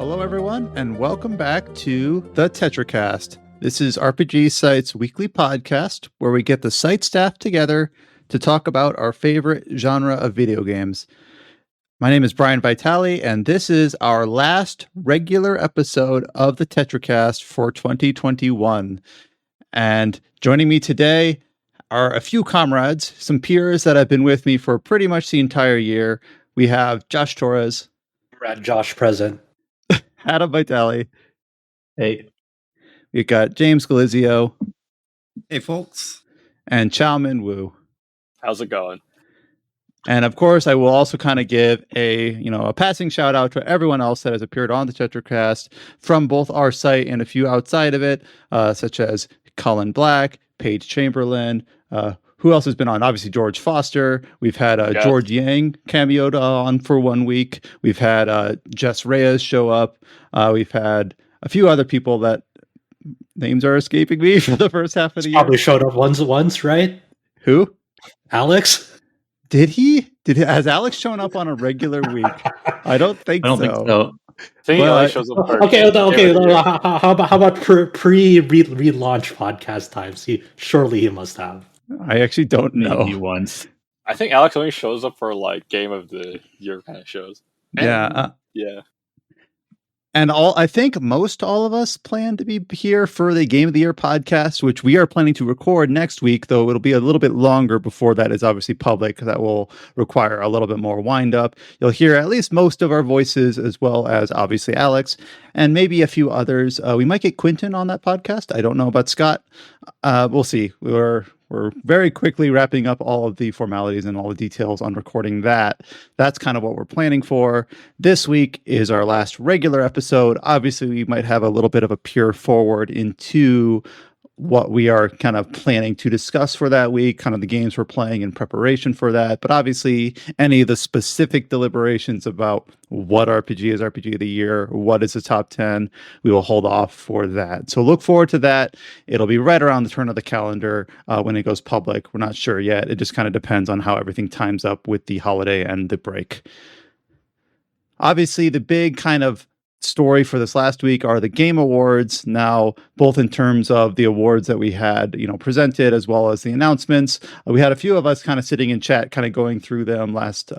Hello, everyone, and welcome back to the Tetracast. This is RPG Site's weekly podcast where we get the site staff together to talk about our favorite genre of video games. My name is Brian Vitale, and this is our last regular episode of the Tetracast for 2021. And joining me today are a few comrades, some peers that have been with me for pretty much the entire year. We have Josh Torres. Brad Josh present. Adam Vitale. Hey. We've got James Galizio. Hey, folks. And Chowmin Wu. How's it going? And of course, I will also kind of give a passing shout out to everyone else that has appeared on the Tetracast from both our site and a few outside of it, such as Colin Black, Paige Chamberlain, who else has been on? Obviously, George Foster. We've had George Yang cameoed on for 1 week. We've had Jess Reyes show up. We've had a few other people that names are escaping me for the first half of the year. Probably showed up once, right? Who? Alex? Did he? Has Alex shown up on a regular week? I don't think so. I think he only shows up for Okay. How about pre-relaunch podcast times? Surely he must have. I actually don't know. Maybe once. I think Alex only shows up for like Game of the Year kind of shows. And, yeah. And I think most all of us plan to be here for the Game of the Year podcast, which we are planning to record next week, though it'll be a little bit longer before that is obviously public. That will require a little bit more wind up. You'll hear at least most of our voices, as well as obviously Alex and maybe a few others. We might get Quentin on that podcast. I don't know about Scott. We'll see. We're very quickly wrapping up all of the formalities and all the details on recording that. That's kind of what we're planning for. This week is our last regular episode. Obviously, we might have a little bit of a peer forward into what we are kind of planning to discuss for that week, kind of the games we're playing in preparation for that. But obviously, any of the specific deliberations about what RPG is RPG of the Year, what is the top 10, we will hold off for that. So look forward to that. It'll be right around the turn of the calendar when it goes public. We're not sure yet. It just kind of depends on how everything times up with the holiday and the break. Obviously, the big kind of story for this last week are the Game Awards. Now, both in terms of the awards that we had, presented, as well as the announcements. We had a few of us kind of sitting in chat, kind of going through them last,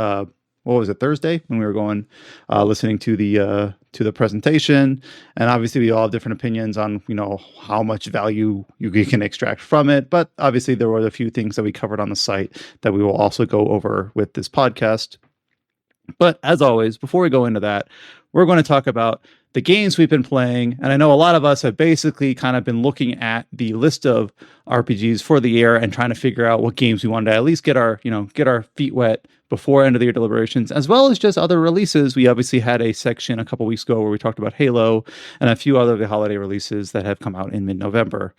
Thursday, when we were going, listening to the presentation. And obviously, we all have different opinions on, how much value you can extract from it. But obviously, there were a few things that we covered on the site that we will also go over with this podcast. But as always, before we go into that, we're going to talk about the games we've been playing. And I know a lot of us have basically kind of been looking at the list of RPGs for the year and trying to figure out what games we wanted to at least get our feet wet before end of the year deliberations, as well as just other releases. We obviously had a section a couple weeks ago where we talked about Halo and a few other of the holiday releases that have come out in mid-November.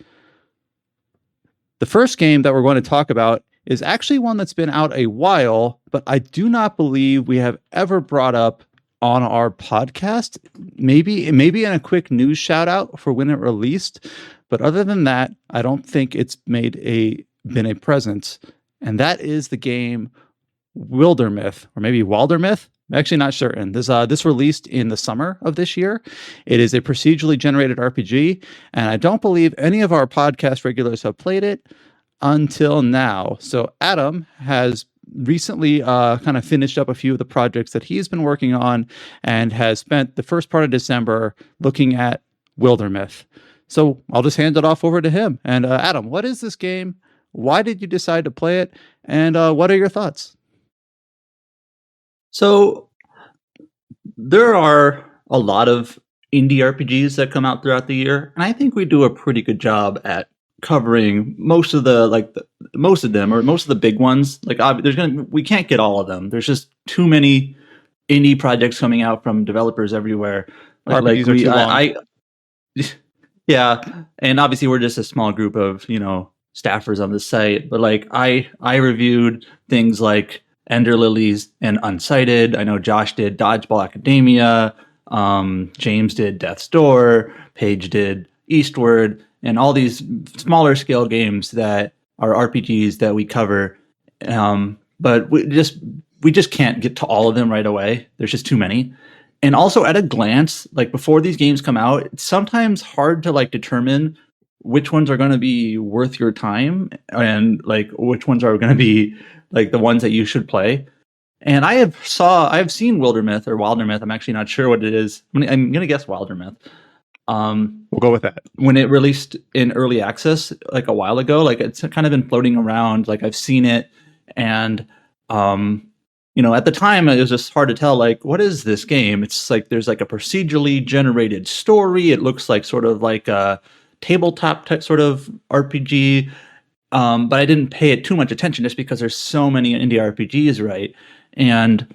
The first game that we're going to talk about is actually one that's been out a while, but I do not believe we have ever brought up on our podcast. Maybe in a quick news shout out for when it released, but other than that, I don't think it's been a presence. And that is the game Wildermyth, or maybe Wildermyth. I'm actually not certain. This released in the summer of this year. It is a procedurally generated RPG, and I don't believe any of our podcast regulars have played it until now. So Adam has recently kind of finished up a few of the projects that he's been working on and has spent the first part of December looking at Wildermyth. So I'll just hand it off over to him. And Adam, what is this game? Why did you decide to play it? And what are your thoughts? So there are a lot of indie RPGs that come out throughout the year, and I think we do a pretty good job at covering most of them, or most of the big ones. We can't get all of them. There's just too many indie projects coming out from developers everywhere. RPGs are too long. Yeah, and obviously we're just a small group of staffers on the site. But I reviewed things like Ender Lilies and Unsighted. I know Josh did Dodgeball Academia. James did Death's Door. Paige did Eastward. And all these smaller scale games that are RPGs that we cover, but we just can't get to all of them right away. There's just too many. And also at a glance, like before these games come out, it's sometimes hard to like determine which ones are going to be worth your time and like which ones are going to be like the ones that you should play. And I've seen Wildermyth. I'm actually not sure what it is. I'm going to guess Wildermyth. We'll go with that. When it released in early access like a while ago, like it's kind of been floating around, like I've seen it, and at the time it was just hard to tell like what is this game. It's like there's like a procedurally generated story. It looks like sort of like a tabletop type sort of RPG, but I didn't pay it too much attention just because there's so many indie RPGs, right? And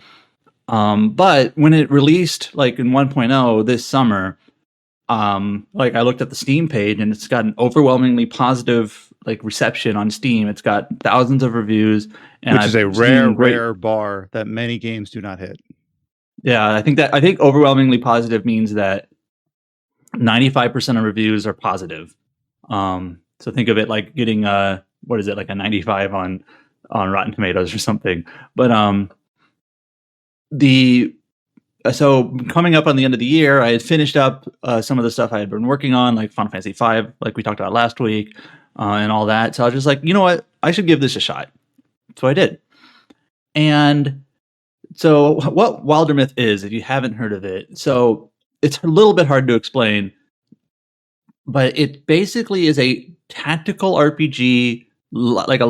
but when it released like in 1.0 this summer, like I looked at the Steam page and it's got an overwhelmingly positive like reception on Steam. It's got thousands of reviews, and which is a rare bar that many games do not hit. Yeah, I think overwhelmingly positive means that 95% of reviews are positive. So think of it like getting like a 95 on Rotten Tomatoes or something. But so coming up on the end of the year, I had finished up some of the stuff I had been working on, like Final Fantasy V, like we talked about last week, and all that. So I was just like, you know what? I should give this a shot. So I did. And so what Wildermyth is, if you haven't heard of it, so it's a little bit hard to explain, but it basically is a tactical RPG, like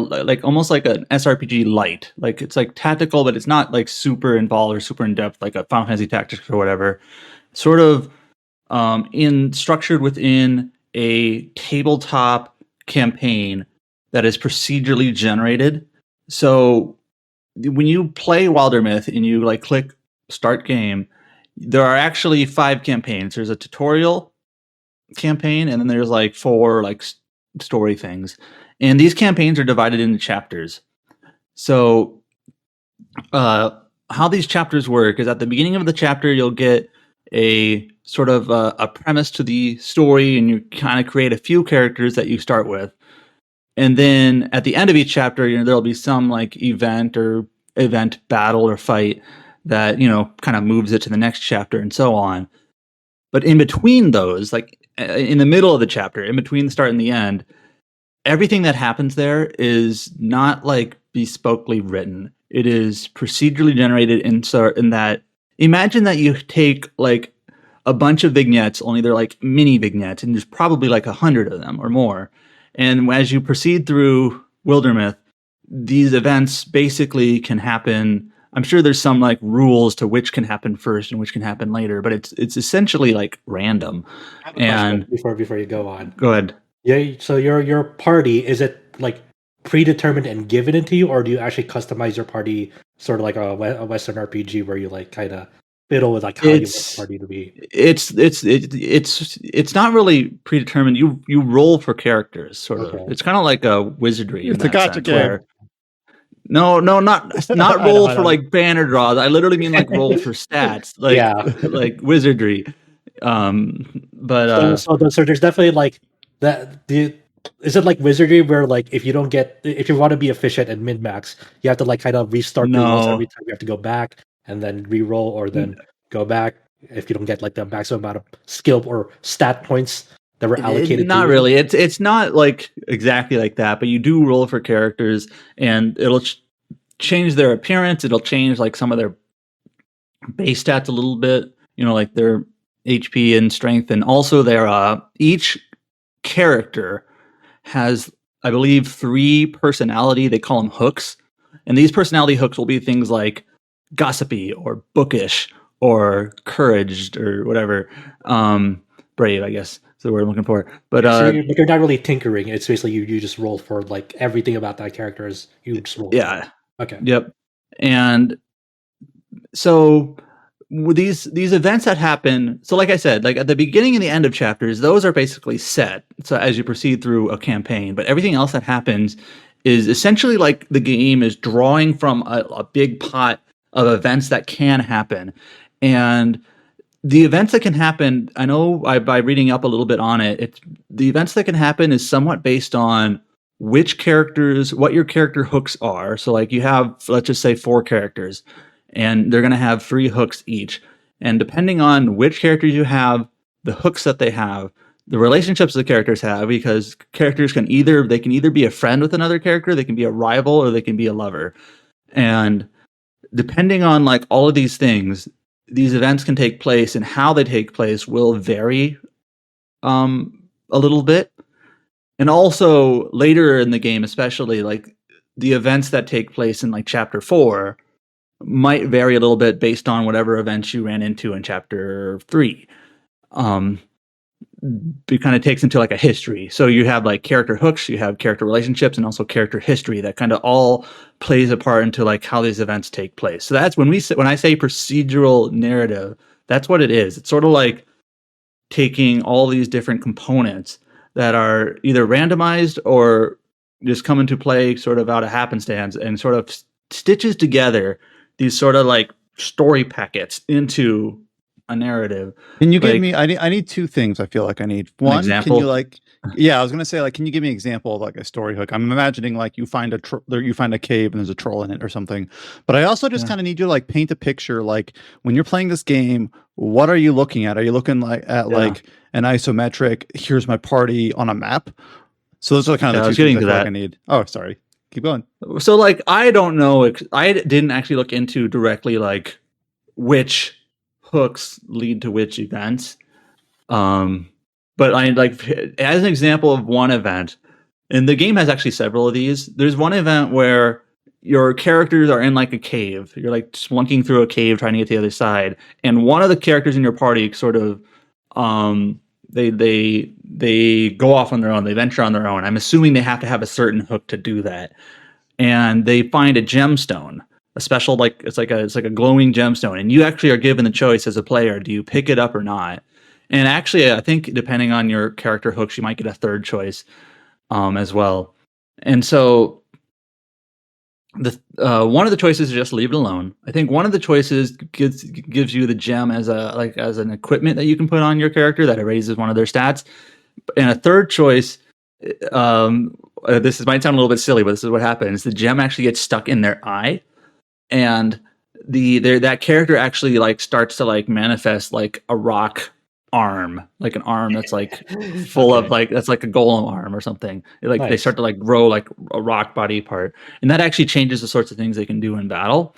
almost like an SRPG light. Like it's like tactical, but it's not like super involved or super in depth, like a Final Fantasy Tactics or whatever. Sort of structured within a tabletop campaign that is procedurally generated. So when you play Wildermyth and you like click start game, there are actually 5 campaigns. There's a tutorial campaign, and then there's like 4 like story things. And these campaigns are divided into chapters. So how these chapters work is at the beginning of the chapter, you'll get a sort of a premise to the story, and you kind of create a few characters that you start with. And then at the end of each chapter, there'll be some like event battle or fight that, kind of moves it to the next chapter and so on. But in between those, like in the middle of the chapter, in between the start and the end, everything that happens there is not like bespokely written. It is procedurally generated in that, imagine that you take like a bunch of vignettes, only they're like mini vignettes, and there's probably like 100 of them or more. And as you proceed through Wildermyth, these events basically can happen. I'm sure there's some like rules to which can happen first and which can happen later, but it's essentially like random. And before you go on, go ahead. Yeah. So your party, is it like predetermined and given it to you, or do you actually customize your party, sort of like a Western RPG where you like kind of fiddle with like how you want the party to be? It's not really predetermined. You roll for characters, sort of. It's kind of like a wizardry. It's a gotcha game. No, not roll for like banner draws. I literally mean like roll for stats, like wizardry. So there's definitely like that. Is it like wizardry where like if you want to be efficient and min max, you have to like kind of restart the rolls every time. You have to go back and then re-roll, or then go back if you don't get like the maximum amount of skill or stat points that were allocated. Not really. It's not like exactly like that, but you do roll for characters, and it'll change their appearance. It'll change like some of their base stats a little bit. Like their HP and strength, and also their each character has, I believe, 3 personality. They call them hooks, and these personality hooks will be things like gossipy or bookish or courage or whatever. Brave, I guess. That's the word I'm looking for. But so you're not really tinkering. It's basically you just roll for like everything about that character is you just roll. Yeah. Okay. Yep. And so these events that happen, so like I said, like at the beginning and the end of chapters, those are basically set. So as you proceed through a campaign, but everything else that happens is essentially like the game is drawing from a big pot of events that can happen. And the events that can happen, I know by reading up a little bit on it, the events that can happen is somewhat based on what your character hooks are. So like you have, let's just say 4 characters, and they're going to have 3 hooks each. And depending on which characters you have, the hooks that they have, the relationships the characters have, because characters can either be a friend with another character, they can be a rival, or they can be a lover. And depending on like all of these things, these events can take place, and how they take place will vary a little bit. And also later in the game, especially like the events that take place in like chapter 4 might vary a little bit based on whatever events you ran into in chapter 3. It kind of takes into like a history. So you have like character hooks, you have character relationships, and also character history that kind of all plays a part into like how these events take place. So that's when I say procedural narrative, that's what it is. It's sort of like taking all these different components that are either randomized or just come into play sort of out of happenstance and sort of stitches together these sort of like story packets into a narrative. Can you give me? I need two things. I feel like I need one. Example? Can you like? Yeah, I was gonna say like, can you give me an example of like a story hook? I'm imagining like you find a cave and there's a troll in it or something. But I also just kind of need you to like paint a picture. Like when you're playing this game, what are you looking at? Are you looking like at like an isometric? Here's my party on a map. So those are kind of the two things I need. Oh, sorry. Keep going. So like I don't know. I didn't actually look into directly like which hooks lead to which events. But I like as an example of one event, and the game has actually several of these. There's one event where your characters are in like a cave. You're like slunking through a cave trying to get to the other side, and one of the characters in your party sort of they go off on their own. They venture on their own. I'm assuming they have to have a certain hook to do that, and they find a gemstone. A special like it's like a glowing gemstone, and you actually are given the choice as a player: do you pick it up or not? And actually, I think depending on your character hooks, you might get a third choice as well. And so, the one of the choices is just leave it alone. I think one of the choices gives you the gem as an equipment that you can put on your character that raises one of their stats. And a third choice, might sound a little bit silly, but this is what happens: the gem actually gets stuck in their eye. And that character actually like starts to like manifest like a rock arm, like an arm that's like full of like that's like a golem arm or something. They start to like grow like a rock body part, and that actually changes the sorts of things they can do in battle.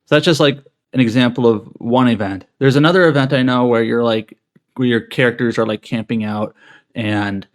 So that's just like an example of one event. There's another event I know where your characters are like camping out, and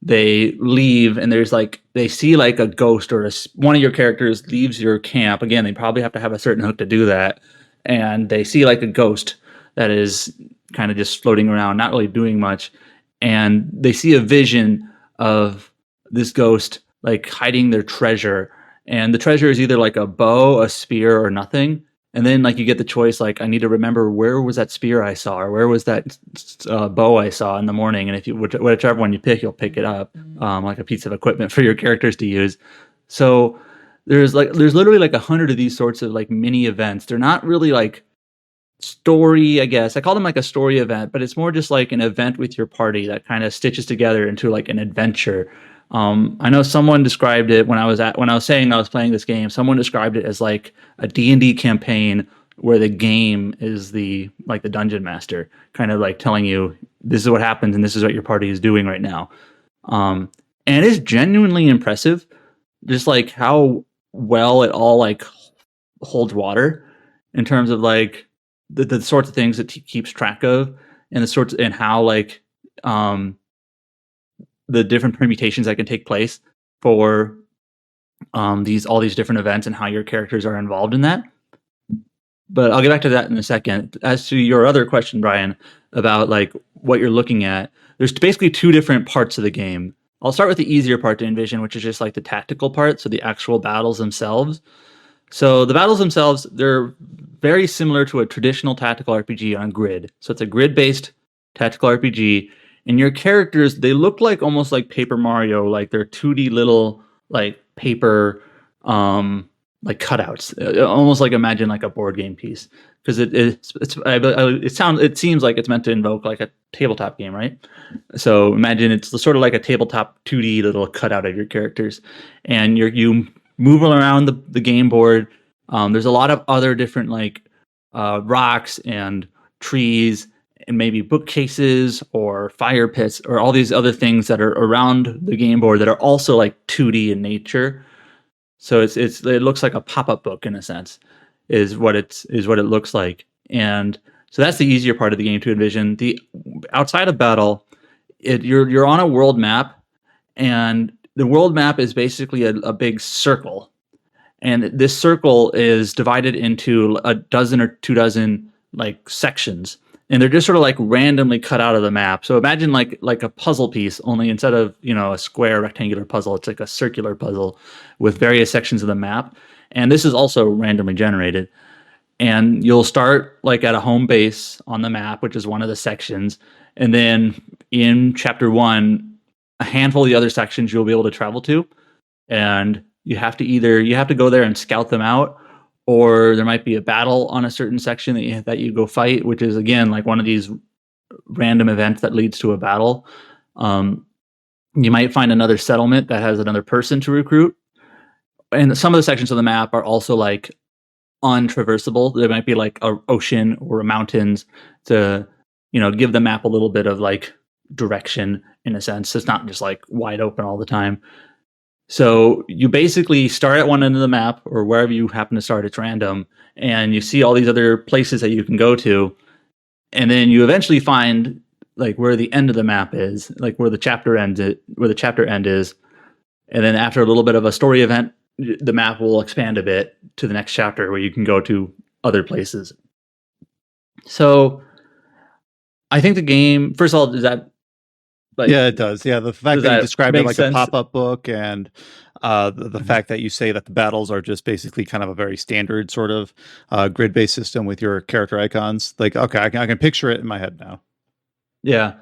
they leave, and there's like they see like a ghost or one of your characters leaves your camp. Again, they probably have to have a certain hook to do that, and they see like a ghost that is kind of just floating around, not really doing much, and they see a vision of this ghost like hiding their treasure, and the treasure is either like a bow, a spear, or nothing. And then like you get the choice, like I need to remember where was that spear I saw, or where was that bow I saw in the morning. And if you whichever one you pick, you'll pick it up like a piece of equipment for your characters to use. So there's literally like 100 of these sorts of like mini events. They're not really like story, I guess. I call them like a story event, but it's more just like an event with your party that kind of stitches together into like an adventure. I know someone described it when I was saying I was playing this game. Someone described it as like a D&D campaign where the game is the dungeon master, kind of like telling you this is what happens and this is what your party is doing right now. And it is genuinely impressive, just like how well it all like holds water in terms of like the sorts of things it keeps track of, and how like the different permutations that can take place for all these different events and how your characters are involved in that. But I'll get back to that in a second. As to your other question, Brian, about like what you're looking at, there's basically two different parts of the game. I'll start with the easier part to envision, which is just like the tactical part, so the actual battles themselves. So the battles themselves, they're very similar to a traditional tactical RPG on grid. So it's a grid-based tactical RPG. And your characters, they look like almost like Paper Mario, like they're 2D little like paper like cutouts, almost like imagine like a board game piece, because it seems like it's meant to invoke like a tabletop game, right? So imagine it's sort of like a tabletop 2D little cutout of your characters, and you move around the game board. There's a lot of other different like rocks and trees and maybe bookcases or fire pits or all these other things that are around the game board that are also like 2D in nature. So it looks like a pop-up book in a sense, is what it looks like. And so that's the easier part of the game to envision. The outside of battle, you're on a world map, and the world map is basically a big circle. And this circle is divided into a dozen or 24 like sections, and they're just sort of like randomly cut out of the map. So imagine like a puzzle piece, only instead of a square rectangular puzzle, it's like a circular puzzle with various sections of the map. And this is also randomly generated. And you'll start like at a home base on the map, which is one of the sections, and then in chapter 1, a handful of the other sections you'll be able to travel to, and you have to go there and scout them out, or there might be a battle on a certain section that you go fight, which is again like one of these random events that leads to a battle. You might find another settlement that has another person to recruit, and some of the sections of the map are also like untraversable. There might be like a ocean or mountains to give the map a little bit of like direction in a sense. It's not just like wide open all the time. So you basically start at one end of the map, or wherever you happen to start, it's random, and you see all these other places that you can go to, and then you eventually find like where the end of the map is, like where the chapter end is, and then after a little bit of a story event, the map will expand a bit to the next chapter where you can go to other places. So I think the game, first of all, does that yeah, it does. Yeah, the fact that you described it like sense? a pop-up book, and the fact that you say that the battles are just basically kind of a very standard sort of grid-based system with your character icons. Like, okay, I can picture it in my head now. Yeah.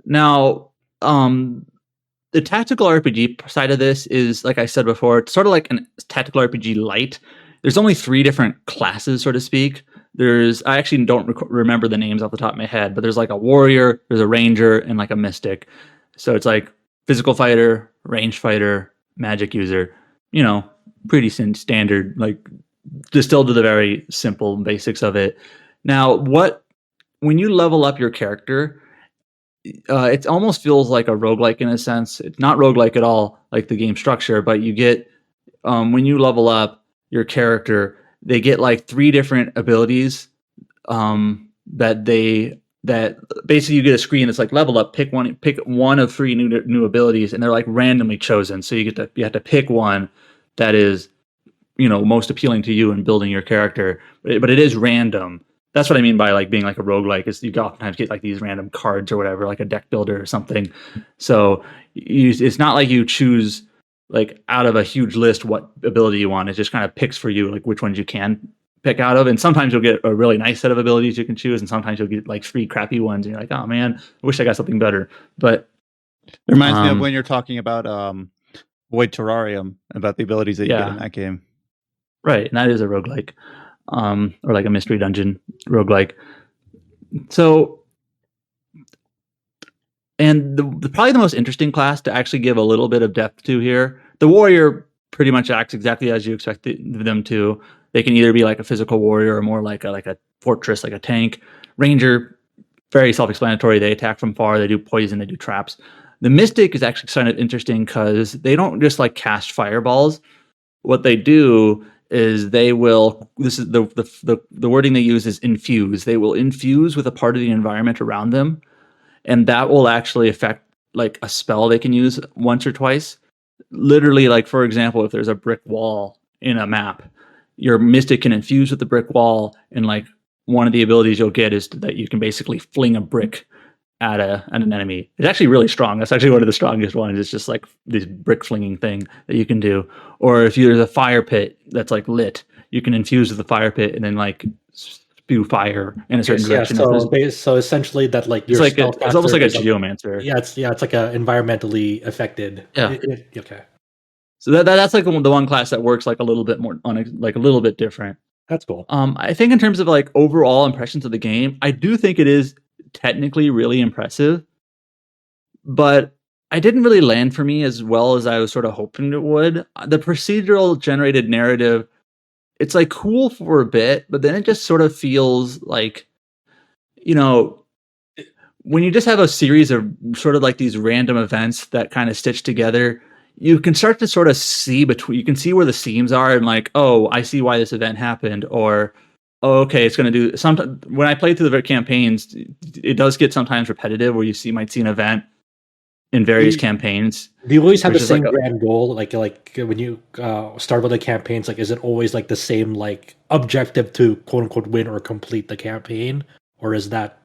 Now, the tactical RPG side of this is, like I said before, it's sort of like a tactical RPG light. There's only 3 different classes, so to speak. I actually don't remember the names off the top of my head, but there's like a warrior, there's a ranger, and like a mystic. So it's like physical fighter, range fighter, magic user. Pretty standard, like distilled to the very simple basics of it. Now, when you level up your character, it almost feels like a roguelike in a sense. It's not roguelike at all, like the game structure, but you get when you level up your character, they get like 3 different abilities that basically you get a screen that's like level up, pick one of 3 new abilities, and they're like randomly chosen. So you have to pick one that is most appealing to you in building your character, but it is random. That's what I mean by like being like a roguelike, is you oftentimes get like these random cards or whatever, like a deck builder or something. So it's not like you choose like out of a huge list what ability you want. It just kind of picks for you like which ones you can pick out of. And sometimes you'll get a really nice set of abilities you can choose, and sometimes you'll get like 3 crappy ones, and you're like, oh man, I wish I got something better. But it reminds me of when you're talking about Void Terrarium, about the abilities that you get in that game. Right, and that is a roguelike. Or like a mystery dungeon roguelike. So, and probably the most interesting class to actually give a little bit of depth to here, the warrior pretty much acts exactly as you expect them to. They can either be like a physical warrior or more like a fortress, like a tank. Ranger, very self-explanatory. They attack from far. They do poison. They do traps. The mystic is actually kind of interesting because they don't just like cast fireballs. What they do is they will, this is the wording they use is infuse. They will infuse with a part of the environment around them, and that will actually affect like a spell they can use once or twice. Literally, like for example, if there's a brick wall in a map, your mystic can infuse with the brick wall, and like one of the abilities you'll get is that you can basically fling a brick at an enemy. It's actually really strong. That's actually one of the strongest ones. It's just like this brick flinging thing that you can do. Or if there's a fire pit that's like lit, you can infuse with the fire pit and then like spew fire in a certain direction. So essentially, that like it's like it's almost like a geomancer. It's like a environmentally affected. Yeah. Okay. So that's like the one class that works like a little bit more like a little bit different. That's cool. I think in terms of like overall impressions of the game, I do think it is technically really impressive, but I didn't really land for me as well as I was sort of hoping it would. The procedural generated narrative it's like cool for a bit, but then it just sort of feels like, you know, when you just have a series of sort of like these random events that kind of stitch together, you can start to sort of see between, you can see where the seams are and like, oh, I see why this event happened, or oh, okay, it's going to do sometimes. When I play through the campaigns, it does get sometimes repetitive where might see an event in various campaigns. Do you always have the Which is same like a- grand goal? Like when you start with the campaigns, like is it always like the same like objective to quote unquote win or complete the campaign, or is that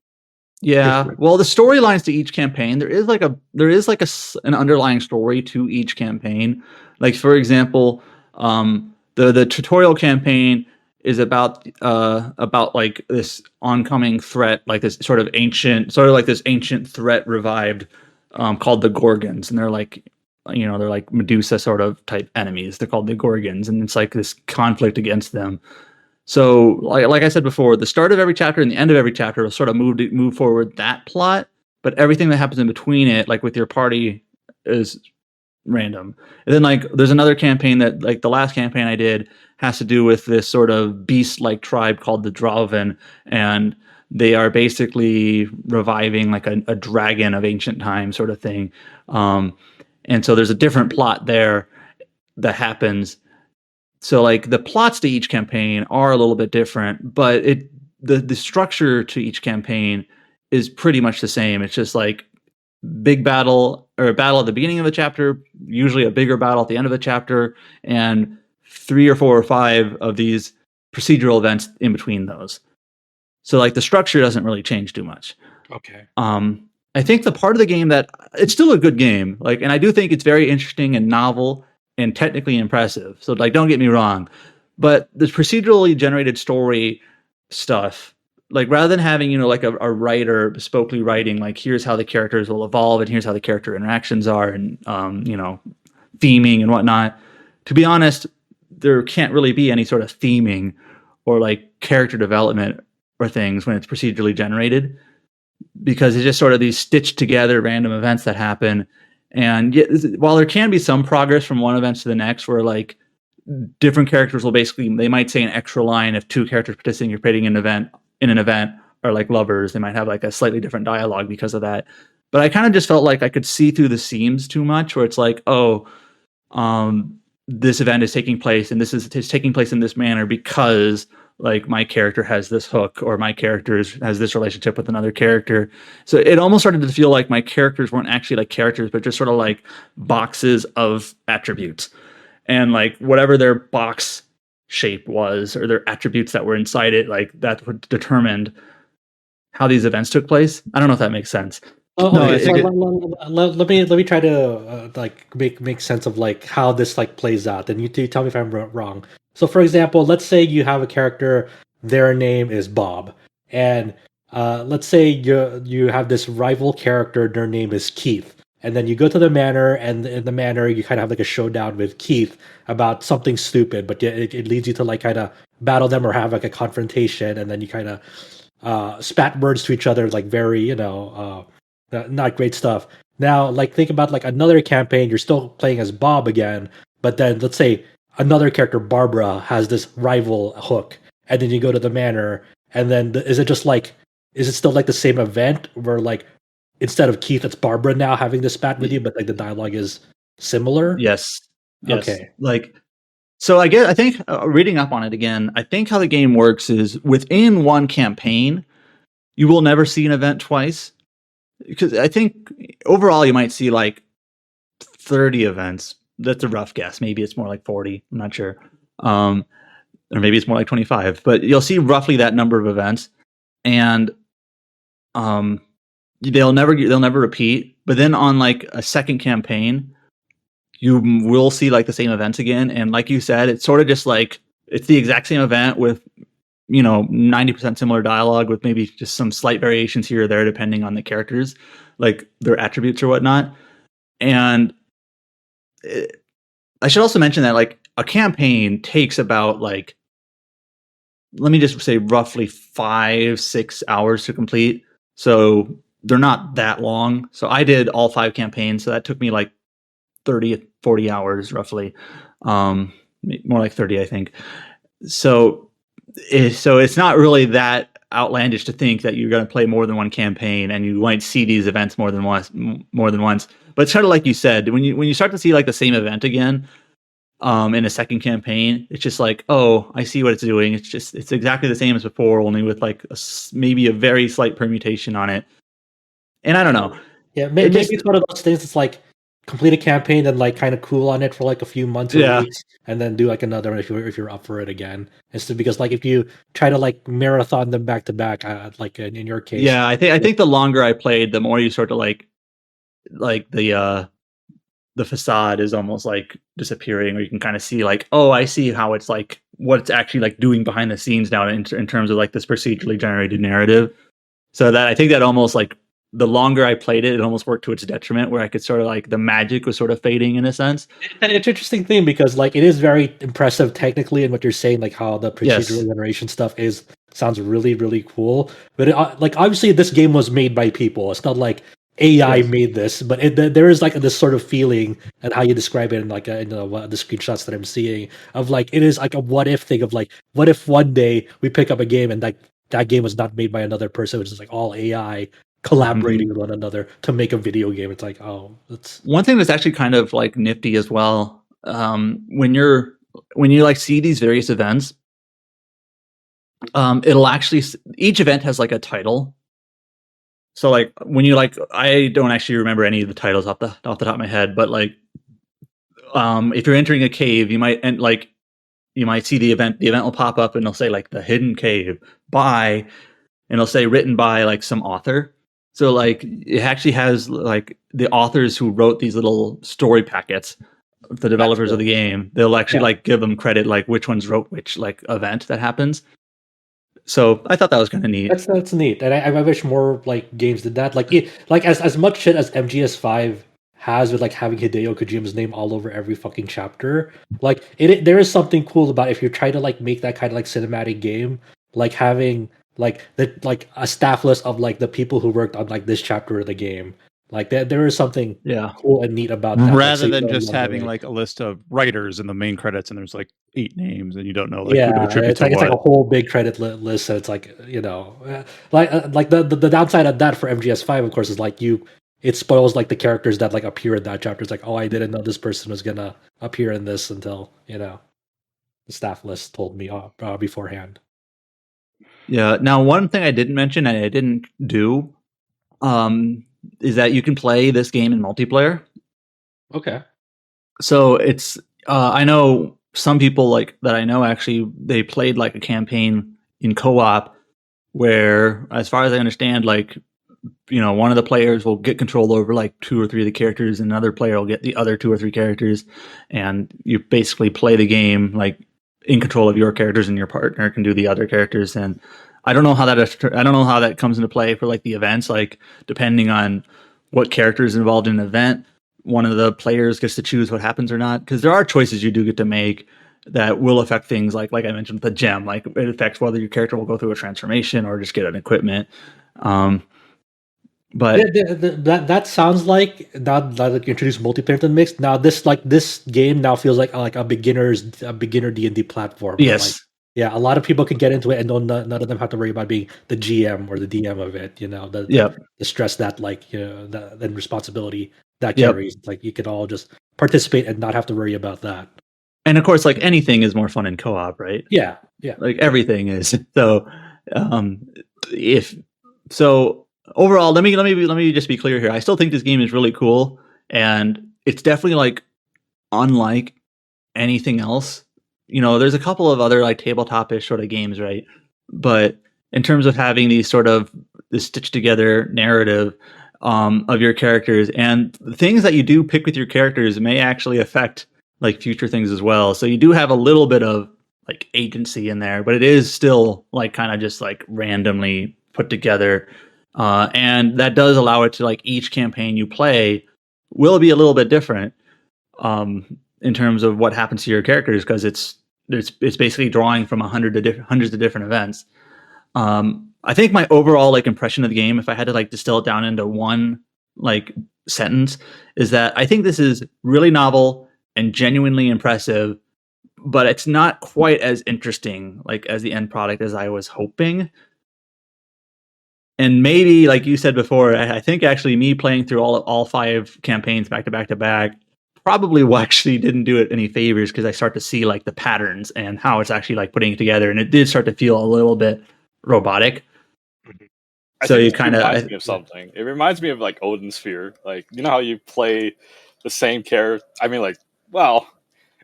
Yeah, different? well, the storylines to each campaign, there is like an underlying story to each campaign. Like for example, the tutorial campaign is about like this oncoming threat, like this sort of ancient threat revived, called the Gorgons, and they're like, they're like Medusa sort of type enemies. They're called the Gorgons, and it's like this conflict against them. So, like I said before, the start of every chapter and the end of every chapter will sort of move forward that plot, but everything that happens in between it, like with your party, is random. And then like there's another campaign that, like the last campaign I did, has to do with this sort of beast-like tribe called the Drauven, and they are basically reviving like a dragon of ancient time sort of thing. And so there's a different plot there that happens. So like the plots to each campaign are a little bit different, but the structure to each campaign is pretty much the same. It's just like big battle, or a battle at the beginning of the chapter, usually a bigger battle at the end of the chapter, and 3 or 4 or 5 of these procedural events in between those. So like the structure doesn't really change too much. Okay. I think the part of the game that it's still a good game, like, and I do think it's very interesting and novel and technically impressive. So like, don't get me wrong, but the procedurally generated story stuff, like rather than having, like a writer bespokely writing, like here's how the characters will evolve and here's how the character interactions are, and theming and whatnot. To be honest, there can't really be any sort of theming or like character development or things when it's procedurally generated, because it's just sort of these stitched together random events that happen. And yet, while there can be some progress from one event to the next, where like different characters will they might say an extra line if 2 characters participating in an event are like lovers, they might have like a slightly different dialogue because of that. But I kind of just felt like I could see through the seams too much, where it's like, oh, this event is taking place and it's taking place in this manner because like my character has this hook, or my character has this relationship with another character. So it almost started to feel like my characters weren't actually like characters, but just sort of like boxes of attributes. And like whatever their box shape was, or their attributes that were inside it, like that determined how these events took place. I don't know if that makes sense. Oh, No, okay. I So think let me try to like make sense of like how this like plays out, and you tell me if I'm wrong. So, for example, let's say you have a character, their name is Bob, and let's say you have this rival character, their name is Keith, and then you go to the manor, and in the manor you kind of have like a showdown with Keith about something stupid, but it leads you to like kind of battle them or have like a confrontation, and then you kind of spat words to each other, like very not great stuff. Now, like think about like another campaign, you're still playing as Bob again, but then let's say another character, Barbara, has this rival hook, and then you go to the manor, and then is it still like the same event where like instead of Keith, it's Barbara now having this spat with you, but like the dialogue is similar? Yes. Okay. Like, so I think reading up on it again, I think how the game works is within one campaign, you will never see an event twice. Because I think overall you might see like 30 events. That's a rough guess. Maybe it's more like 40. I'm not sure. Or maybe it's more like 25. But you'll see roughly that number of events, and they'll never repeat. But then on like a second campaign, you will see like the same events again. And like you said, it's sort of just like it's the exact same event with 90% similar dialogue, with maybe just some slight variations here or there depending on the characters, like their attributes or whatnot. And I should also mention that like a campaign takes about like, let me just say roughly 5-6 hours to complete. So they're not that long. So I did all 5 campaigns. So that took me like 30-40 hours roughly. More like 30, I think. so it's not really that outlandish to think that you're going to play more than one campaign and you might see these events more than once. But it's sort of like you said, when you start to see like the same event again in a second campaign, it's just like, oh, I see what it's doing. It's exactly the same as before, only with like maybe a very slight permutation on it. And I don't know. Yeah, maybe it's one of those things that's like complete a campaign and like kind of cool on it for like a few months or weeks, and then do like another one if you're up for it again. Instead, because like if you try to like marathon them back to back, like in your case, yeah, I think the longer I played, the more you sort of like the facade is almost like disappearing, or you can kind of see like, oh, I see how it's like what it's actually like doing behind the scenes now in terms of like this procedurally generated narrative. So that I think that almost like the longer I played it, it almost worked to its detriment, where I could sort of like the magic was sort of fading in a sense. And it's an interesting thing because like it is very impressive technically in what you're saying, like how the procedural generation stuff sounds really, really cool. But like obviously this game was made by people. It's not like AI made this, but there is like this sort of feeling and how you describe it in like the screenshots that I'm seeing of like it is like a what if thing of like what if one day we pick up a game and that game was not made by another person, which is like all AI collaborating with one another to make a video game. It's like, oh, that's one thing that's actually kind of like nifty as well. When you like see these various events, it'll actually each event has like a title. So like when you like, I don't actually remember any of the titles off the top of my head, but like, if you're entering a cave, you might see the event will pop up and it'll say like the hidden cave and it'll say written by like some author. So like it actually has like the authors who wrote these little story packets, the developers of the game, they'll actually like give them credit, like which ones wrote which like event that happens. So I thought that was kind of neat. That's neat, and I wish more like games did that. Like as much shit as MGS5 has with like having Hideo Kojima's name all over every fucking chapter. Like there is something cool about if you try to like make that kind of like cinematic game, like having like a staff list of like the people who worked on like this chapter of the game. Like there is something cool and neat about that. Rather than just having like a list of writers in the main credits and there's like 8 names and you don't know like who to attribute it's like a whole big credit list. So it's like, you know, like the downside of that for MGS5, of course, is like it spoils like the characters that like appear in that chapter. It's like, oh, I didn't know this person was gonna appear in this until, you know, the staff list told me beforehand. Yeah. Now, one thing I didn't mention and I didn't do, is that you can play this game in multiplayer. Okay. So it's I know some people like that I know actually they played like a campaign in co-op where, as far as I understand, like, you know, one of the players will get control over like 2 or 3 of the characters and another player will get the other 2 or 3 characters, and you basically play the game like in control of your characters and your partner can do the other characters. And I don't know how that comes into play for like the events, like depending on what character is involved in an event, one of the players gets to choose what happens or not, because there are choices you do get to make that will affect things like I mentioned with the gem, like it affects whether your character will go through a transformation or just get an equipment. But that sounds like now that you introduce multiplayer to the mix. Now this game now feels like a beginner D&D platform. Yes. Like, yeah, a lot of people can get into it and none of them have to worry about being the GM or the DM of it. You know, the stress that like, you know, the responsibility that carries. Like you can all just participate and not have to worry about that. And of course, like anything is more fun in co-op, right? Yeah. Like everything is. So, overall, let me just be clear here. I still think this game is really cool, and it's definitely like unlike anything else. You know, there's a couple of other like tabletop-ish sort of games, right? But in terms of having these sort of this stitched together narrative of your characters, and the things that you do pick with your characters may actually affect like future things as well. So you do have a little bit of like agency in there, but it is still like kind of just like randomly put together. And that does allow it to like each campaign you play will be a little bit different in terms of what happens to your characters, because it's basically drawing from hundreds of different events. I think my overall like impression of the game, if I had to like distill it down into one like sentence, is that I think this is really novel and genuinely impressive but it's not quite as interesting like as the end product as I was hoping. And maybe, like you said before, I think actually me playing through all 5 campaigns back to back to back probably actually didn't do it any favors, because I start to see like the patterns and how it's actually like putting it together, and it did start to feel a little bit robotic. So you kind of reminds me of something. It reminds me of like Odin Sphere. Like, you know how you play the same character? I mean, like, well,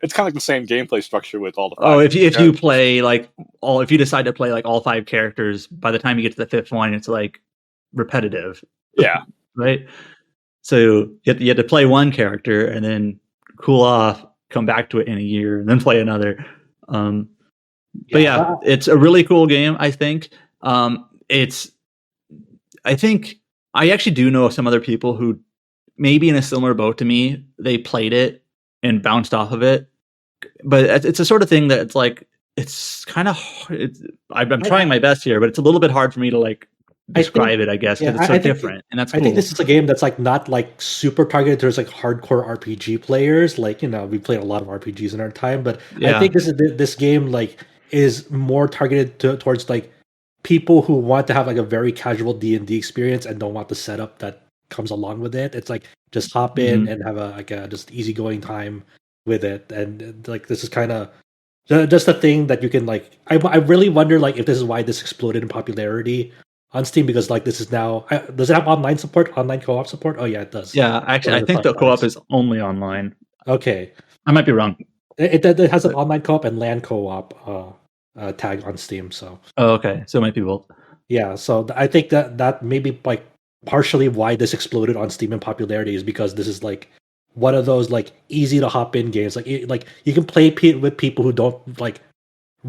it's kind of like the same gameplay structure with all the 5. Oh, if you play like if you decide to play like all 5 characters, by the time you get to the 5th one, it's like repetitive. Yeah. Right. So you have to play one character and then cool off, come back to it in a year, and then play another. But yeah, it's a really cool game. I think I think I actually do know some other people who maybe in a similar boat to me. They played it and bounced off of it, but it's a sort of thing that it's like it's kind of. I'm trying my best here, but it's a little bit hard for me to like describe it, I guess, because it's so different, and that's cool. I think this is a game that's like not like super targeted towards like hardcore RPG players. Like, you know, we played a lot of RPGs in our time, but I think this game like is more targeted towards like people who want to have like a very casual D&D experience and don't want the setup that comes along with it. It's like just hop in and have a just easygoing time with it, and like this is kind of just a thing that you can like. I really wonder like if this is why this exploded in popularity on Steam, because like this is now, does it have online support, online co-op support? Oh yeah, it does. Yeah, actually, I think the co-op is only online. Okay, I might be wrong. It has an online co-op and LAN co-op tag on Steam. So okay, so it might be both. Yeah, so I think that maybe like partially why this exploded on Steam in popularity is because this is like one of those like easy to hop in games. Like you can play with people who don't like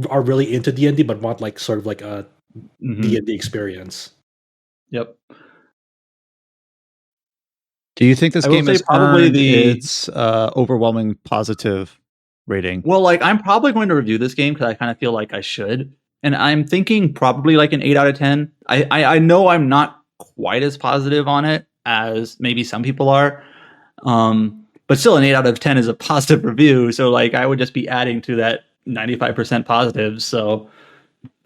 are really into D&D but want like sort of like a D&D experience. Yep. Do you think this game has probably its overwhelming positive rating? Well, like I'm probably going to review this game because I kind of feel like I should, and I'm thinking probably like an 8 out of 10. I know I'm not quite as positive on it as maybe some people are, but still an 8 out of 10 is a positive review. So like I would just be adding to that 95% positive. So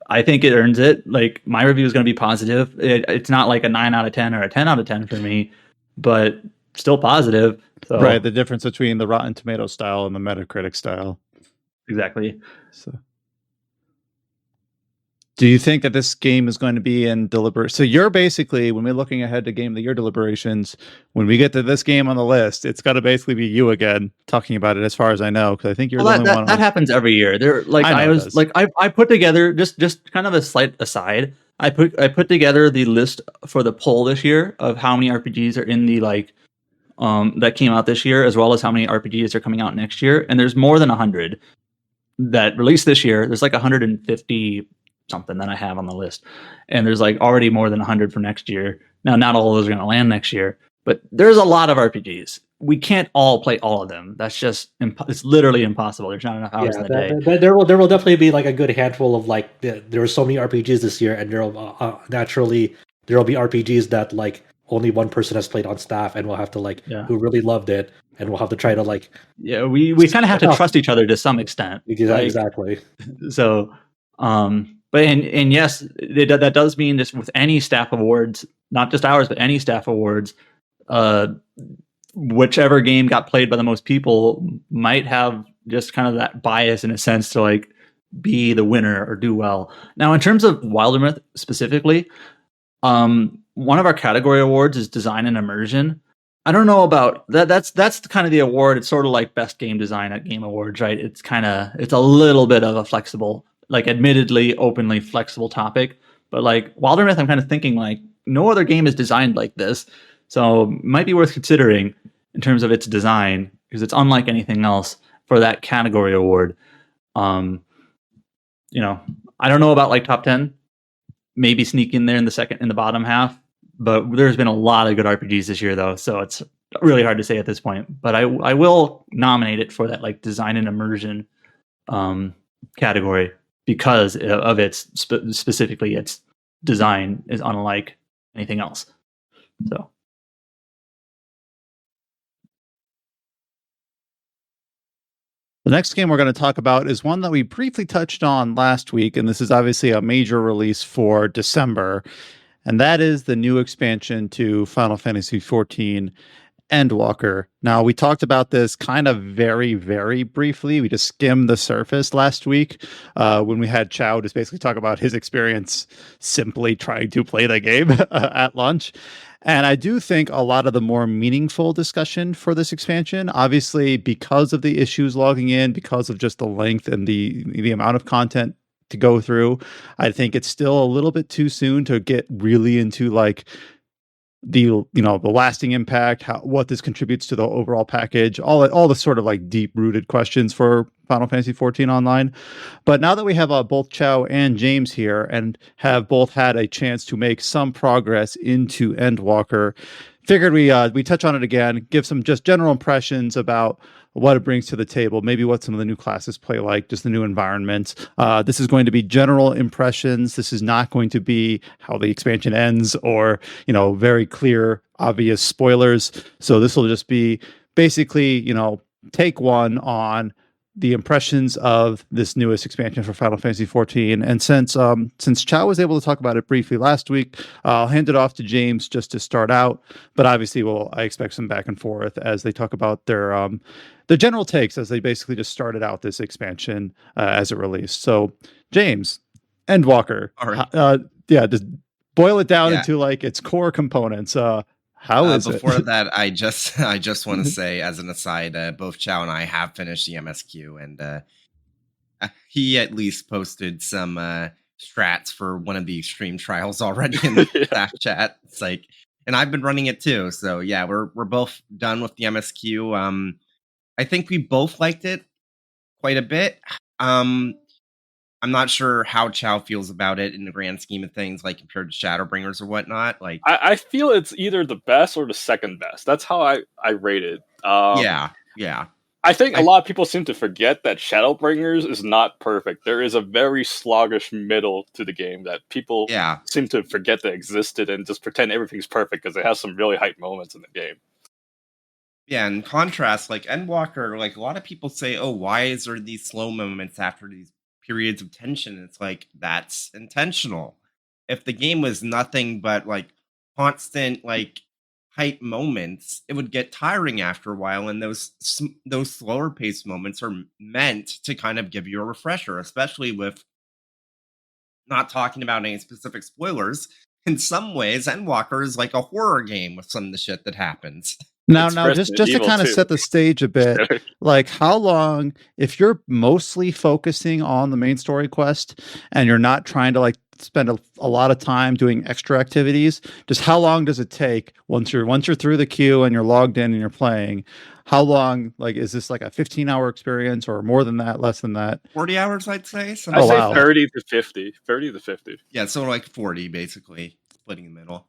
I think it earns it. Like my review is going to be positive. It's not like a 9 out of 10 or a 10 out of 10 for me, but still positive. So, right, the difference between the Rotten Tomato style and the Metacritic style. Exactly. So, do you think that this game is going to be in deliberate? So you're basically, when we're looking ahead to Game of the Year deliberations, when we get to this game on the list, it's got to basically be you again talking about it, as far as I know, because I think you're the only one. That happens every year. There, like I put together just kind of a slight aside. I put together the list for the poll this year of how many RPGs are in the like that came out this year, as well as how many RPGs are coming out next year, and there's more than 100 that released this year. There's like 150 something that I have on the list, and there's like already more than 100 for next year. Now, not all of those are going to land next year, but there's a lot of RPGs. We can't all play all of them. That's just it's literally impossible. There's not enough hours in the day. There will definitely be like a good handful of like there are so many RPGs this year, and naturally there will be RPGs that like only one person has played on staff, and we'll have to like who really loved it, and we'll have to try to like we kind of have to trust each other to some extent. Exactly. So but and yes, that does mean just with any staff awards, not just ours, but any staff awards, whichever game got played by the most people might have just kind of that bias in a sense to like be the winner or do well. Now, in terms of Wildermyth specifically, one of our category awards is design and immersion. I don't know about that. That's kind of the award. It's sort of like best game design at Game Awards, right? It's a little bit of a flexible, like admittedly openly flexible topic, but like Wildermyth, I'm kind of thinking like no other game is designed like this, so it might be worth considering in terms of its design, because it's unlike anything else for that category award. I don't know about like top 10, maybe sneak in there in the bottom half, but there's been a lot of good RPGs this year though, so it's really hard to say at this point. But I will nominate it for that like design and immersion category, because of its specifically its design is unlike anything else. So The next game we're going to talk about is one that we briefly touched on last week, and this is obviously a major release for December, and that is the new expansion to Final Fantasy XIV, Endwalker. Now, we talked about this kind of very, very briefly. We just skimmed the surface last week when we had Chow just basically talk about his experience simply trying to play the game at launch. And I do think a lot of the more meaningful discussion for this expansion, obviously because of the issues logging in, because of just the length and the amount of content to go through, I think it's still a little bit too soon to get really into like the lasting impact, what this contributes to the overall package, all the sort of like deep rooted questions for Final Fantasy 14 Online. But now that we have both Chow and James here and have both had a chance to make some progress into Endwalker, figured we touch on it again, give some just general impressions about what it brings to the table, maybe what some of the new classes play like, just the new environment. This is going to be general impressions. This is not going to be how the expansion ends or, very clear, obvious spoilers. So this will just be basically, take one on the impressions of this newest expansion for Final Fantasy XIV. And since Chow was able to talk about it briefly last week, I'll hand it off to James just to start out. But obviously, I expect some back and forth as they talk about their general takes as they basically just started out this expansion as it released. So, James, Endwalker, all right. Just boil it down into like its core components. How is it? Before that, I just want to say, as an aside, both Chow and I have finished the MSQ, and he at least posted some strats for one of the extreme trials already in the staff chat. It's like, and I've been running it too. So yeah, we're both done with the MSQ. I think we both liked it quite a bit. I'm not sure how Chow feels about it in the grand scheme of things, like compared to Shadowbringers or whatnot. Like, I feel it's either the best or the second best. That's how I rate it. Yeah. I think a lot of people seem to forget that Shadowbringers is not perfect. There is a very sluggish middle to the game that people seem to forget that existed and just pretend everything's perfect because it has some really hype moments in the game. Yeah, in contrast, like Endwalker, like a lot of people say, oh, why is there these slow moments after these periods of tension? It's like, that's intentional. If the game was nothing but like constant like hype moments, it would get tiring after a while, and those slower paced moments are meant to kind of give you a refresher, especially with not talking about any specific spoilers. In some ways, Endwalker is like a horror game with some of the shit that happens. Now, just to kind of set the stage a bit, like how long, if you're mostly focusing on the main story quest and you're not trying to like spend a lot of time doing extra activities, just how long does it take once you're through the queue and you're logged in and you're playing? How long, like, is this like a 15-hour experience or more than that, less than that? 40 hours, I'd say. I'd say 30 to 50. 30 to 50. Yeah, so like 40, basically, splitting the middle.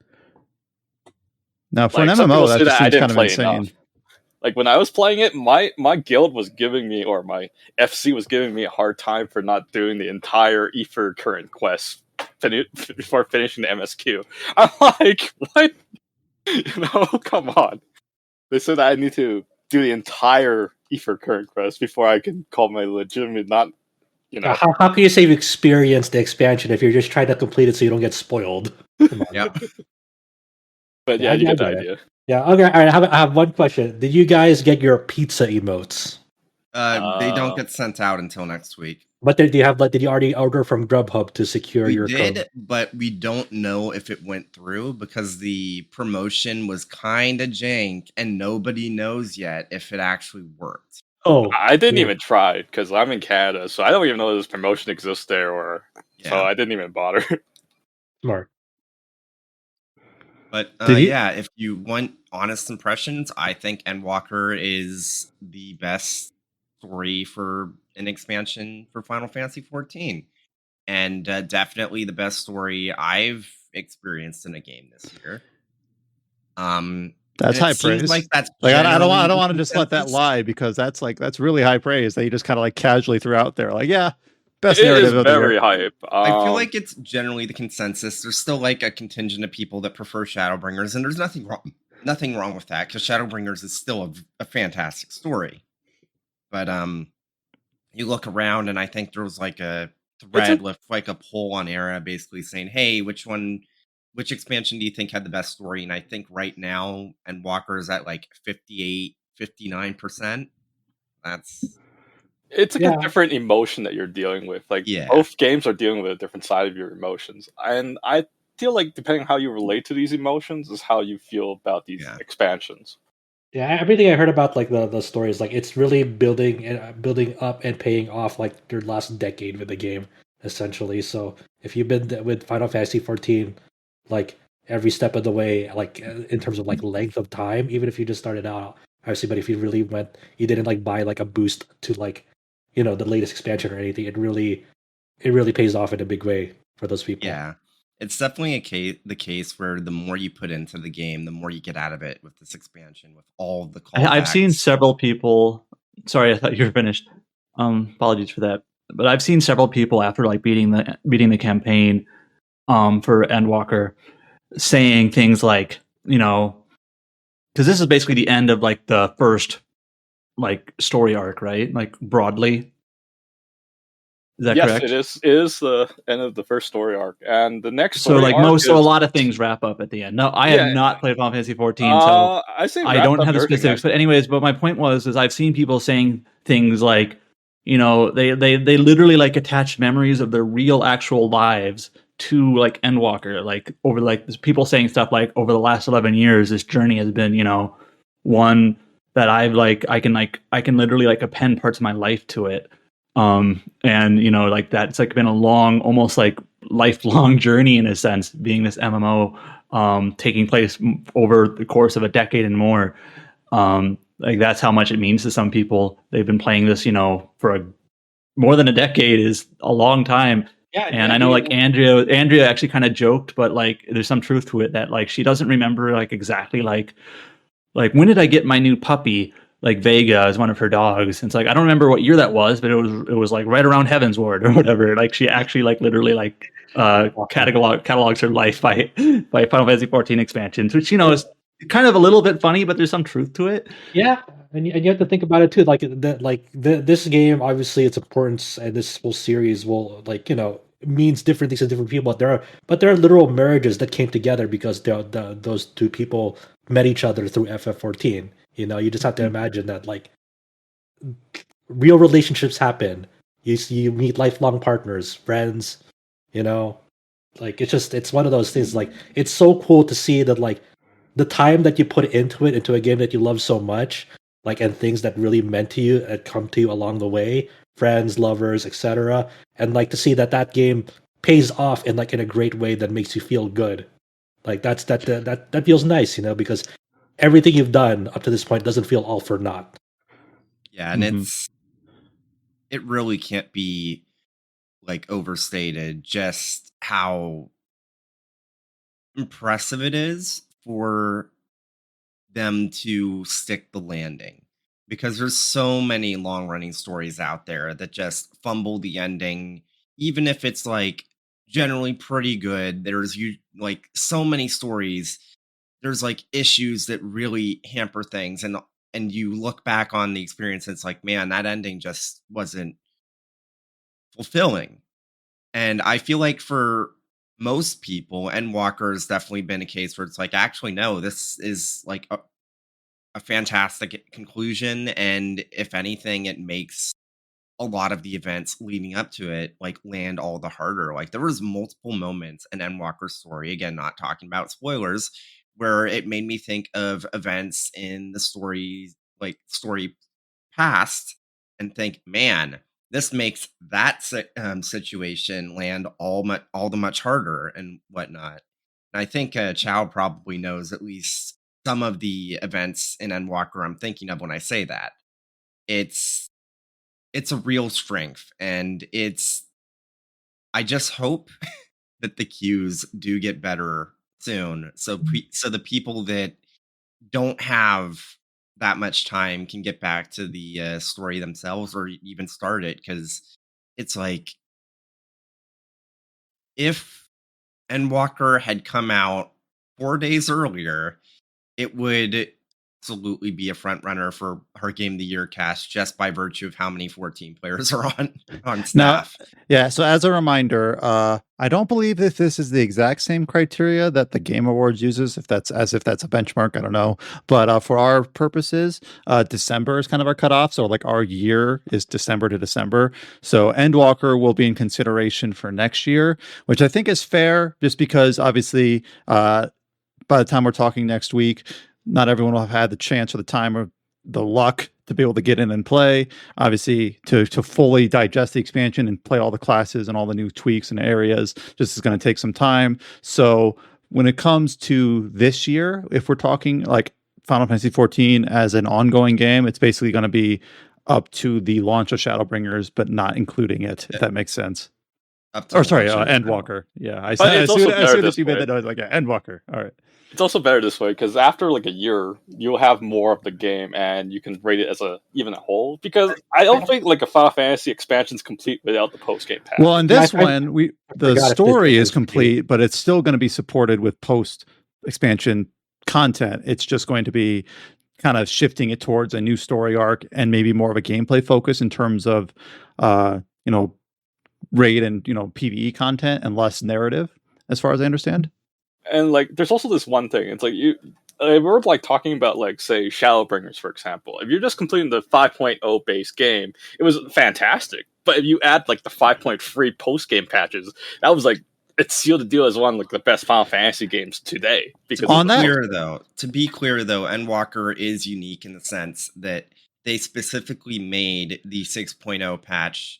Now, for an MMO, that just seems kind of insane. Enough. Like, when I was playing it, my guild was giving me, or my FC was giving me a hard time for not doing the entire Ether current quest before finishing the MSQ. I'm like, what? Come on. They said I need to do the entire Ether current quest before I can call my legitimate, not, How can you say you've experienced the expansion if you're just trying to complete it so you don't get spoiled? Come on. Yeah. But yeah, you get the idea. Yeah. Okay. All right. I have one question. Did you guys get your pizza emotes? They don't get sent out until next week. But did you already order from Grubhub to secure your code? We did, but we don't know if it went through because the promotion was kind of jank, and nobody knows yet if it actually worked. Oh, I didn't even try because I'm in Canada, so I don't even know this promotion exists there, so I didn't even bother. Smart. But if you want honest impressions, I think Endwalker is the best story for an expansion for Final Fantasy XIV. And definitely the best story I've experienced in a game this year. That's high praise. Like that's I don't want to just let that lie, because that's really high praise that you just kind of like casually threw out there. Like, yeah, best narrative of the year. Very hype. I feel like it's generally the consensus. There's still like a contingent of people that prefer Shadowbringers, and there's nothing wrong with that, because Shadowbringers is still a fantastic story. But you look around, and I think there was like a thread with like a poll on Era basically saying, hey, which expansion do you think had the best story? And I think right now Endwalker is at like 58, 59%. It's like Yeah. a different emotion that you're dealing with. Like Yeah. both games are dealing with a different side of your emotions, and I feel like depending on how you relate to these emotions is how you feel about these expansions. Yeah, everything I heard about like the story is like it's really building up and paying off like their last decade with the game essentially. So if you've been with Final Fantasy 14, like every step of the way, like in terms of like length of time, even if you just started out, obviously, but if you really went, you didn't like buy like a boost to like, the latest expansion or anything, it really pays off in a big way for those people. Yeah. It's definitely the case where the more you put into the game, the more you get out of it with this expansion, with all the callbacks. I've seen several people. Sorry, I thought you were finished. Apologies for that. But I've seen several people after like beating the campaign for Endwalker saying things like, because this is basically the end of like the first like story arc, right? Like broadly. Is that correct? Yes, it is the end of the first story arc, and the next So story like arc so a lot of things wrap up at the end. No, I have not played Final Fantasy 14, so I don't have the specifics. But anyways, but my point was I've seen people saying things like, they literally like attach memories of their real actual lives to like Endwalker, like over like people saying stuff like over the last 11 years, this journey has been, one that I've like I can literally like append parts of my life to it. And like that, it's like been a long, almost like lifelong journey in a sense, being this MMO, taking place over the course of a decade and more. Like that's how much it means to some people. They've been playing this, for more than a decade is a long time. Yeah, and I know like Andrea actually kind of joked, but like there's some truth to it that like she doesn't remember like exactly like when did I get my new puppy? Like Vega is one of her dogs. And it's like I don't remember what year that was, but it was like right around Heaven's Ward or whatever. Like she actually like literally like catalogs her life by Final Fantasy 14 expansions, which is kind of a little bit funny, but there's some truth to it. Yeah, and you have to think about it too. Like this game, obviously, its importance and this whole series will means different things to different people. But there are literal marriages that came together because those two people met each other through FF14. You just have to imagine that like real relationships happen. You meet lifelong partners, friends. Like it's one of those things. Like it's so cool to see that like the time that you put into a game that you love so much, like and things that really meant to you and come to you along the way, friends, lovers, etc. And like to see that game pays off in a great way that makes you feel good. Like that feels nice, because everything you've done up to this point doesn't feel all for naught. Yeah, and it really can't be like overstated just how impressive it is for them to stick the landing, because there's so many long running stories out there that just fumble the ending, even if it's like generally pretty good. There's like so many stories, there's like issues that really hamper things, and you look back on the experience and it's like, man, that ending just wasn't fulfilling. And I feel like for most people, Endwalker has definitely been a case where it's like, actually, no, this is like a fantastic conclusion. And if anything, it makes a lot of the events leading up to it like land all the harder. Like there was multiple moments in Endwalker's story, again, not talking about spoilers, where it made me think of events in the story past and think, man, this makes that situation land all the much harder and whatnot. And I think Chow probably knows at least some of the events in Endwalker I'm thinking of when I say that. It's a real strength, and I just hope that the queues do get better soon, so so the people that don't have that much time can get back to the story themselves or even start it, because it's like if Endwalker had come out 4 days earlier, it would absolutely be a front runner for her Game of the Year cast just by virtue of how many 14 players are on staff. Yeah, so as a reminder, I don't believe that this is the exact same criteria that the Game Awards uses, if that's a benchmark, I don't know. But for our purposes, December is kind of our cutoff. So like our year is December to December. So Endwalker will be in consideration for next year, which I think is fair, just because obviously by the time we're talking next week, not everyone will have had the chance or the time or the luck to be able to get in and play. Obviously, to fully digest the expansion and play all the classes and all the new tweaks and areas, just is going to take some time. So when it comes to this year, if we're talking like Final Fantasy 14 as an ongoing game, it's basically going to be up to the launch of Shadowbringers, but not including it, if that makes sense. Endwalker. Yeah, as soon as you made that noise, like, yeah, Endwalker. All right. It's also better this way because after like a year, you'll have more of the game and you can rate it as even a whole. Because I don't think like a Final Fantasy expansion is complete without the post game pack. Well, in this one, the story is complete, but it's still going to be supported with post expansion content. It's just going to be kind of shifting it towards a new story arc and maybe more of a gameplay focus in terms of, raid and PvE content and less narrative, as far as I understand. And like, there's also this one thing. It's like we're like talking about like say Shadowbringers, for example. If you're just completing the 5.0 base game, it was fantastic. But if you add like the 5.3 post game patches, that was like it sealed the deal as one of like the best Final Fantasy games today. Because to be clear though, Endwalker is unique in the sense that they specifically made the 6.0 patch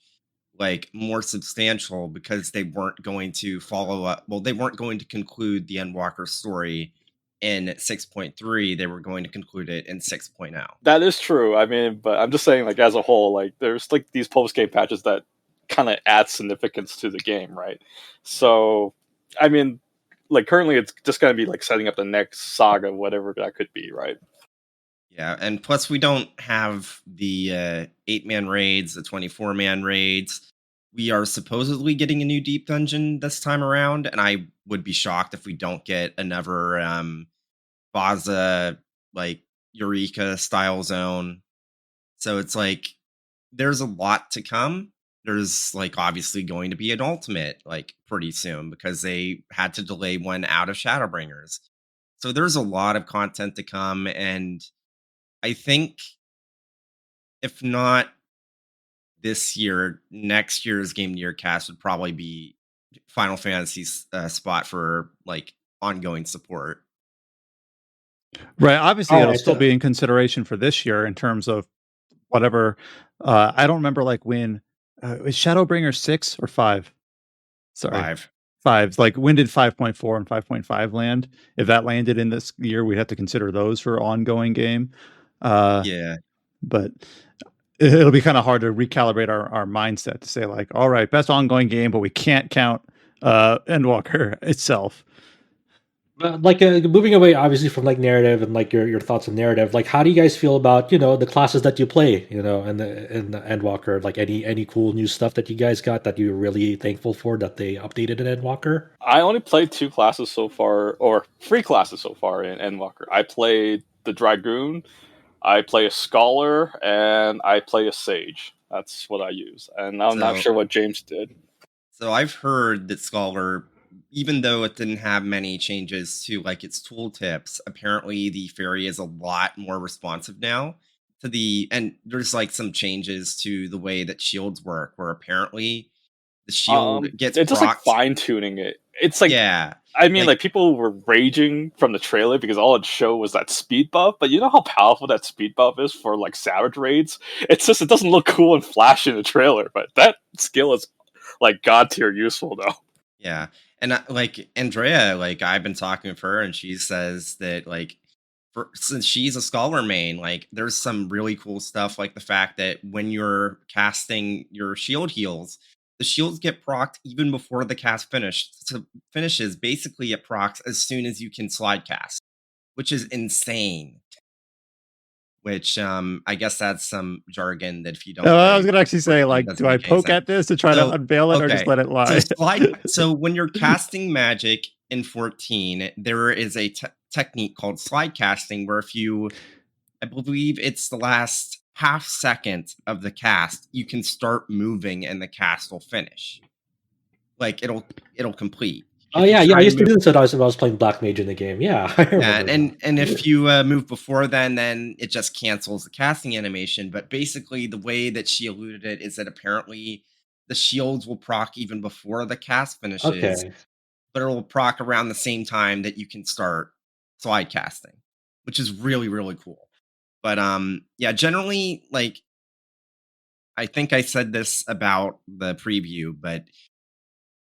like more substantial because they weren't going to follow up. Well, they weren't going to conclude the Endwalker story in 6.3. They were going to conclude it in 6.0. That is true. I mean, but I'm just saying, like as a whole, like there's like these post game patches that kind of add significance to the game, right? So, I mean, like currently it's just going to be like setting up the next saga, whatever that could be, right? Yeah, and plus we don't have the 8-man raids, the 24-man raids. We are supposedly getting a new deep dungeon this time around, and I would be shocked if we don't get another Baza, like Eureka style zone. So it's like there's a lot to come. There's like obviously going to be an ultimate like pretty soon because they had to delay one out of Shadowbringers. So there's a lot of content to come, and I think if not this year, next year's Game of the Year cast would probably be Final Fantasy's spot for like ongoing support. Right. Obviously, it'll still be in consideration for this year in terms of whatever. I don't remember like when is Shadowbringer 6 or 5? Sorry, 5. Like when did 5.4 and 5.5 land? If that landed in this year, we'd have to consider those for ongoing game. Yeah, but it'll be kind of hard to recalibrate our mindset to say like, all right, best ongoing game, but we can't count Endwalker itself. Like moving away obviously from like narrative and like your thoughts on narrative, like how do you guys feel about the classes that you play in the Endwalker? Like any cool new stuff that you guys got that you're really thankful for that they updated in Endwalker? I only played 2 classes so far, or 3 classes so far in Endwalker. I played the Dragoon, I play a Scholar, and I play a Sage. That's what I use, and I'm not sure what James did. So I've heard that Scholar, even though it didn't have many changes to like its tooltips, apparently the fairy is a lot more responsive now to and there's like some changes to the way that shields work, where apparently the shield gets it's just like fine tuning it. It's like, yeah, I mean, like people were raging from the trailer because all it showed was that speed buff, but you know how powerful that speed buff is for like savage raids? It's just, it doesn't look cool and flashy in the trailer, but that skill is like god tier useful though. Yeah. And like Andrea, like I've been talking with her and she says that like since she's a Scholar main, like there's some really cool stuff, like the fact that when you're casting your shield heals, the shields get procced even before the cast finishes. Basically it procs as soon as you can slide cast, which is insane. Which I guess that's some jargon that if you don't I was gonna actually say, like, do I poke at this to try to unveil it or just let it lie? So when you're casting magic in 14, there is a technique called slide casting where if you I believe it's the last half second of the cast, you can start moving and the cast will finish. Like it'll complete. Oh yeah, I used to do this when I was playing Black Mage in the game. Yeah, I remember. And if you move before then it just cancels the casting animation. But basically, the way that she alluded it is that apparently the shields will proc even before the cast finishes, but it will proc around the same time that you can start slide casting, which is really, really cool. But yeah, generally, like I think I said this about the preview, but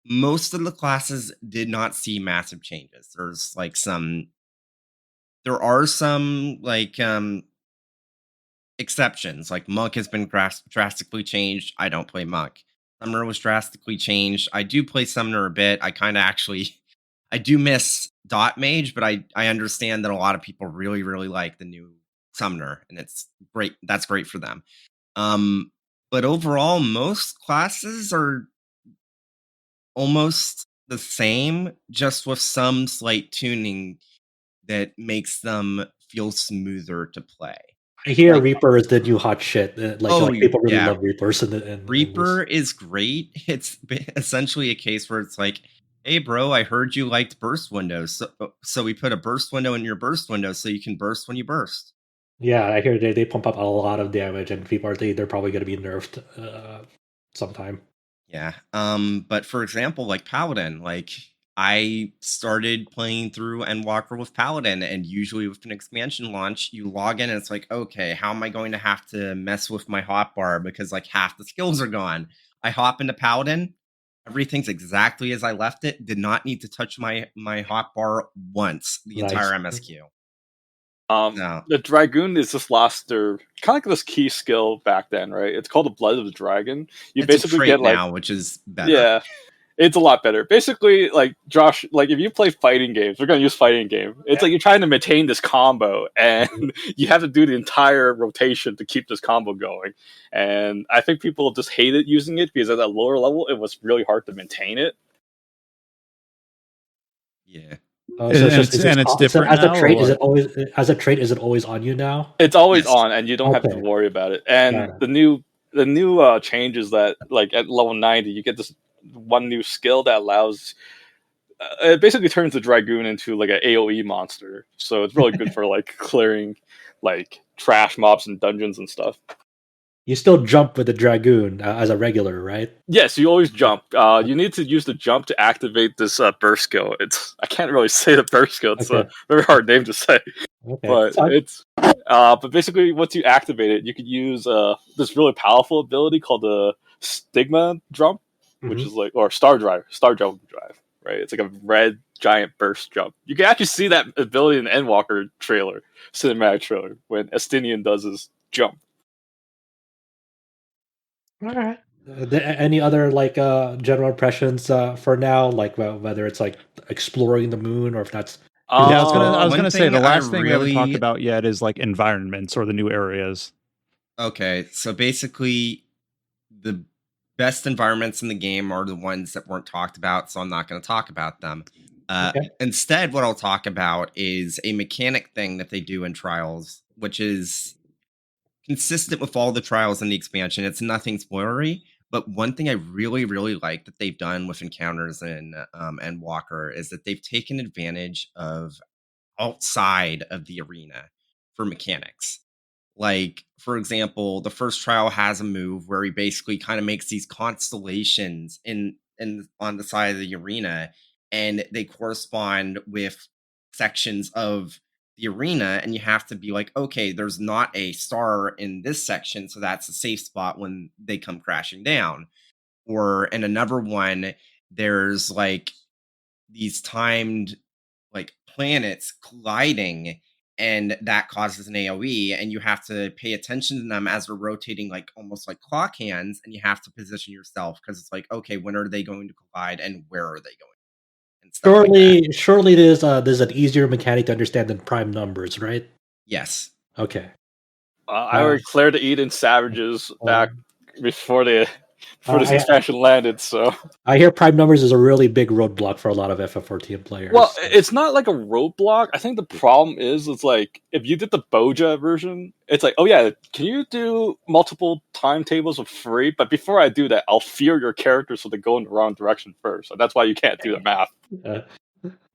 most of the classes did not see massive changes. There are some like exceptions. Like Monk has been drastically changed. I don't play Monk. Summoner was drastically changed. I do play Summoner a bit. I do miss Dot Mage, but I understand that a lot of people really, really like the new Summoner, and it's great. That's great for them. But overall, most classes are almost the same, just with some slight tuning that makes them feel smoother to play. I hear Reaper is the new hot shit. Like people really love Reapers. Reaper is great. It's essentially a case where it's like, hey, bro, I heard you liked burst windows, so we put a burst window in your burst window so you can burst when you burst. Yeah, I hear they pump up a lot of damage, and people are they're probably going to be nerfed sometime. Yeah. But for example, like Paladin, like I started playing through Endwalker with Paladin, and usually with an expansion launch, you log in and it's like, okay, how am I going to have to mess with my hotbar because like half the skills are gone? I hop into Paladin, everything's exactly as I left it. Did not need to touch my hotbar once the entire MSQ. No. The Dragoon is just lost their kind of like this key skill back then, right? It's called the Blood of the Dragon. You basically get like now, which is better. Yeah, it's a lot better. Basically, like Josh, like if you play fighting games, we're gonna use fighting game. It's like you're trying to maintain this combo, and you have to do the entire rotation to keep this combo going. And I think people just hated using it because at that lower level, it was really hard to maintain it. Yeah. It's different as now, a trait. Is it always as a trait? Is it always on you now? It's always on, and you don't have to worry about it. And the new changes that like at level 90, you get this one new skill that allows. It basically turns the Dragoon into like an AOE monster, so it's really good for like clearing like trash mobs and dungeons and stuff. You still jump with the Dragoon as a regular, right? Yes, you always jump. You need to use the jump to activate this burst skill. I can't really say the burst skill. It's a very hard name to say. But but basically, once you activate it, you could use this really powerful ability called the Stigma Jump, which is like, or Star Jump Drive, right? It's like a red giant burst jump. You can actually see that ability in the Endwalker cinematic trailer, when Estinian does his jump. All right. Any other like general impressions for now? Like whether it's like exploring the moon or if that's. I was gonna say the last thing we haven't talked about yet is like environments or the new areas. Okay, so basically, the best environments in the game are the ones that weren't talked about, so I'm not going to talk about them. Instead, what I'll talk about is a mechanic thing that they do in Trials, which is consistent with all the Trials in the expansion. It's nothing spoilery, but one thing I really, really like that they've done with encounters in Endwalker is that they've taken advantage of outside of the arena for mechanics. Like, for example, the first trial has a move where he basically kind of makes these constellations in on the side of the arena, and they correspond with sections of the arena, and you have to be like, okay, there's not a star in this section, so that's a safe spot when they come crashing down. Or in another one, there's like these timed like planets colliding, and that causes an AoE, and you have to pay attention to them as they're rotating like almost like clock hands, and you have to position yourself because it's like, okay, when are they going to collide and where are they going? And surely there's an easier mechanic to understand than prime numbers, right? Yes. Okay. I would clear the Eden Savages back before they before this expansion landed. So I hear prime numbers is a really big roadblock for a lot of FF14 players. Well, it's not like a roadblock. I think the problem is it's like if you did the Boja version, it's like, oh yeah, can you do multiple timetables for free? But before I do that, I'll fear your characters so they go in the wrong direction first. So that's why you can't do the math.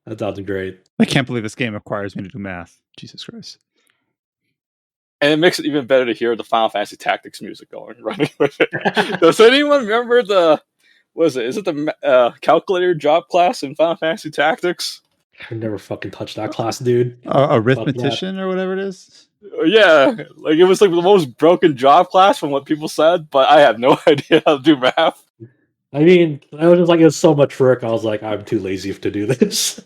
That sounds great. I can't believe this game requires me to do math. Jesus Christ. And it makes it even better to hear the Final Fantasy Tactics music going running with it. Does anyone remember the? What is it? Is it the calculator job class in Final Fantasy Tactics? I never fucking touched that class, dude. Arithmetician or whatever it is. Yeah, like it was like the most broken job class from what people said, but I have no idea how to do math. I mean, I was just like, it was so much work. I was like, I'm too lazy to do this.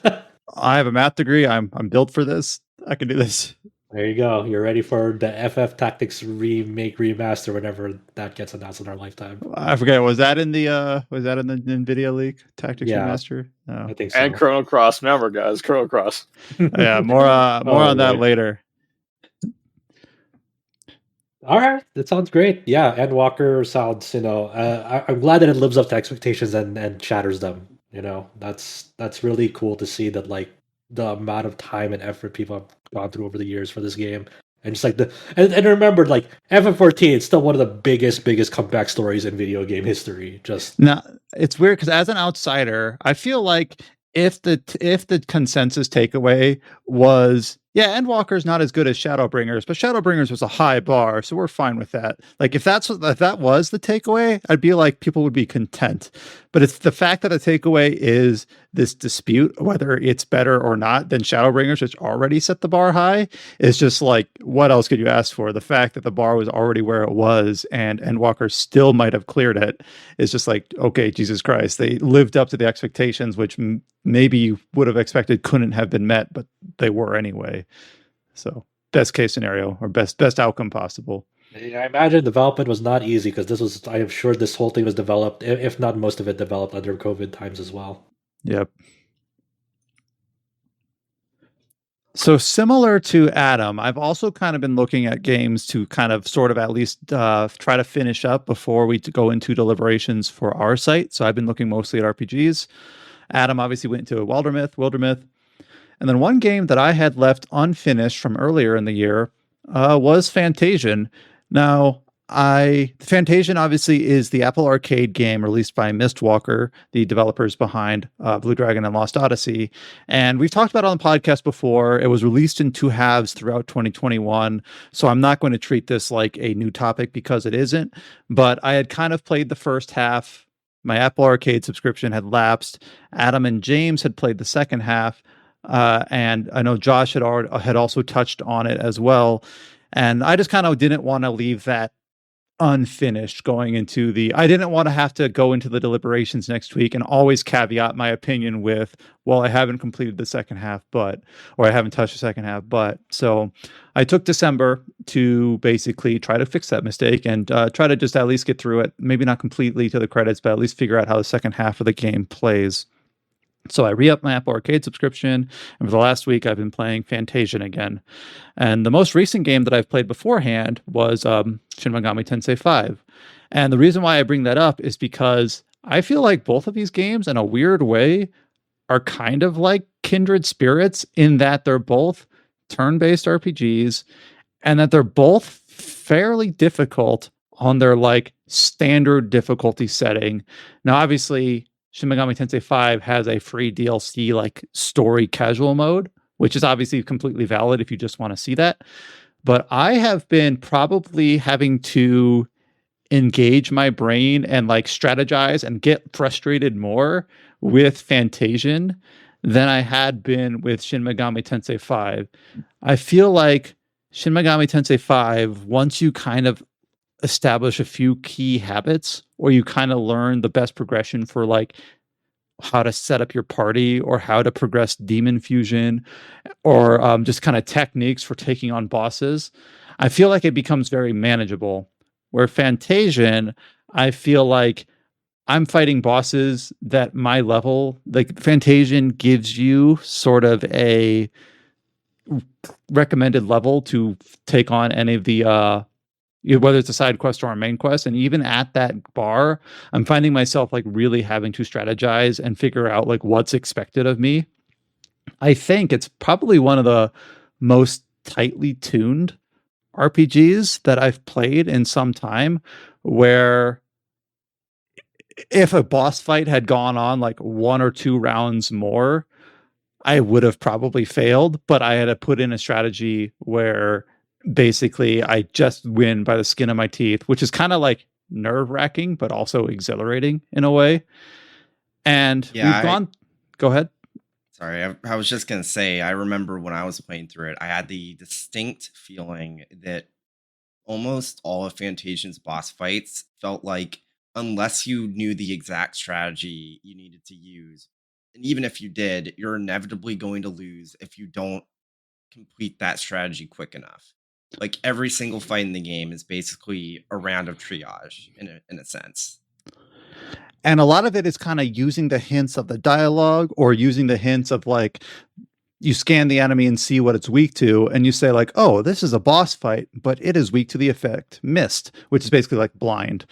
I have a math degree. I'm built for this. I can do this. There you go. You're ready for the FF Tactics remake remaster whenever that gets announced in our lifetime. I forget. Was that in the NVIDIA leak? Tactics remaster? No. I think so. And Chrono Cross. Remember, guys, Chrono Cross. Yeah, more on that later. All right, that sounds great. Yeah, Endwalker sounds. I'm glad that it lives up to expectations and shatters them. That's really cool to see that like the amount of time and effort people have gone through over the years for this game, and just like and remember, like FF14, it's still one of the biggest comeback stories in video game history. Just now, it's weird because as an outsider, I feel like if the consensus takeaway was, yeah, Endwalker's not as good as Shadowbringers, but Shadowbringers was a high bar, so we're fine with that. Like if that was the takeaway, I'd be like, people would be content. But it's the fact that the takeaway is this dispute, whether it's better or not than Shadowbringers, which already set the bar high, is just like, what else could you ask for? The fact that the bar was already where it was and Endwalker still might have cleared it is just like, okay, Jesus Christ, they lived up to the expectations, which maybe you would have expected couldn't have been met, but they were anyway. So best case scenario or best outcome possible. I imagine development was not easy because I am sure this whole thing was developed, if not most of it developed under COVID times as well. Yep. So similar to Adam, I've also kind of been looking at games to kind of sort of at least try to finish up before we go into deliberations for our site. So I've been looking mostly at RPGs. Adam obviously went into Wildermyth. And then one game that I had left unfinished from earlier in the year was Fantasian. Now, Fantasian obviously is the Apple Arcade game released by Mistwalker, the developers behind Blue Dragon and Lost Odyssey. And we've talked about it on the podcast before. It was released in 2 halves throughout 2021. So I'm not going to treat this like a new topic because it isn't. But I had kind of played the first half. My Apple Arcade subscription had lapsed. Adam and James had played the second half. And I know Josh had also touched on it as well. And I just kind of didn't want to leave that unfinished going into I didn't want to have to go into the deliberations next week and always caveat my opinion with, well, I haven't completed the second half, or I haven't touched the second half, but so I took December to basically try to fix that mistake and try to just at least get through it. Maybe not completely to the credits, but at least figure out how the second half of the game plays. So I re-upped my Apple Arcade subscription, and for the last week, I've been playing Fantasian again. And the most recent game that I've played beforehand was Shin Megami Tensei 5. And the reason why I bring that up is because I feel like both of these games, in a weird way, are kind of like kindred spirits in that they're both turn-based RPGs, and that they're both fairly difficult on their like standard difficulty setting. Now, obviously, Shin Megami Tensei 5 has a free DLC like story casual mode, which is obviously completely valid if you just want to see that. But I have been probably having to engage my brain and like strategize and get frustrated more with Fantasian than I had been with Shin Megami Tensei 5. I feel like Shin Megami Tensei 5, once you kind of establish a few key habits, or you kind of learn the best progression for like how to set up your party or how to progress demon fusion or just kind of techniques for taking on bosses, I feel like it becomes very manageable. Where Fantasian, I feel like I'm fighting bosses that my level, like Fantasian gives you sort of a recommended level to take on any of the whether it's a side quest or a main quest. And even at that bar, I'm finding myself like really having to strategize and figure out like what's expected of me. I think it's probably one of the most tightly tuned RPGs that I've played in some time, where if a boss fight had gone on like 1 or 2 rounds more, I would have probably failed, but I had to put in a strategy where basically I just win by the skin of my teeth, which is kind of like nerve-wracking, but also exhilarating in a way. And go ahead. Sorry, I was just going to say, I remember when I was playing through it, I had the distinct feeling that almost all of Fantasian's boss fights felt like, unless you knew the exact strategy you needed to use, and even if you did, you're inevitably going to lose if you don't complete that strategy quick enough. Like every single fight in the game is basically a round of triage in a sense. And a lot of it is kind of using the hints of the dialogue, or using the hints of like, you scan the enemy and see what it's weak to, and you say like, oh, this is a boss fight, but it is weak to the effect mist, which is basically like blind.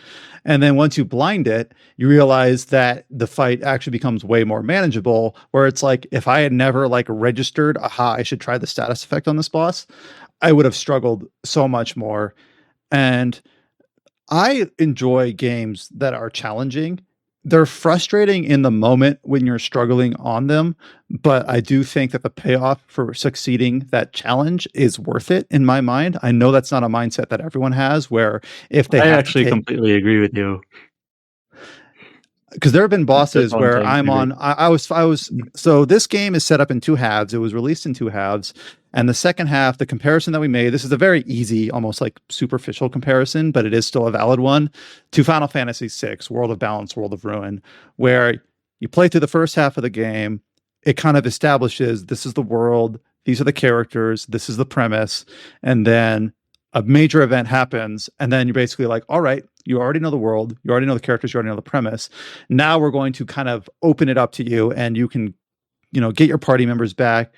And then once you blind it, you realize that the fight actually becomes way more manageable, where it's like, if I had never like registered, aha, I should try the status effect on this boss, I would have struggled so much more. And I enjoy games that are challenging. They're frustrating in the moment when you're struggling on them, but I do think that the payoff for succeeding that challenge is worth it in my mind. I know that's not a mindset that everyone has, where if they I actually completely agree with you. Because there have been bosses where I'm on, I was, so this game is set up in 2 halves. It was released in 2 halves. And the second half, the comparison that we made, this is a very easy, almost like superficial comparison, but it is still a valid one, to Final Fantasy VI, World of Balance, World of Ruin, where you play through the first half of the game. It kind of establishes this is the world, these are the characters, this is the premise. And then a major event happens, and then you're basically like, all right, you already know the world, you already know the characters, you already know the premise. Now we're going to kind of open it up to you, and you can, get your party members back,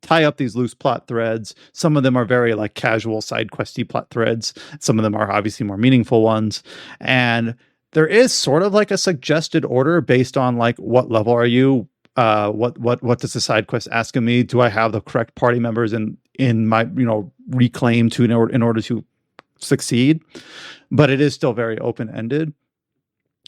tie up these loose plot threads. Some of them are very like casual side questy plot threads. Some of them are obviously more meaningful ones. And there is sort of like a suggested order based on like, what level are you? What does the side quest ask of me? Do I have the correct party members in my, reclaim to in order to succeed? But it is still very open-ended.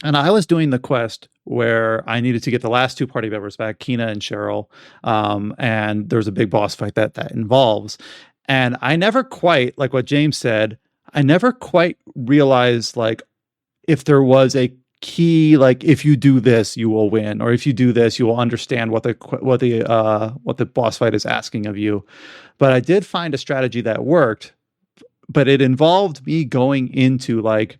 And I was doing the quest where I needed to get the last 2 party members back, Kina and Cheryl. And there's a big boss fight that involves. And I never quite, like what James said, I never quite realized like if there was a key, like if you do this, you will win, or if you do this, you will understand what the boss fight is asking of you. But I did find a strategy that worked, but it involved me going into like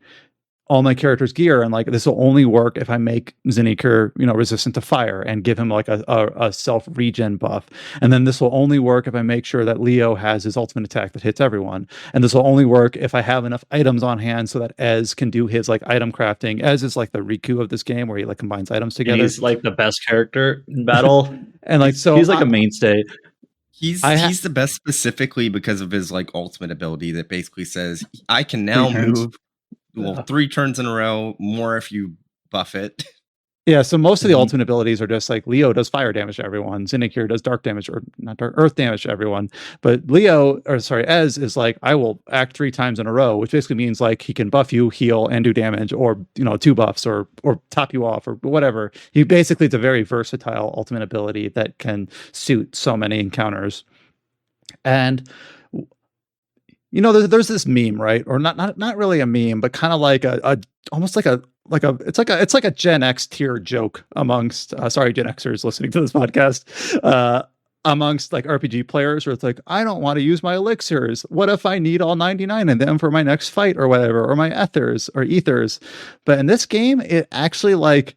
all my characters' gear, and like this will only work if I make Zinniker, resistant to fire and give him like a self regen buff. And then this will only work if I make sure that Leo has his ultimate attack that hits everyone. And this will only work if I have enough items on hand so that Ez can do his like item crafting. Ez is like the Riku of this game, where he like combines items together. And he's like the best character in battle. And like, so he's like a mainstay. He's the best specifically because of his like ultimate ability that basically says, I can now move 3 turns in a row, more if you buff it. Yeah, so most of the ultimate abilities are just like Leo does fire damage to everyone, Zinniker does dark damage, or not dark, earth damage to everyone. But Ez is like, I will act 3 times in a row, which basically means like he can buff you, heal, and do damage, or 2 buffs, or top you off, or whatever. He basically, it's a very versatile ultimate ability that can suit so many encounters. And there's this meme, right? Or not really a meme, but kind of like almost like it's like a Gen X tier joke amongst sorry, Gen Xers listening to this podcast, amongst like RPG players, where it's like, I don't want to use my elixirs. What if I need all 99 of them for my next fight or whatever, or my ethers. But in this game, it actually like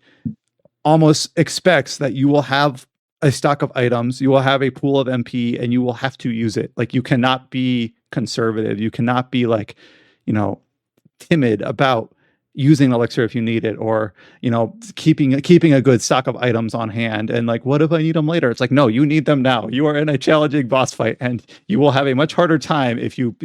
almost expects that you will have a stock of items, you will have a pool of MP, and you will have to use it. Like, you cannot be conservative. You cannot be like, timid about using elixir if you need it, or keeping a good stock of items on hand. And like, what if I need them later? It's like, no, you need them now. You are in a challenging boss fight, and you will have a much harder time if you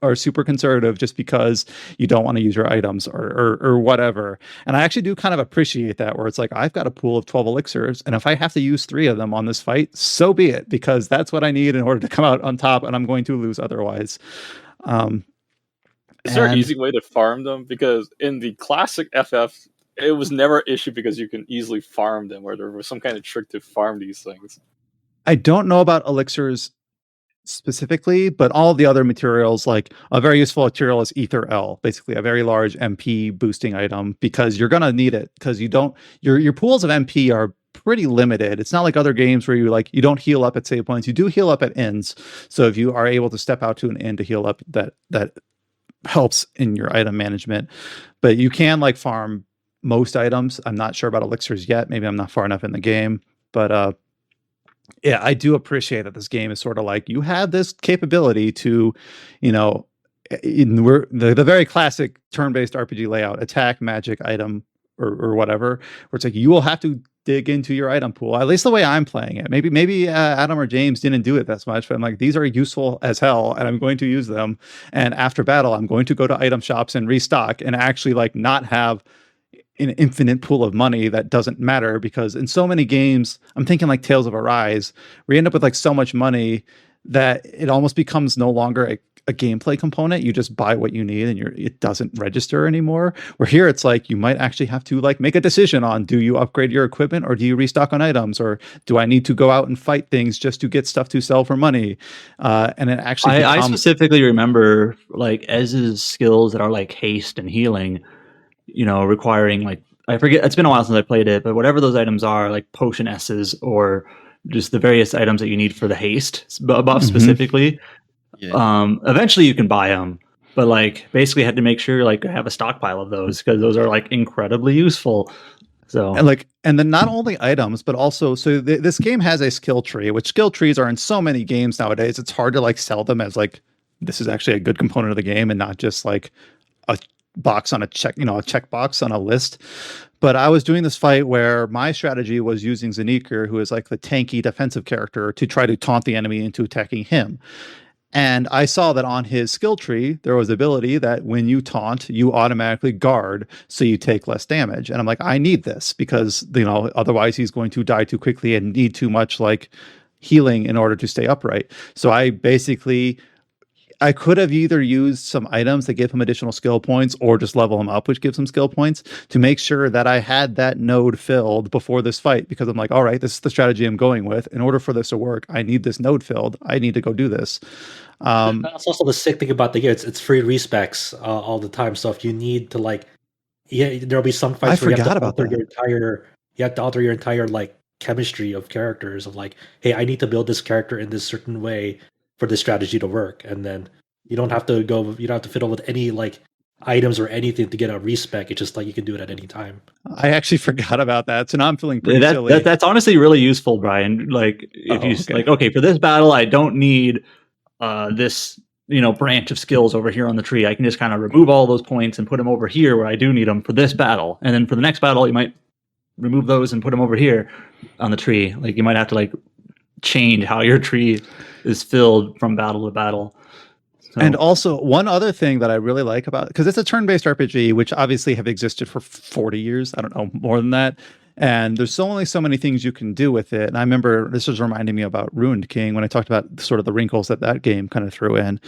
are super conservative just because you don't want to use your items or whatever. And I actually do kind of appreciate that, where it's like, I've got a pool of 12 elixirs, and if I have to use 3 of them on this fight, so be it, because that's what I need in order to come out on top, and I'm going to lose otherwise. Is there an easy way to farm them? Because in the classic FF, it was never an issue because you can easily farm them, or there was some kind of trick to farm these things. I don't know about elixirs specifically, but all the other materials, like a very useful material is Ether L, basically a very large MP boosting item, because you're gonna need it, because your pools of MP are pretty limited. It's not like other games where you don't heal up at save points. You do heal up at inns. So if you are able to step out to an inn to heal up, that helps in your item management. But you can like farm most items. I'm not sure about elixirs yet. Maybe I'm not far enough in the game, but yeah, I do appreciate that this game is sort of like, you have this capability to, the very classic turn-based RPG layout, attack, magic, item, or whatever, where it's like, you will have to dig into your item pool, at least the way I'm playing it. Maybe Adam or James didn't do it that much, but I'm like, these are useful as hell, and I'm going to use them. And after battle, I'm going to go to item shops and restock, and actually like not have an infinite pool of money that doesn't matter, because in so many games, I'm thinking like Tales of Arise, we end up with like so much money that it almost becomes no longer a gameplay component. You just buy what you need, and it doesn't register anymore. Where here it's like, you might actually have to like make a decision on, do you upgrade your equipment, or do you restock on items, or do I need to go out and fight things just to get stuff to sell for money? And it actually I specifically remember like Ez's skills that are like haste and healing, requiring like, I forget, it's been a while since I played it, but whatever those items are, like potion S's or just the various items that you need for the haste buff specifically. Yeah. Eventually you can buy them, but like basically had to make sure like I have a stockpile of those, because those are like incredibly useful. So and then not only items, but also, this game has a skill tree, which skill trees are in so many games nowadays. It's hard to like sell them as like, this is actually a good component of the game, and not just like a box on a check, a checkbox on a list. But I was doing this fight where my strategy was using Zanikar, who is like the tanky defensive character, to try to taunt the enemy into attacking him. And I saw that on his skill tree, there was the ability that when you taunt, you automatically guard, so you take less damage. And I'm like, I need this, because, otherwise he's going to die too quickly and need too much like healing in order to stay upright. So I could have either used some items that give him additional skill points, or just level him up, which gives him skill points, to make sure that I had that node filled before this fight, because I'm like, all right, this is the strategy I'm going with. In order for this to work, I need this node filled. I need to go do this. That's also the sick thing about the game. It's free respecs all the time. So if you need to there'll be some fights where you have to alter your entire like chemistry of characters, of like, hey, I need to build this character in this certain way for this strategy to work, and then you don't have to fiddle with any like items or anything to get a respec. It's just like you can do it at any time. I actually forgot about that, so now I'm feeling pretty silly. That's honestly really useful, Brian. Like if like, okay, for this battle, I don't need this branch of skills over here on the tree. I can just kind of remove all those points and put them over here where I do need them for this battle, and then for the next battle, you might remove those and put them over here on the tree. Like you might have to like change how your tree is filled from battle to battle. So. And also, one other thing that I really like about, because it's a turn-based RPG, which obviously have existed for 40 years, I don't know, more than that, and there's only so many things you can do with it. And I remember this was reminding me about Ruined King when I talked about sort of the wrinkles that game kind of threw in.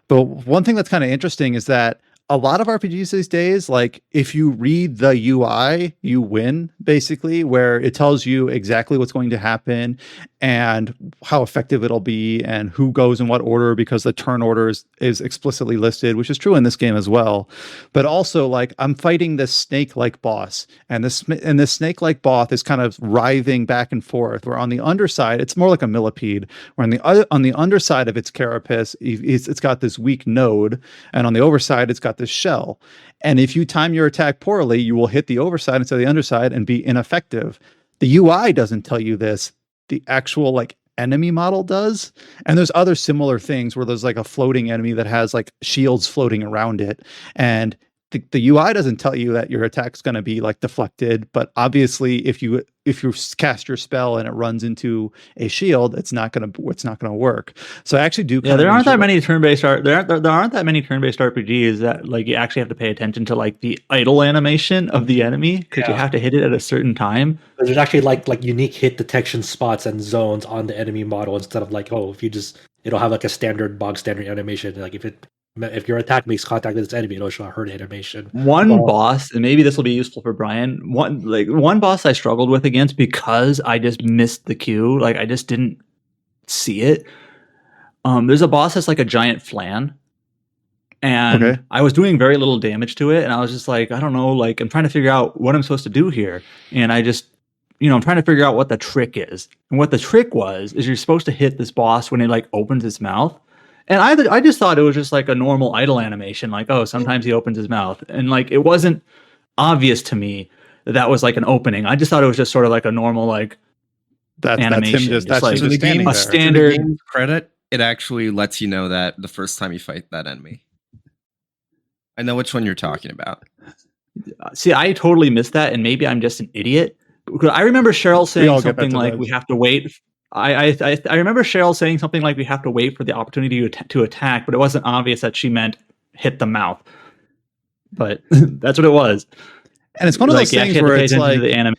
But one thing that's kind of interesting is that a lot of RPGs these days, like if you read the UI, you win, basically, where it tells you exactly what's going to happen and how effective it'll be and who goes in what order, because the turn order is explicitly listed, which is true in this game as well. But also, like, I'm fighting this snake-like boss, and this snake-like boss is kind of writhing back and forth, where on the underside, it's more like a millipede, where on the underside of its carapace, it's got this weak node, and on the overside, it's got this shell. And if you time your attack poorly, you will hit the overside instead of the underside and be ineffective. The UI doesn't tell you this. The actual like enemy model does. And there's other similar things where there's like a floating enemy that has like shields floating around it. And the UI doesn't tell you that your attack's going to be like deflected, but obviously if you cast your spell and it runs into a shield, it's not going to work. So I actually do. Yeah, there aren't that many turn-based there aren't that many turn-based RPGs that like you actually have to pay attention to like the idle animation of the enemy because you have to hit it at a certain time. There's actually like unique hit detection spots and zones on the enemy model instead of like, oh, if you just, it'll have like a bog standard animation. Like if your attack makes contact with this enemy, it'll show a hurt animation. One boss, and maybe this will be useful for Brian. One boss I struggled with against because I just missed the cue. Like I just didn't see it. There's a boss that's like a giant flan, and I was doing very little damage to it, and I was just like, I don't know, like I'm trying to figure out what I'm supposed to do here, and I just, I'm trying to figure out what the trick is. And what the trick is you're supposed to hit this boss when it like opens its mouth. And I just thought it was just like a normal idle animation, like, oh, sometimes he opens his mouth. And like, it wasn't obvious to me that was like an opening. I just thought it was just sort of like a normal, like, animation. That's like the game, a standard credit. It actually lets you know that the first time you fight that enemy. I know which one you're talking about. See, I totally missed that. And maybe I'm just an idiot. I remember Cheryl saying something like, we have to wait. I remember Cheryl saying something like we have to wait for the opportunity to attack, but it wasn't obvious that she meant hit the mouth. But that's what it was. And it's one of those things where it's like the anime.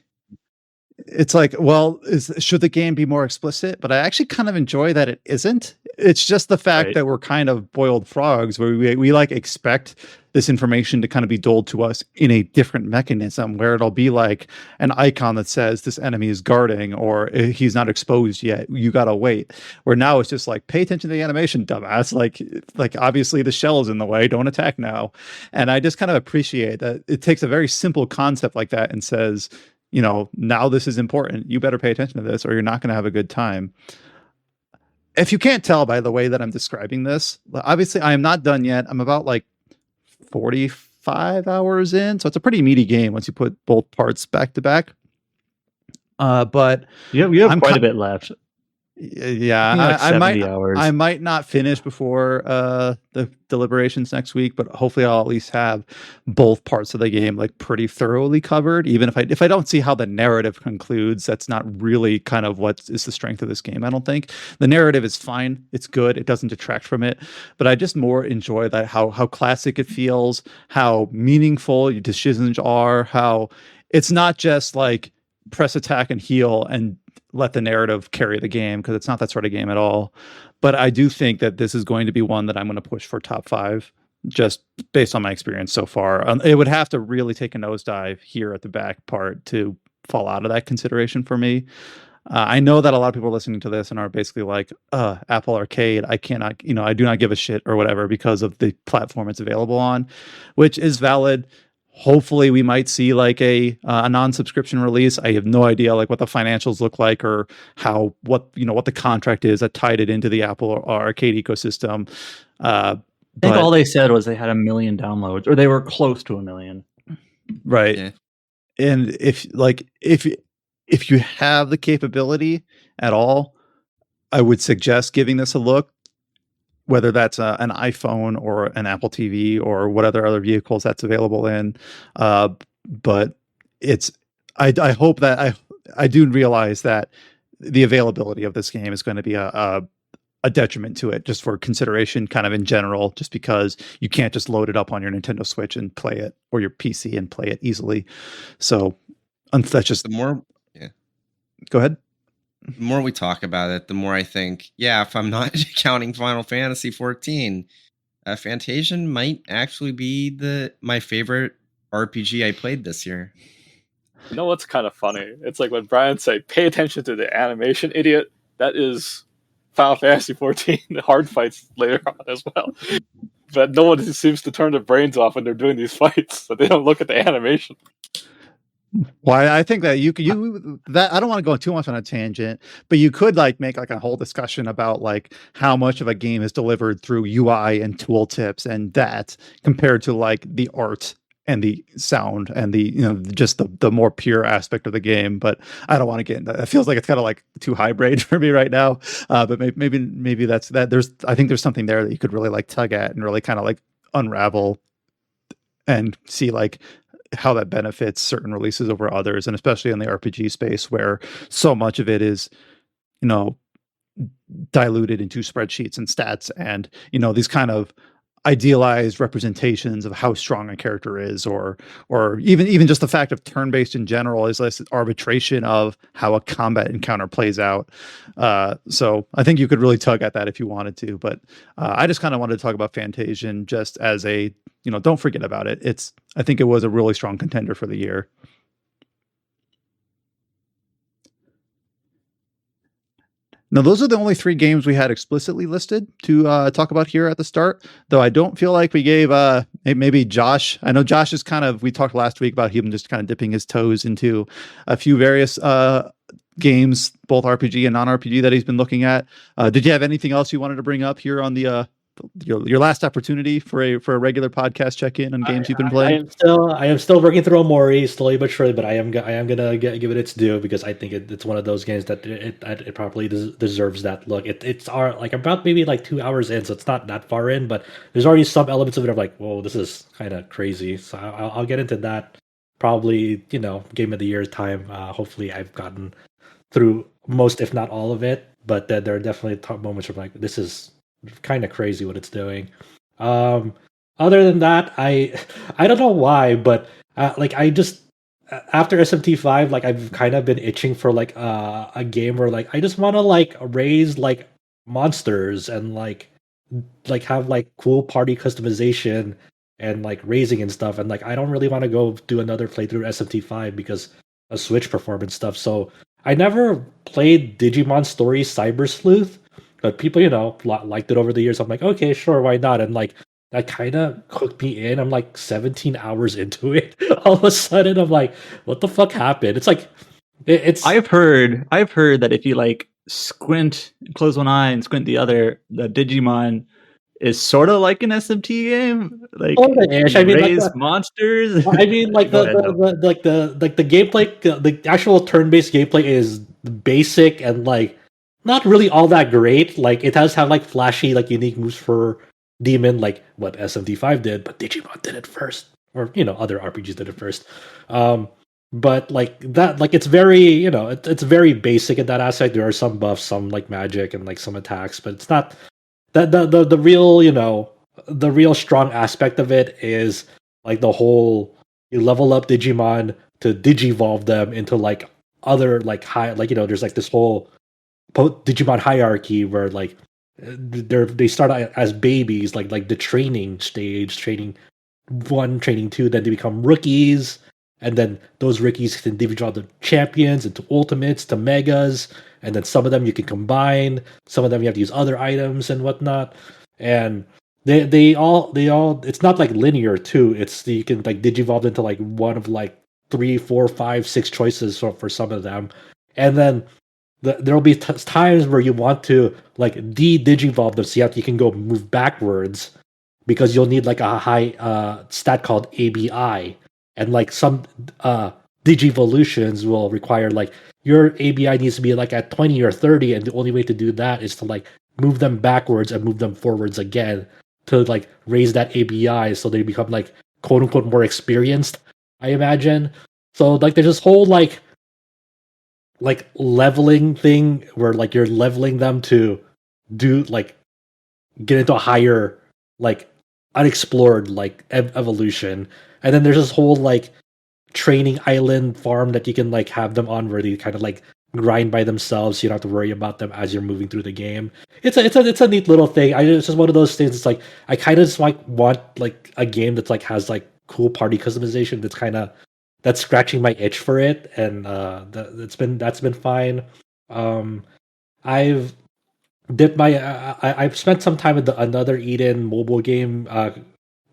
It's like, well, should the game be more explicit? But I actually kind of enjoy that it isn't. It's just the fact that we're kind of boiled frogs, where we like expect this information to kind of be doled to us in a different mechanism, where it'll be like an icon that says this enemy is guarding or he's not exposed yet. You gotta wait. Where now it's just like, pay attention to the animation, dumbass. Like obviously the shell is in the way. Don't attack now. And I just kind of appreciate that it takes a very simple concept like that and says, now this is important. You better pay attention to this or you're not going to have a good time. If you can't tell by the way that I'm describing this, obviously I am not done yet. I'm about like 45 hours in. So it's a pretty meaty game once you put both parts back to back. But we have quite a bit left. Yeah, like I might not finish before the deliberations next week, but hopefully I'll at least have both parts of the game like pretty thoroughly covered. Even if I don't see how the narrative concludes, that's not really kind of what is the strength of this game. I don't think the narrative is fine. It's good. It doesn't detract from it, but I just more enjoy that how classic it feels, how meaningful your decisions are, how it's not just like press attack and heal and let the narrative carry the game, because it's not that sort of game at all. But I do think that this is going to be one that I'm going to push for top 5, just based on my experience so far. It would have to really take a nosedive here at the back part to fall out of that consideration for me. I know that a lot of people are listening to this and are basically like, Apple Arcade, I cannot, I do not give a shit or whatever because of the platform it's available on, which is valid. Hopefully we might see like a non-subscription release. I have no idea like what the financials look like or what the contract is that tied it into the Apple Arcade ecosystem. I think all they said was they had 1 million downloads, or they were close to 1 million. Right. Yeah. And if you have the capability at all, I would suggest giving this a look. Whether that's an iPhone or an Apple TV or what other vehicles that's available in. But I hope that I do realize that the availability of this game is going to be a detriment to it, just for consideration kind of in general, just because you can't just load it up on your Nintendo Switch and play it, or your PC and play it easily. So that's just Go ahead. The more we talk about it, the more I think, if I'm not counting Final Fantasy 14, Fantasian might actually be my favorite RPG I played this year. You know what's kind of funny? It's like when Brian said, pay attention to the animation, idiot. That is Final Fantasy 14, the hard fights later on as well. But no one seems to turn their brains off when they're doing these fights, so they don't look at the animation. Well, I think that that I don't want to go too much on a tangent, but you could like make like a whole discussion about like how much of a game is delivered through UI and tooltips and that compared to like the art and the sound and the just the more pure aspect of the game. But I don't want to get into that. It feels like it's kind of like too hybrid for me right now. But maybe that's that. I think there's something there that you could really like tug at and really kind of like unravel and see like how that benefits certain releases over others, and especially in the RPG space where so much of it is, you know, diluted into spreadsheets and stats and, you know, these kind of idealized representations of how strong a character is, or even just the fact of turn-based in general is less arbitration of how a combat encounter plays out. So I think you could really tug at that if you wanted to, but I just kind of wanted to talk about Fantasian just as a, you know, don't forget about it. I think it was a really strong contender for the year. Now, those are the only 3 games we had explicitly listed to talk about here at the start, though I don't feel like we gave maybe Josh. I know Josh is we talked last week about him just kind of dipping his toes into a few various games, both RPG and non-RPG that he's been looking at. Did you have anything else you wanted to bring up here on the your last opportunity for a regular podcast check-in on games you've been playing? I am still working through Omori slowly but surely, but I am gonna give it its due because I think it's one of those games that it probably deserves that look. It's like about maybe like 2 hours in, so it's not that far in, but there's already some elements of it of like, whoa, this is kind of crazy. So I'll get into that probably, you know, game of the year time. Hopefully I've gotten through most, if not all of it, but there are definitely moments of like, this is kind of crazy what it's doing. Other than that, I don't know why, but like I just after SMT5, like I've kind of been itching for like a game where like I just want to like raise like monsters and like have like cool party customization and like raising and stuff, and like I don't really want to go do another playthrough SMT5 because of Switch performance stuff. So I never played Digimon Story Cyber Sleuth, but people, you know, liked it over the years. I'm like, okay, sure, why not? And like that kind of hooked me in. I'm like 17 hours into it. All of a sudden, I'm like, what the fuck happened? It's like, it's. I've heard that if you like squint, close one eye and squint the other, the Digimon is sort of like an SMT game, like I mean, raise like monsters. I mean, like the gameplay, the actual turn-based gameplay is basic and like not really all that great. Like it does have like flashy, like unique moves for Demon, like what SMT5 did, but Digimon did it first, or you know, other RPGs did it first. But like that, like it's very, you know, it's very basic in that aspect. There are some buffs, some like magic, and like some attacks, but it's not that the real, you know, the real strong aspect of it is like the whole you level up Digimon to digivolve them into like other like high, like, you know, there's like this whole Digimon hierarchy where like they start out as babies, like the training stage, training 1, training 2, then they become rookies, and then those rookies can digivolve the champions into ultimates to megas, and then some of them you can combine, some of them you have to use other items and whatnot, and they all it's not like linear too. It's you can like digivolve into like one of like 3, 4, 5, 6 choices for some of them, and then there'll be times where you want to like digivolve them, so you can go move backwards because you'll need like a high stat called ABI, and like some digivolutions will require like your ABI needs to be like at 20 or 30, and the only way to do that is to like move them backwards and move them forwards again to like raise that ABI so they become like quote unquote more experienced, I imagine. So like there's this whole like leveling thing where like you're leveling them to do like get into a higher like unexplored like evolution, and then there's this whole like training island farm that you can like have them on where they kind of like grind by themselves, so you don't have to worry about them as you're moving through the game. It's a neat little thing. It's just one of those things. It's like I kind of just like want like a game that's like has like cool party customization that's scratching my itch for it, and that's been fine. I've dipped my I've spent some time with another Eden mobile game,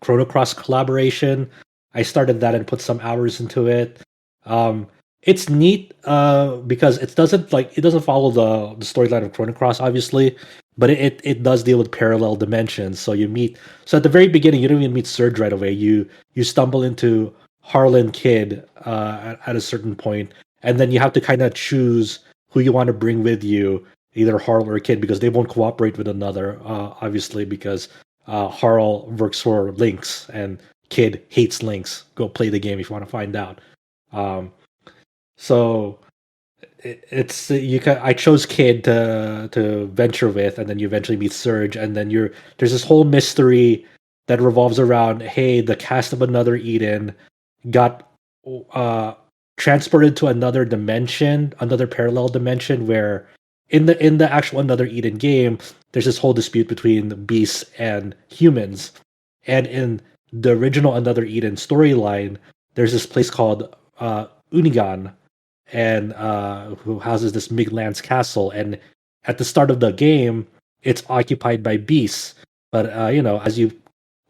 Chrono Cross collaboration. I started that and put some hours into it. It's neat because it doesn't follow the storyline of Chrono Cross, obviously, but it does deal with parallel dimensions. So at the very beginning you don't even meet Surge right away. You stumble into Harlan Kid at a certain point, and then you have to kind of choose who you want to bring with you, either Harl or Kid, because they won't cooperate with another, obviously, because Harl works for Lynx, and Kid hates links. Go play the game if you want to find out. So it's you can. I chose Kid to venture with, and then you eventually meet Surge, and then there's this whole mystery that revolves around, hey, the cast of Another Eden got transported to another dimension, another parallel dimension, where in the actual Another Eden game, there's this whole dispute between the beasts and humans, and in the original Another Eden storyline, there's this place called Unigan, and who houses this Midlands castle. And at the start of the game, it's occupied by beasts. But as you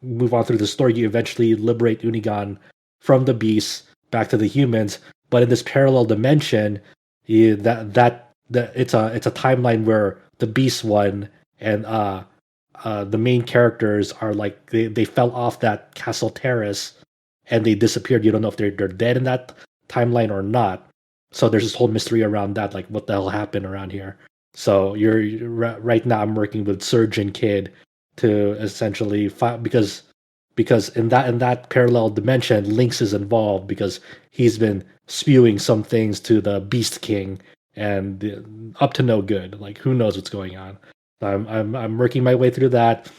move on through the story, you eventually liberate Unigan from the beasts back to the humans. But in this parallel dimension, it's a timeline where the beasts won, and the main characters are like they fell off that castle terrace and they disappeared. You don't know if they're dead in that timeline or not. So there's this whole mystery around that, like what the hell happened around here. So right now I'm working with Surge and Kid to essentially because in that parallel dimension, Lynx is involved because he's been spewing some things to the Beast King and up to no good. Like who knows what's going on. I'm working my way through that.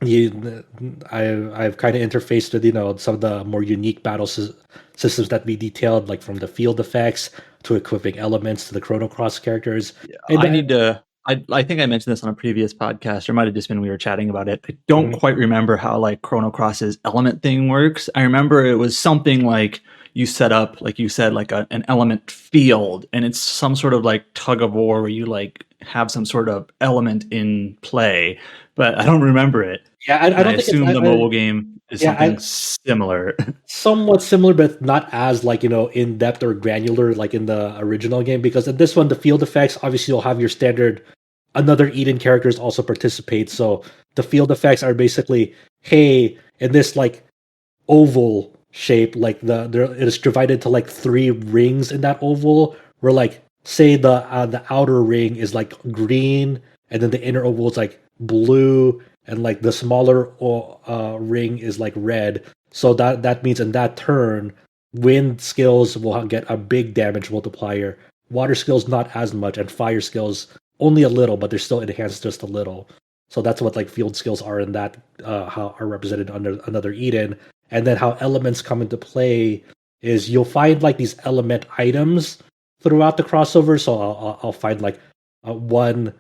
I've kind of interfaced with some of the more unique battle systems that we detailed, like from the field effects to equipping elements to the Chrono Cross characters. Yeah, I think I mentioned this on a previous podcast, or it might have just been we were chatting about it. I don't quite remember how like Chrono Cross's element thing works. I remember it was something like you set up, like you said, like an element field, and it's some sort of like tug of war where you like have some sort of element in play, but I don't remember it. Yeah, I don't think assume the mobile game is something similar. Somewhat similar, but not as like in depth or granular like in the original game. Because in this one, the field effects obviously you'll have your standard Another Eden characters also participate. So the field effects are basically, hey, in this like oval shape, like it is divided to like 3 rings in that oval. Where like say the outer ring is like green, and then the inner oval is like blue, and like the smaller ring is like red. So that means in that turn, wind skills will get a big damage multiplier. Water skills not as much, and fire skills only a little, but they're still enhanced just a little. So that's what like field skills are in that how are represented under Another Eden. And then how elements come into play is you'll find like these element items throughout the crossover. So I'll find like one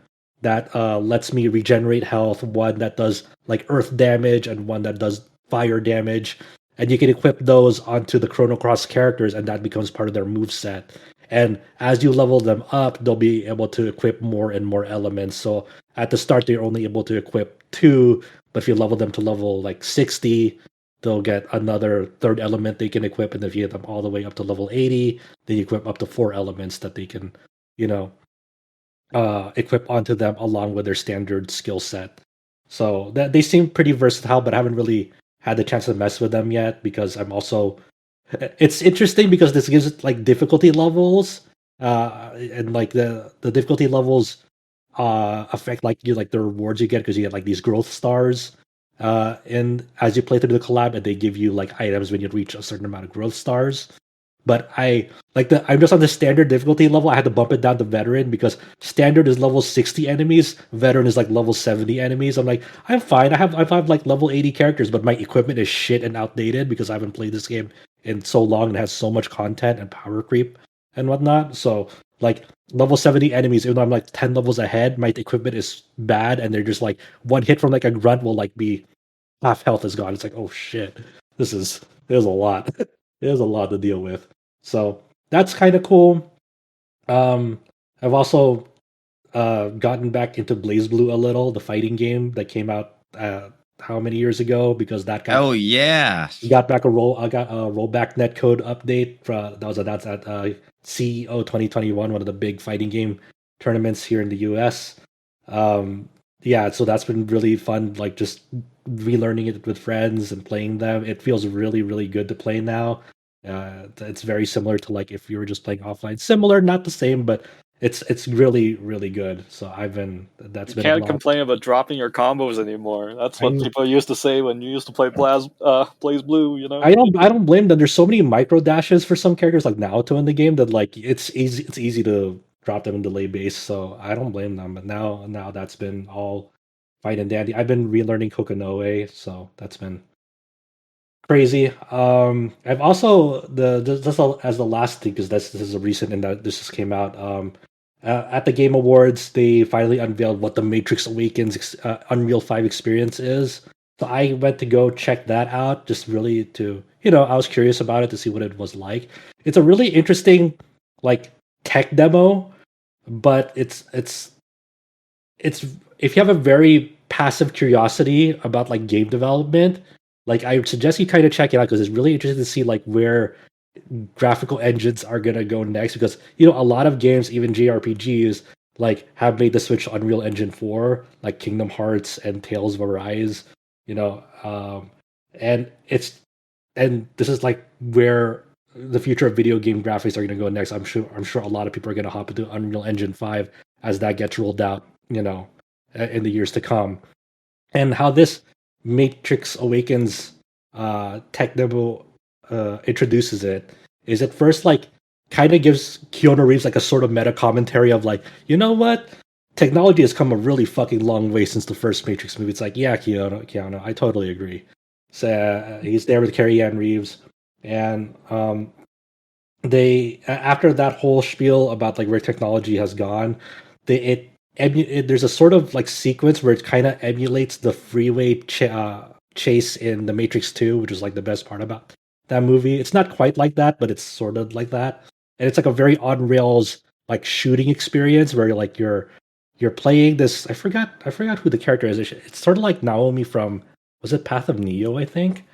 that lets me regenerate health, one that does like earth damage, and one that does fire damage. And you can equip those onto the Chrono Cross characters, and that becomes part of their move set. And as you level them up, they'll be able to equip more and more elements. So at the start, they're only able to equip 2, but if you level them to level like 60, they'll get another 3rd element they can equip. And if you get them all the way up to level 80, then you equip up to 4 elements that they can, equip onto them along with their standard skill set. So that they seem pretty versatile, but I haven't really had the chance to mess with them yet because I'm also. It's interesting because this gives it like difficulty levels, and like the difficulty levels affect like the rewards you get because you get like these growth stars. And as you play through the collab, and they give you like items when you reach a certain amount of growth stars. But I'm just on the standard difficulty level. I had to bump it down to veteran because standard is level 60 enemies, veteran is like level 70 enemies. I'm like, I'm fine. I have like level 80 characters, but my equipment is shit and outdated because I haven't played this game in so long and has so much content and power creep and whatnot. So like level 70 enemies, even though I'm like 10 levels ahead, my equipment is bad, and they're just like one hit from like a grunt will like be half health is gone. It's like, oh shit, there's a lot. There's a lot to deal with. So that's kind of cool. I've also gotten back into BlazBlue a little, the fighting game that came out how many years ago? Because that got got back I got a rollback netcode update that was announced at CEO 2021, one of the big fighting game tournaments here in the US. Yeah, so that's been really fun, like just relearning it with friends and playing them. It feels really, really good to play now. It's very similar to like if you were just playing offline. Similar, not the same, but it's really really good. So that's You been a can't lot. complain about dropping your combos anymore. That's what I- people used to say when you used to play Blaze Blue. You know. I don't blame them. There's so many micro dashes for some characters like Naoto in the game that like it's easy to drop them in delay base. So I don't blame them. But now that's been all fine and dandy. I've been relearning Kokonoe, so that's been crazy. I've also just as the last thing because this is a recent and that this just came out. At the Game Awards, they finally unveiled what the Matrix Awakens Unreal 5 experience is. So I went to go check that out, just really to I was curious about it to see what it was like. It's a really interesting like tech demo, but it's if you have a very passive curiosity about like game development, like I would suggest you kind of check it out because it's really interesting to see like where graphical engines are gonna go next because a lot of games, even JRPGs, like have made the switch to Unreal Engine 4, like Kingdom Hearts and Tales of Arise, and this is like where the future of video game graphics are gonna go next. I'm sure a lot of people are gonna hop into Unreal Engine 5 as that gets rolled out, in the years to come. And how this Matrix Awakens tech demo introduces it is at first like kind of gives Keanu Reeves like a sort of meta commentary of like, you know what? Technology has come a really fucking long way since the first Matrix movie. It's like, yeah, Keanu, I totally agree. So he's there with Carrie Ann Reeves, and they after that whole spiel about like where technology has gone, there's a sort of like sequence where it kind of emulates the freeway chase in the Matrix 2, which is like the best part about that movie. It's not quite like that, but it's sort of like that, and it's like a very on rails like shooting experience where you're playing this. I forgot who the character is. It's sort of like Naomi from, was it Path of Neo? I think.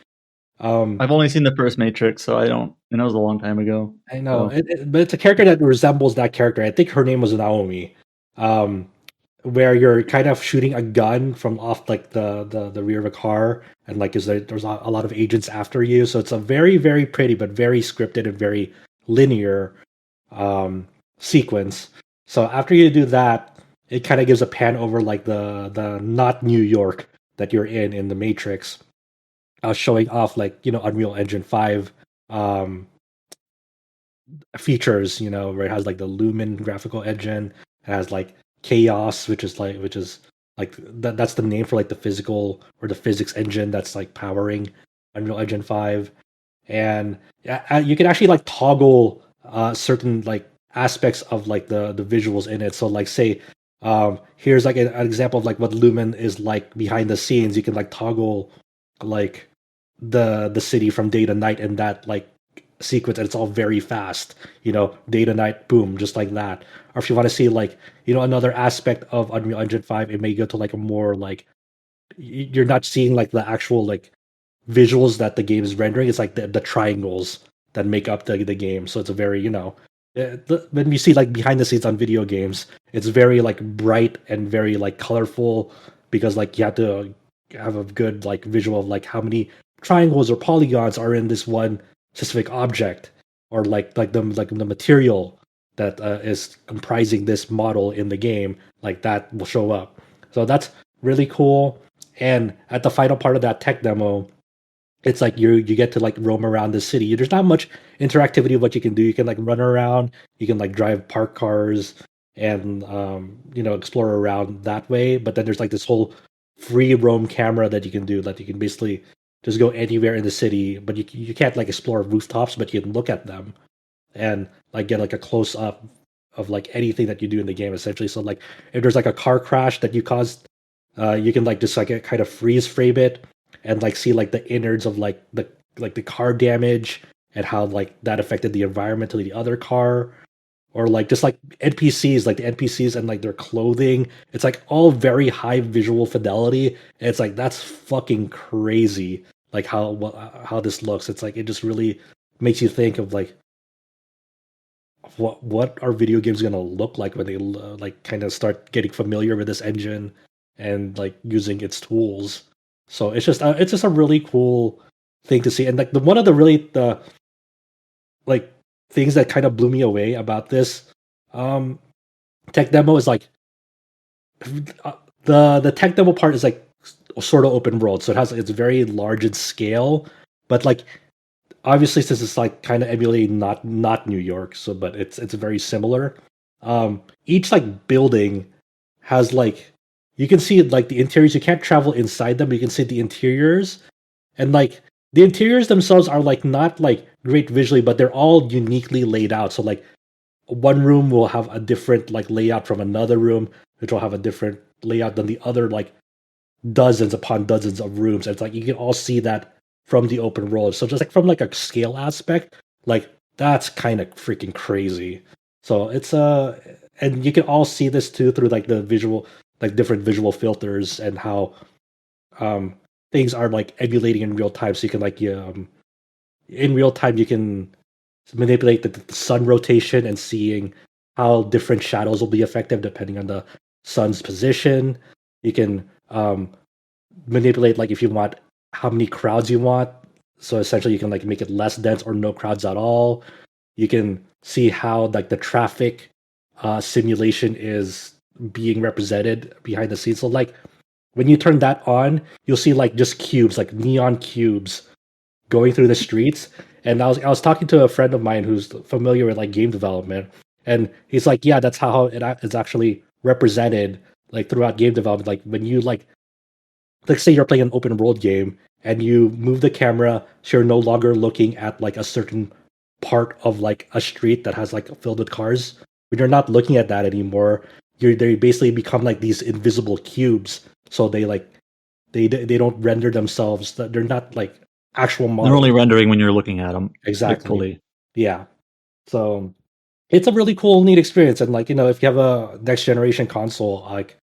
I've only seen the first Matrix, so I don't. And it was a long time ago. I know, So. but it's a character that resembles that character. I think her name was Naomi, um, where you're kind of shooting a gun from off like the rear of a car, and like there's a lot of agents after you. So it's a very very pretty but very scripted and very linear sequence. So after you do that, it kind of gives a pan over like the not New York that you're in the Matrix, showing off like Unreal Engine 5 um features, where it has like the Lumen graphical engine, it has like Chaos, which is like that's the name for like the physical or the physics engine that's like powering Unreal Engine 5. And you can actually like toggle certain like aspects of like the visuals in it. So like say here's like an example of like what Lumen is like behind the scenes. You can like toggle like the city from day to night in that like sequence, and it's all very fast, day to night, boom, just like that. Or if you want to see like another aspect of Unreal Engine 5, it may go to like a more like you're not seeing like the actual like visuals that the game is rendering. It's like the triangles that make up the game. So it's a very when you see like behind the scenes on video games, it's very like bright and very like colorful because like you have to have a good like visual of like how many triangles or polygons are in this one specific object, or like the material that is comprising this model in the game, like that will show up. So that's really cool. And at the final part of that tech demo, it's like you get to like roam around the city. There's not much interactivity of what you can do. You can like run around, you can like drive park cars and explore around that way. But then there's like this whole free roam camera that you can do, that you can basically just go anywhere in the city, but you can't like explore rooftops, but you can look at them and like get like a close up of like anything that you do in the game essentially. So like if there's like a car crash that you caused, you can like just like kind of freeze frame it and like see like the innards of like the car damage and how like that affected the environment to the other car, or like just like NPCs, like the NPCs and like their clothing. It's like all very high visual fidelity. And it's like that's fucking crazy. Like how this looks. It's like it just really makes you think of like what are video games gonna look like when they like kind of start getting familiar with this engine and like using its tools. So it's just a really cool thing to see. And like one of the really the like things that kind of blew me away about this tech demo is like the tech demo part is like sort of open world, so it's very large in scale, but like obviously since it's like kind of emulating not New York, so but it's very similar. Each like building has like you can see like the interiors. You can't travel inside them, but you can see the interiors, and like the interiors themselves are like not like great visually, but they're all uniquely laid out. So like one room will have a different like layout from another room, which will have a different layout than the other like dozens upon dozens of rooms. And it's like you can all see that from the open world. So just like from like a scale aspect, like that's kind of freaking crazy. So it's and you can all see this too through like the visual like different visual filters and how um things are like emulating in real time. So you can like in real time you can manipulate the sun rotation and seeing how different shadows will be effective depending on the sun's position. You can manipulate like if you want how many crowds you want. So essentially, you can like make it less dense or no crowds at all. You can see how like the traffic simulation is being represented behind the scenes. So like when you turn that on, you'll see like just cubes, like neon cubes, going through the streets. And I was talking to a friend of mine who's familiar with like game development, and he's like, yeah, that's how it's actually represented like throughout game development. Like when you like say you're playing an open world game and you move the camera so you're no longer looking at like a certain part of like a street that has like filled with cars. When you're not looking at that anymore, they basically become like these invisible cubes. So they don't render themselves. They're not like actual models. They're only rendering when you're looking at them. Exactly. Fully. Yeah. So it's a really cool, neat experience. And like, if you have a next generation console, like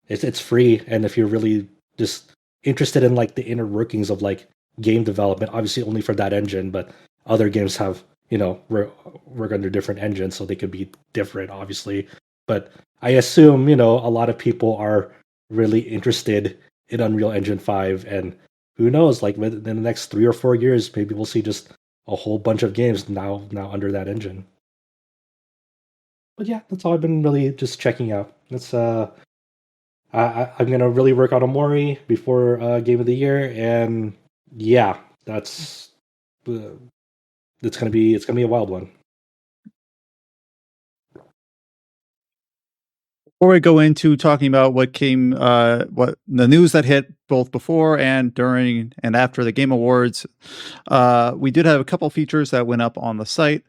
it's free. And if you're really just interested in like the inner workings of like game development, obviously only for that engine, but other games have, work under different engines, so they could be different, obviously. But I assume, a lot of people are really interested in Unreal Engine 5, and who knows, like within the next 3 or 4 years, maybe we'll see just a whole bunch of games now under that engine. But yeah, that's all I've been really just checking out. That's I'm gonna really work on Omori before Game of the Year, and yeah, it's gonna be a wild one. Before we go into talking about what the news that hit both before and during and after the Game Awards, we did have a couple features that went up on the site.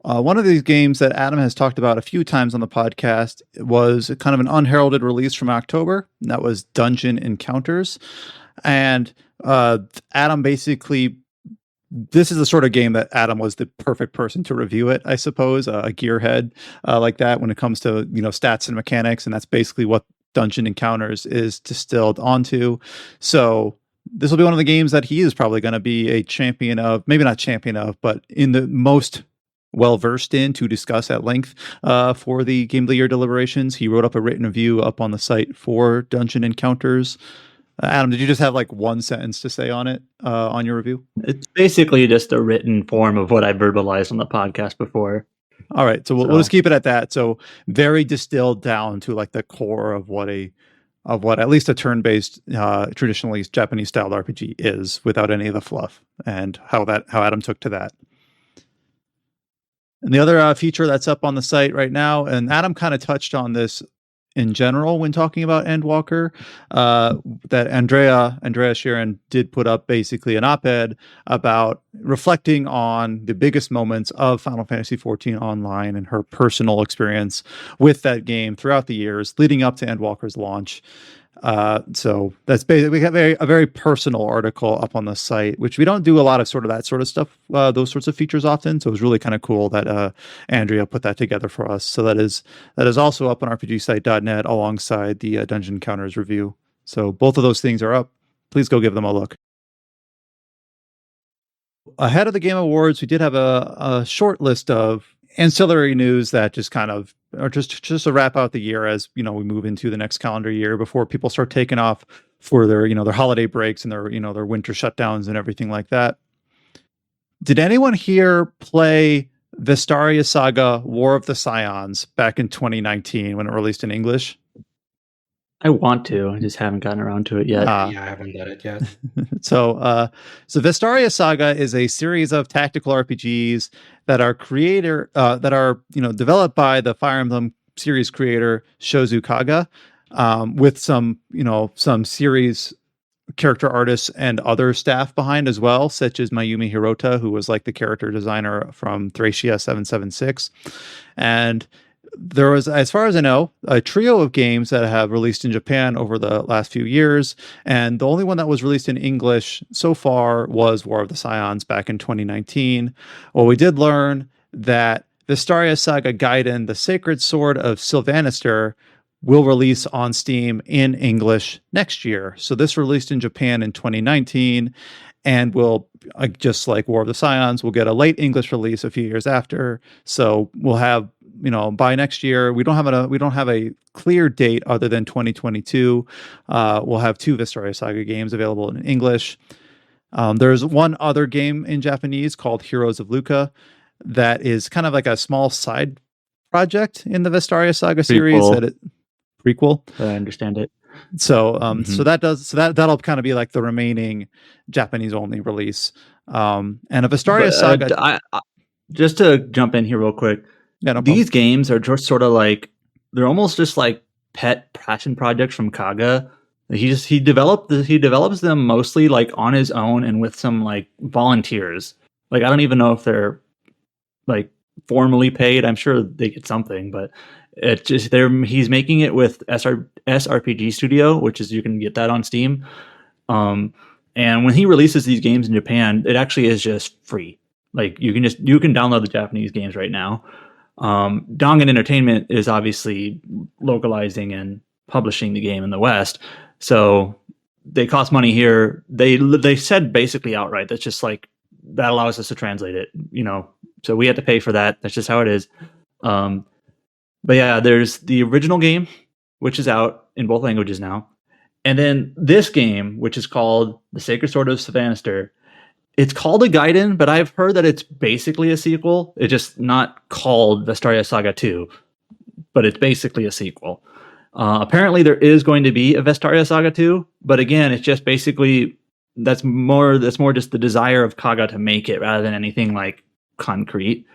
One of these games that Adam has talked about a few times on the podcast was kind of an unheralded release from October, and that was Dungeon Encounters. And Adam basically, this is the sort of game that Adam was the perfect person to review it, I suppose, a gearhead like that when it comes to, stats and mechanics. And that's basically what Dungeon Encounters is distilled onto. So this will be one of the games that he is probably going to be a champion of, maybe not champion of, but in the most well-versed in to discuss at length for the Game of the Year deliberations. He wrote up a written review up on the site for Dungeon Encounters. Adam, did you just have like one sentence to say on it, on your review? It's basically just a written form of what I verbalized on the podcast before. All right. So we'll just keep it at that. So very distilled down to like the core of what at least a turn-based, traditionally Japanese styled RPG is, without any of the fluff, and how Adam took to that. And the other feature that's up on the site right now, and Adam kind of touched on this in general when talking about Endwalker, that Andrea Sheeran did put up basically an op-ed about reflecting on the biggest moments of Final Fantasy XIV Online and her personal experience with that game throughout the years leading up to Endwalker's launch. So that's basically, we have a very personal article up on the site, which we don't do a lot of that sort of stuff, those sorts of features often. So it was really kind of cool that Andrea put that together for us. So that is also up on rpgsite.net alongside the Dungeon Encounters review. So both of those things are up. Please go give them a look. Ahead of the Game Awards, we did have a short list of ancillary news that just kind of, or just to wrap out the year as we move into the next calendar year before people start taking off for their their holiday breaks and their winter shutdowns and everything like that. Did anyone here play Vestaria Saga War of the Scions back in 2019 when it released in English? I want to. I just haven't gotten around to it yet. Yeah, I haven't done it yet. So Vestaria Saga is a series of tactical RPGs that are developed by the Fire Emblem series creator Shozu Kaga, with some series character artists and other staff behind as well, such as Mayumi Hirota, who was like the character designer from Thracia 776. And there was, as far as I know, a trio of games that have released in Japan over the last few years. And the only one that was released in English so far was War of the Scions back in 2019. Well, we did learn that Vestaria Saga Gaiden, the Sacred Sword of Silvanister, will release on Steam in English next year. So this released in Japan in 2019 and will, just like War of the Scions, will get a late English release a few years after. So we'll have, by next year, we don't have a clear date other than 2022. We'll have 2 Vestaria Saga games available in English. There's one other game in Japanese called Heroes of Luca that is kind of like a small side project in the Vestaria Saga series. Prequel. I understand it. So that'll kind of be like the remaining Japanese only release. And a Vestaria Saga. Just to jump in here real quick, these games are just sort of like, they're almost just like pet passion projects from Kaga. He develops them mostly like on his own and with some like volunteers. Like I don't even know if they're like formally paid. I'm sure they get something, but it just he's making it with SRPG Studio, which is, you can get that on Steam. And when he releases these games in Japan, it actually is just free. Like you can download the Japanese games right now. Dongan Entertainment is obviously localizing and publishing the game in the West, so they cost money here. They said basically outright that's just like, that allows us to translate it, so we have to pay for that. That's just how it is. But yeah, there's the original game, which is out in both languages now. And then this game, which is called The Sacred Sword of Silvanister. It's called a Gaiden, but I've heard that it's basically a sequel. It's just not called Vestaria Saga 2, but it's basically a sequel. Apparently there is going to be a Vestaria Saga 2, but again, it's just basically, that's more just the desire of Kaga to make it rather than anything like concrete.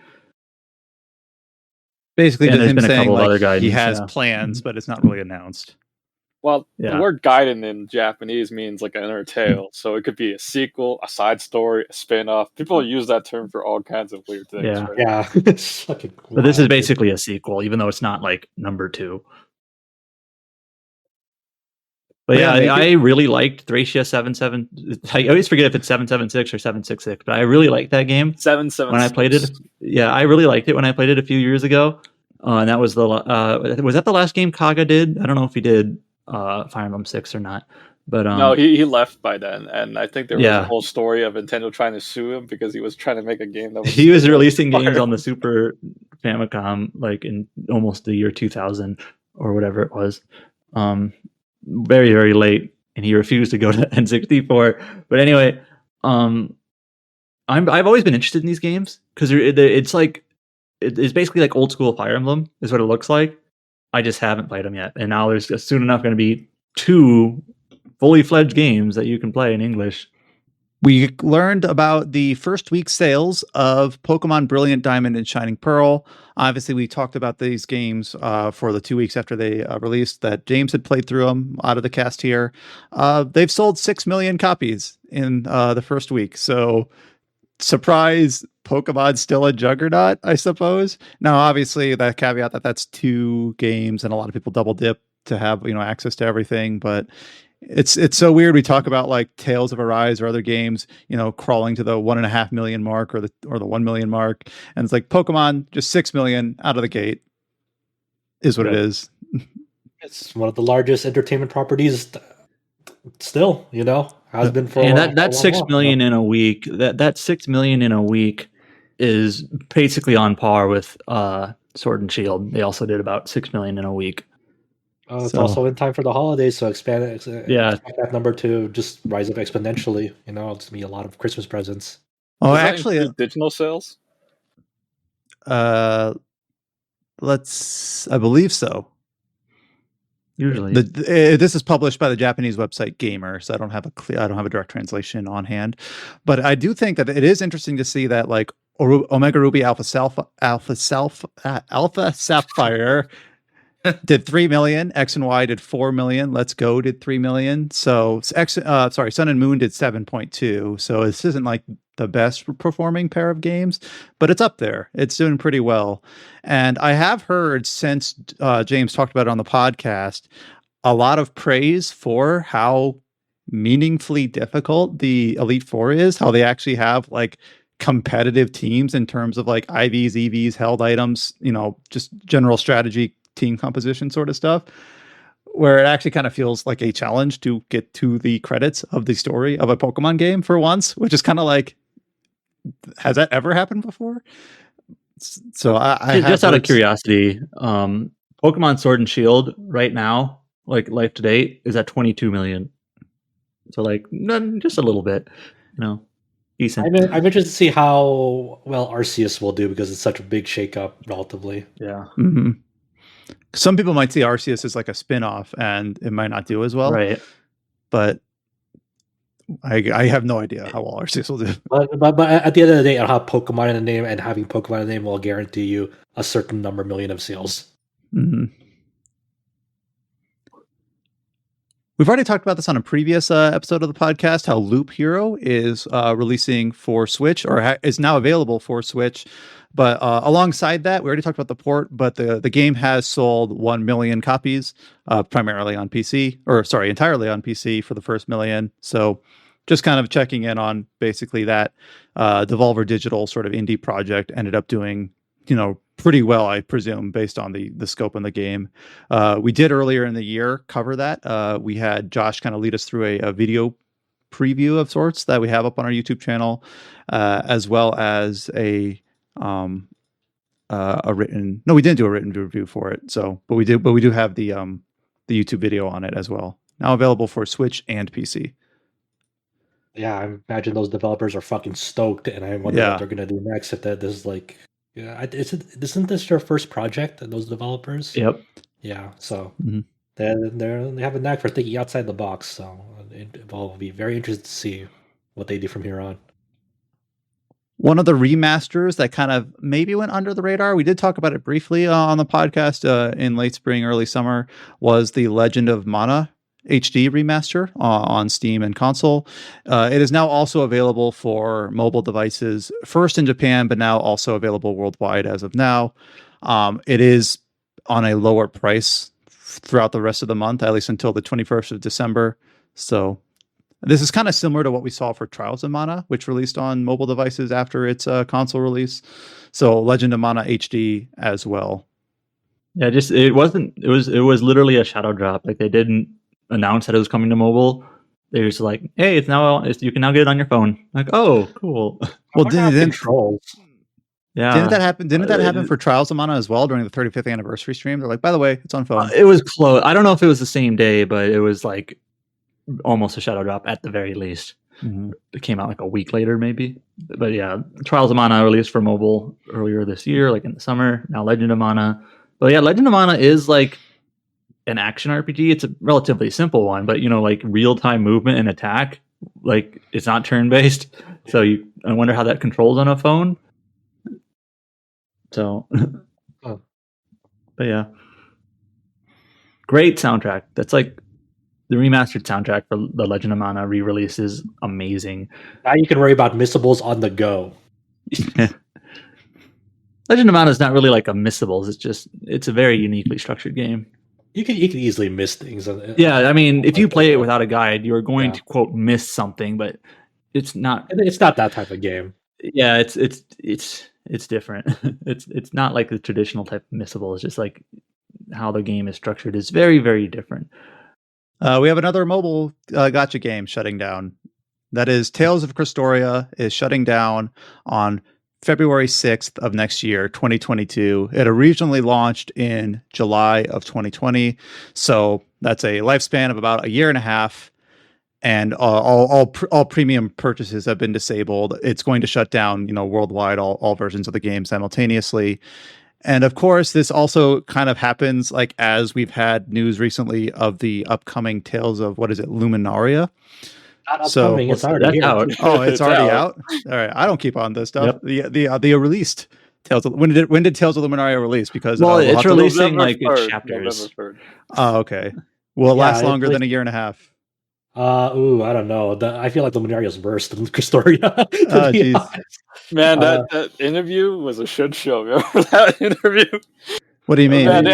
Basically, and him saying like he has plans, but it's not really announced. Well, the word Gaiden in Japanese means like an inner tale, so it could be a sequel, a side story, a spin-off. People use that term for all kinds of weird things. Yeah, right? Yeah. It's fucking cool. But this is basically a sequel, even though it's not like number 2. But yeah, I really liked Thracia 77. I always forget if it's 776 or 766, but I really liked that game. 776. When I played it, I really liked it when I played it a few years ago. And that was was that the last game Kaga did? I don't know if he did Fire Emblem 6 or not. But no, he left by then, and I think there was a whole story of Nintendo trying to sue him because he was trying to make a game that was. He was releasing games on the Super Famicom like in almost the year 2000 or whatever it was. Very, very late, and he refused to go to N64. But anyway, I've always been interested in these games because it's like it's basically like old school Fire Emblem is what it looks like. I just haven't played them yet, and now there's soon enough going to be 2 fully fledged games that you can play in English. We learned about the first week sales of Pokemon Brilliant Diamond and Shining Pearl. Obviously, we talked about these games for the 2 weeks after they released, that James had played through them out of the cast here. They've sold 6 million copies in the first week. So, surprise, Pokemon's still a juggernaut, I suppose. Now, obviously, that caveat that that's 2 games and a lot of people double dip to have access to everything, but it's so weird. We talk about like Tales of Arise or other games, crawling to the 1.5 million mark or the 1 million mark, and it's like Pokemon just 6 million out of the gate is what it is. It's one of the largest entertainment properties still, has been for. And that 6 million in a week. That 6 million in a week is basically on par with Sword and Shield. They also did about 6 million in a week. It's also in time for the holidays, so expect that number to just rise up exponentially. It's gonna be a lot of Christmas presents. Oh, actually, digital sales. I believe so. Usually, this is published by the Japanese website Gamer, so I don't have a direct translation on hand, but I do think that it is interesting to see that like Omega Ruby Alpha Sapphire did 3 million, X and Y did 4 million, Let's Go did 3 million. So Sun and Moon did 7.2. So this isn't like the best performing pair of games, but it's up there. It's doing pretty well. And I have heard since James talked about it on the podcast, a lot of praise for how meaningfully difficult the Elite Four is, how they actually have like competitive teams in terms of like IVs, EVs, held items, just general strategy, team composition sort of stuff, where it actually kind of feels like a challenge to get to the credits of the story of a Pokemon game for once, which is kind of like, has that ever happened before? So I just out of curiosity, Pokemon Sword and Shield right now, like life to date, is at 22 million. So like just a little bit, decent. I'm interested to see how well Arceus will do because it's such a big shakeup relatively. Yeah. Mm-hmm. Some people might see Arceus as like a spin-off and it might not do as well. Right. But I have no idea how well Arceus will do. But at the end of the day, I'll have Pokemon in the name, and having Pokemon in the name will guarantee you a certain number million of sales. Mm-hmm. We've already talked about this on a previous episode of the podcast, how Loop Hero is releasing for Switch, or is now available for Switch. But alongside that, we already talked about the port, but the game has sold 1 million copies, primarily on PC, entirely on PC for the first million. So just kind of checking in on basically that Devolver Digital sort of indie project ended up doing, pretty well, I presume, based on the scope of the game. We did earlier in the year cover that. We had Josh kind of lead us through a video preview of sorts that we have up on our YouTube channel, as well as we didn't do a written review for it. But we do have the YouTube video on it as well. Now available for Switch and PC. Yeah, I imagine those developers are fucking stoked, and I wonder what they're gonna do next. If this is like, isn't this their first project? Those developers. Yep. Yeah. So they have a knack for thinking outside the box. So I'll be very interested to see what they do from here on. One of the remasters that kind of maybe went under the radar, we did talk about it briefly on the podcast in late spring, early summer, was the Legend of Mana HD remaster on Steam and console. It is now also available for mobile devices, first in Japan, but now also available worldwide as of now. It is on a lower price throughout the rest of the month, at least until the 21st of December. So this is kind of similar to what we saw for Trials of Mana, which released on mobile devices after its console release. So Legend of Mana HD as well. Yeah, it was literally a shadow drop. Like they didn't announce that it was coming to mobile. They were just like, "Hey, you can now get it on your phone." Like, oh, cool. Well, didn't that happen? Didn't that happen for Trials of Mana as well during the 35th anniversary stream? They're like, by the way, it's on phone. It was close. I don't know if it was the same day, but it was like almost a shadow drop at the very least. Mm-hmm. It came out like a week later, maybe. But yeah, Trials of Mana released for mobile earlier this year, like in the summer. Now Legend of Mana. But yeah, Legend of Mana is like an action RPG. It's a relatively simple one, but like real-time movement and attack, like it's not turn-based. So I wonder how that controls on a phone. So, but yeah, great soundtrack. That's like the remastered soundtrack for the Legend of Mana re-release is amazing. Now you can worry about missables on the go. Legend of Mana is not really like a missables. It's a very uniquely structured game. You can easily miss things. Yeah, I mean, if you play it without a guide, you're going to quote miss something, but it's not. It's not that type of game. Yeah, it's different. It's not like the traditional type of missable. It's just like how the game is structured is very, very different. We have another mobile gacha game shutting down. That is Tales of Crestoria is shutting down on February 6th of next year, 2022. It originally launched in July of 2020. So that's a lifespan of about a year and a half. and all premium purchases have been disabled. It's going to shut down, worldwide all versions of the game simultaneously. And of course, this also kind of happens like as we've had news recently of the upcoming Tales of Luminaria. Not upcoming, it's already that's here. out. Oh, it's already out. All right, I don't keep on this stuff. Yep. The released Tales of, when did Tales of Luminaria release? Because Well, we'll it's have to- releasing November like its 3rd, chapters. November 3rd. Oh, okay. Will it Yeah, last it's longer like- than a year and a half? I don't know. I feel like Luminaria's worse than Crestoria. Oh, jeez. Man, that interview was a shit show. Remember that interview? What do you mean? Man, they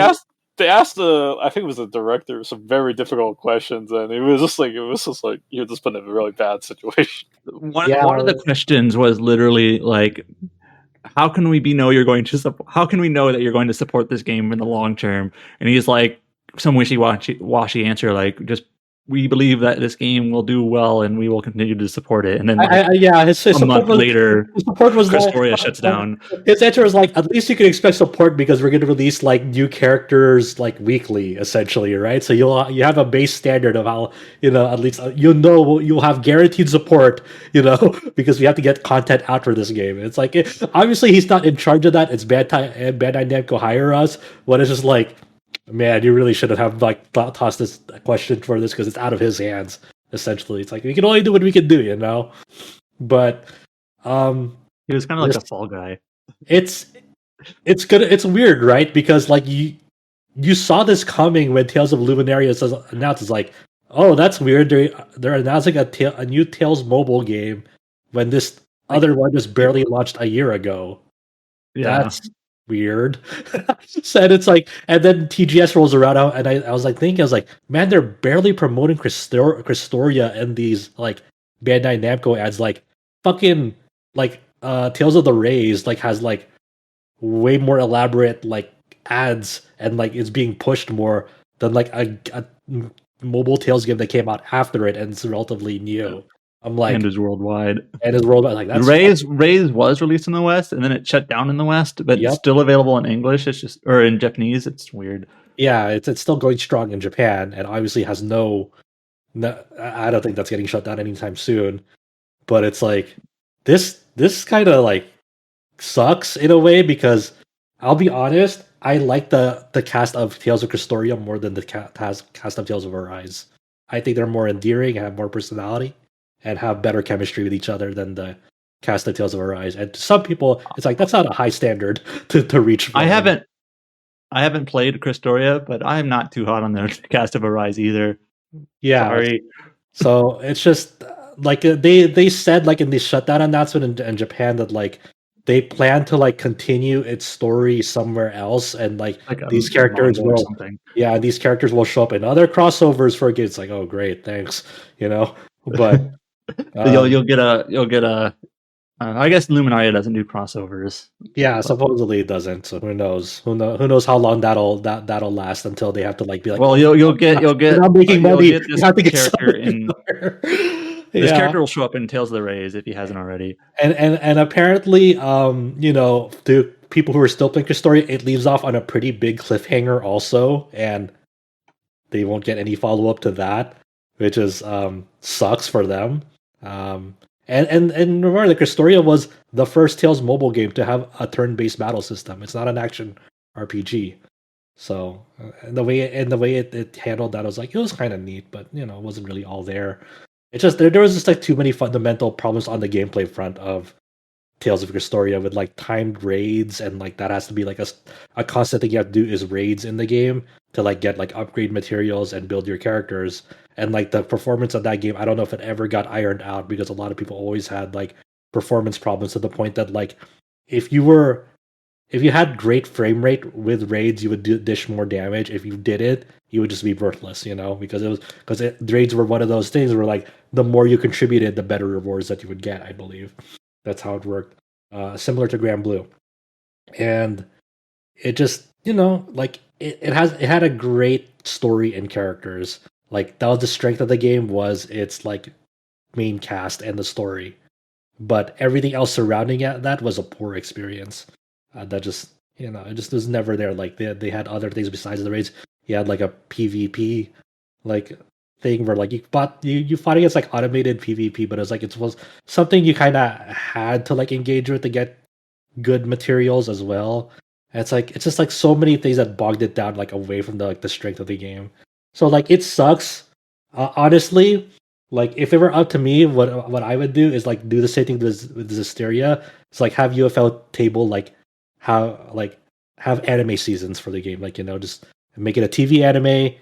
asked I think it was the director some very difficult questions, and it was just like you were just put in a really bad situation. One of the questions was literally like, how can we know that you're going to support this game in the long term? And he's like, some wishy-washy answer, like, just, we believe that this game will do well and we will continue to support it. And then his a month later, his support was Crestoria shuts down. His answer was like, at least you can expect support because we're going to release like new characters like weekly, essentially, right? So you have a base standard of how, at least you'll have guaranteed support, because we have to get content out for this game. It's like, obviously he's not in charge of that. It's Bandai Namco hire us, but it's just like, man, you really shouldn't have like tossed this question for this because it's out of his hands. Essentially, it's like we can only do what we can do, But he was kind of like a fall guy. It's good. It's weird, right? Because like you saw this coming when Tales of Luminaria was announced. It's like, oh, that's weird. They're announcing a new Tales mobile game when this other one just barely launched a year ago. Yeah. That's weird. Said it's like, and then TGS rolls around, and I was like, man, they're barely promoting Crestoria and these like Bandai Namco ads, like fucking like Tales of the Rays like has like way more elaborate like ads and like it's being pushed more than like a mobile Tales game that came out after it and it's relatively new. I'm like, and is worldwide. Like that's Rays was released in the West and then it shut down in the West, but it's still available in English. It's just, or in Japanese. It's weird. Yeah, it's still going strong in Japan and obviously has no. I don't think that's getting shut down anytime soon. But it's like this kind of like sucks in a way because I'll be honest, I like the cast of Tales of Crestoria more than the cast of Tales of Arise. I think they're more endearing, have more personality, and have better chemistry with each other than the cast of Tales of Arise. And to some people, it's like that's not a high standard to reach. I haven't played Crestoria, but I'm not too hot on the cast of Arise either. Yeah. Sorry. So it's just like they said like in the shutdown announcement in Japan that like they plan to like continue its story somewhere else and like these characters will these characters will show up in other crossovers for a game. It's like, oh great, thanks. But you'll get a I guess Luminaria doesn't do crossovers. Yeah, supposedly it doesn't. So who knows? Who knows how long that'll last until they have to like be like. Well, you'll get we're not making money. Get this you have to get character in. This character will show up in Tales of the Rays if he hasn't already. And apparently, the people who are still playing Crestoria, it leaves off on a pretty big cliffhanger also, and they won't get any follow up to that, which is sucks for them. And remember, the Crestoria was the first Tales mobile game to have a turn-based battle system. It's not an action RPG. So, and the way it handled that, I was like, it was kind of neat, but it wasn't really all there. It's just there was just like too many fundamental problems on the gameplay front of Tales of Crestoria with like timed raids, and like that has to be like a constant thing you have to do is raids in the game to like get like upgrade materials and build your characters. And like the performance of that game, I don't know if it ever got ironed out because a lot of people always had like performance problems to the point that like if you had great frame rate with raids, you would dish more damage. If you did it, you would just be worthless, because raids were one of those things where like the more you contributed, the better rewards that you would get. I believe that's how it worked. Similar to Granblue, and it just like it had a great story and characters. Like that was the strength of the game, was its like main cast and the story, but everything else surrounding that was a poor experience. That just it just was never there. Like they had other things besides the raids. You had like a PvP like thing where like you fought against like automated PvP, but it was something you kind of had to like engage with to get good materials as well. And it's just like so many things that bogged it down like away from the strength of the game. So like it sucks. Honestly, like if it were up to me, what I would do is like do the same thing with Zestiria. It's like have UFL table have anime seasons for the game. Like just make it a TV anime.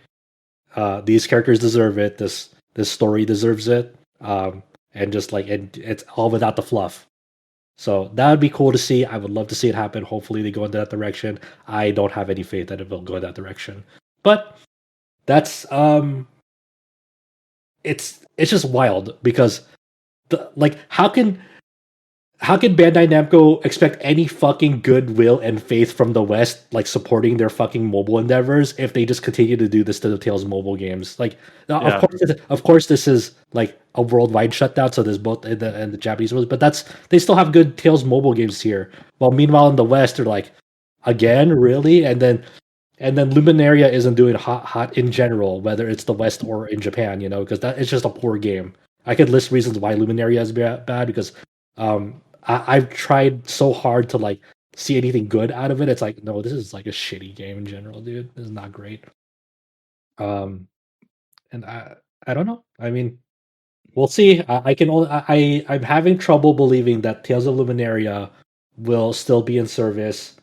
These characters deserve it. This story deserves it. And just like it's all without the fluff. So that would be cool to see. I would love to see it happen. Hopefully they go in that direction. I don't have any faith that it will go in that direction. But that's it's just wild because how can Bandai Namco expect any fucking goodwill and faith from the West, like supporting their fucking mobile endeavors, if they just continue to do this to the Tales mobile games? Like, now, of course, this is like a worldwide shutdown, so there's both in the Japanese ones, but they still have good Tales mobile games here. While meanwhile in the West, they're like, again, really, and then Luminaria isn't doing hot in general, whether it's the West or in Japan, because that it's just a poor game. I could list reasons why Luminaria is bad because I've tried so hard to like see anything good out of it. It's like, no, this is like a shitty game in general, dude. This is not great. And I don't know. I mean, we'll see. I'm having trouble believing that Tales of Luminaria will still be in service.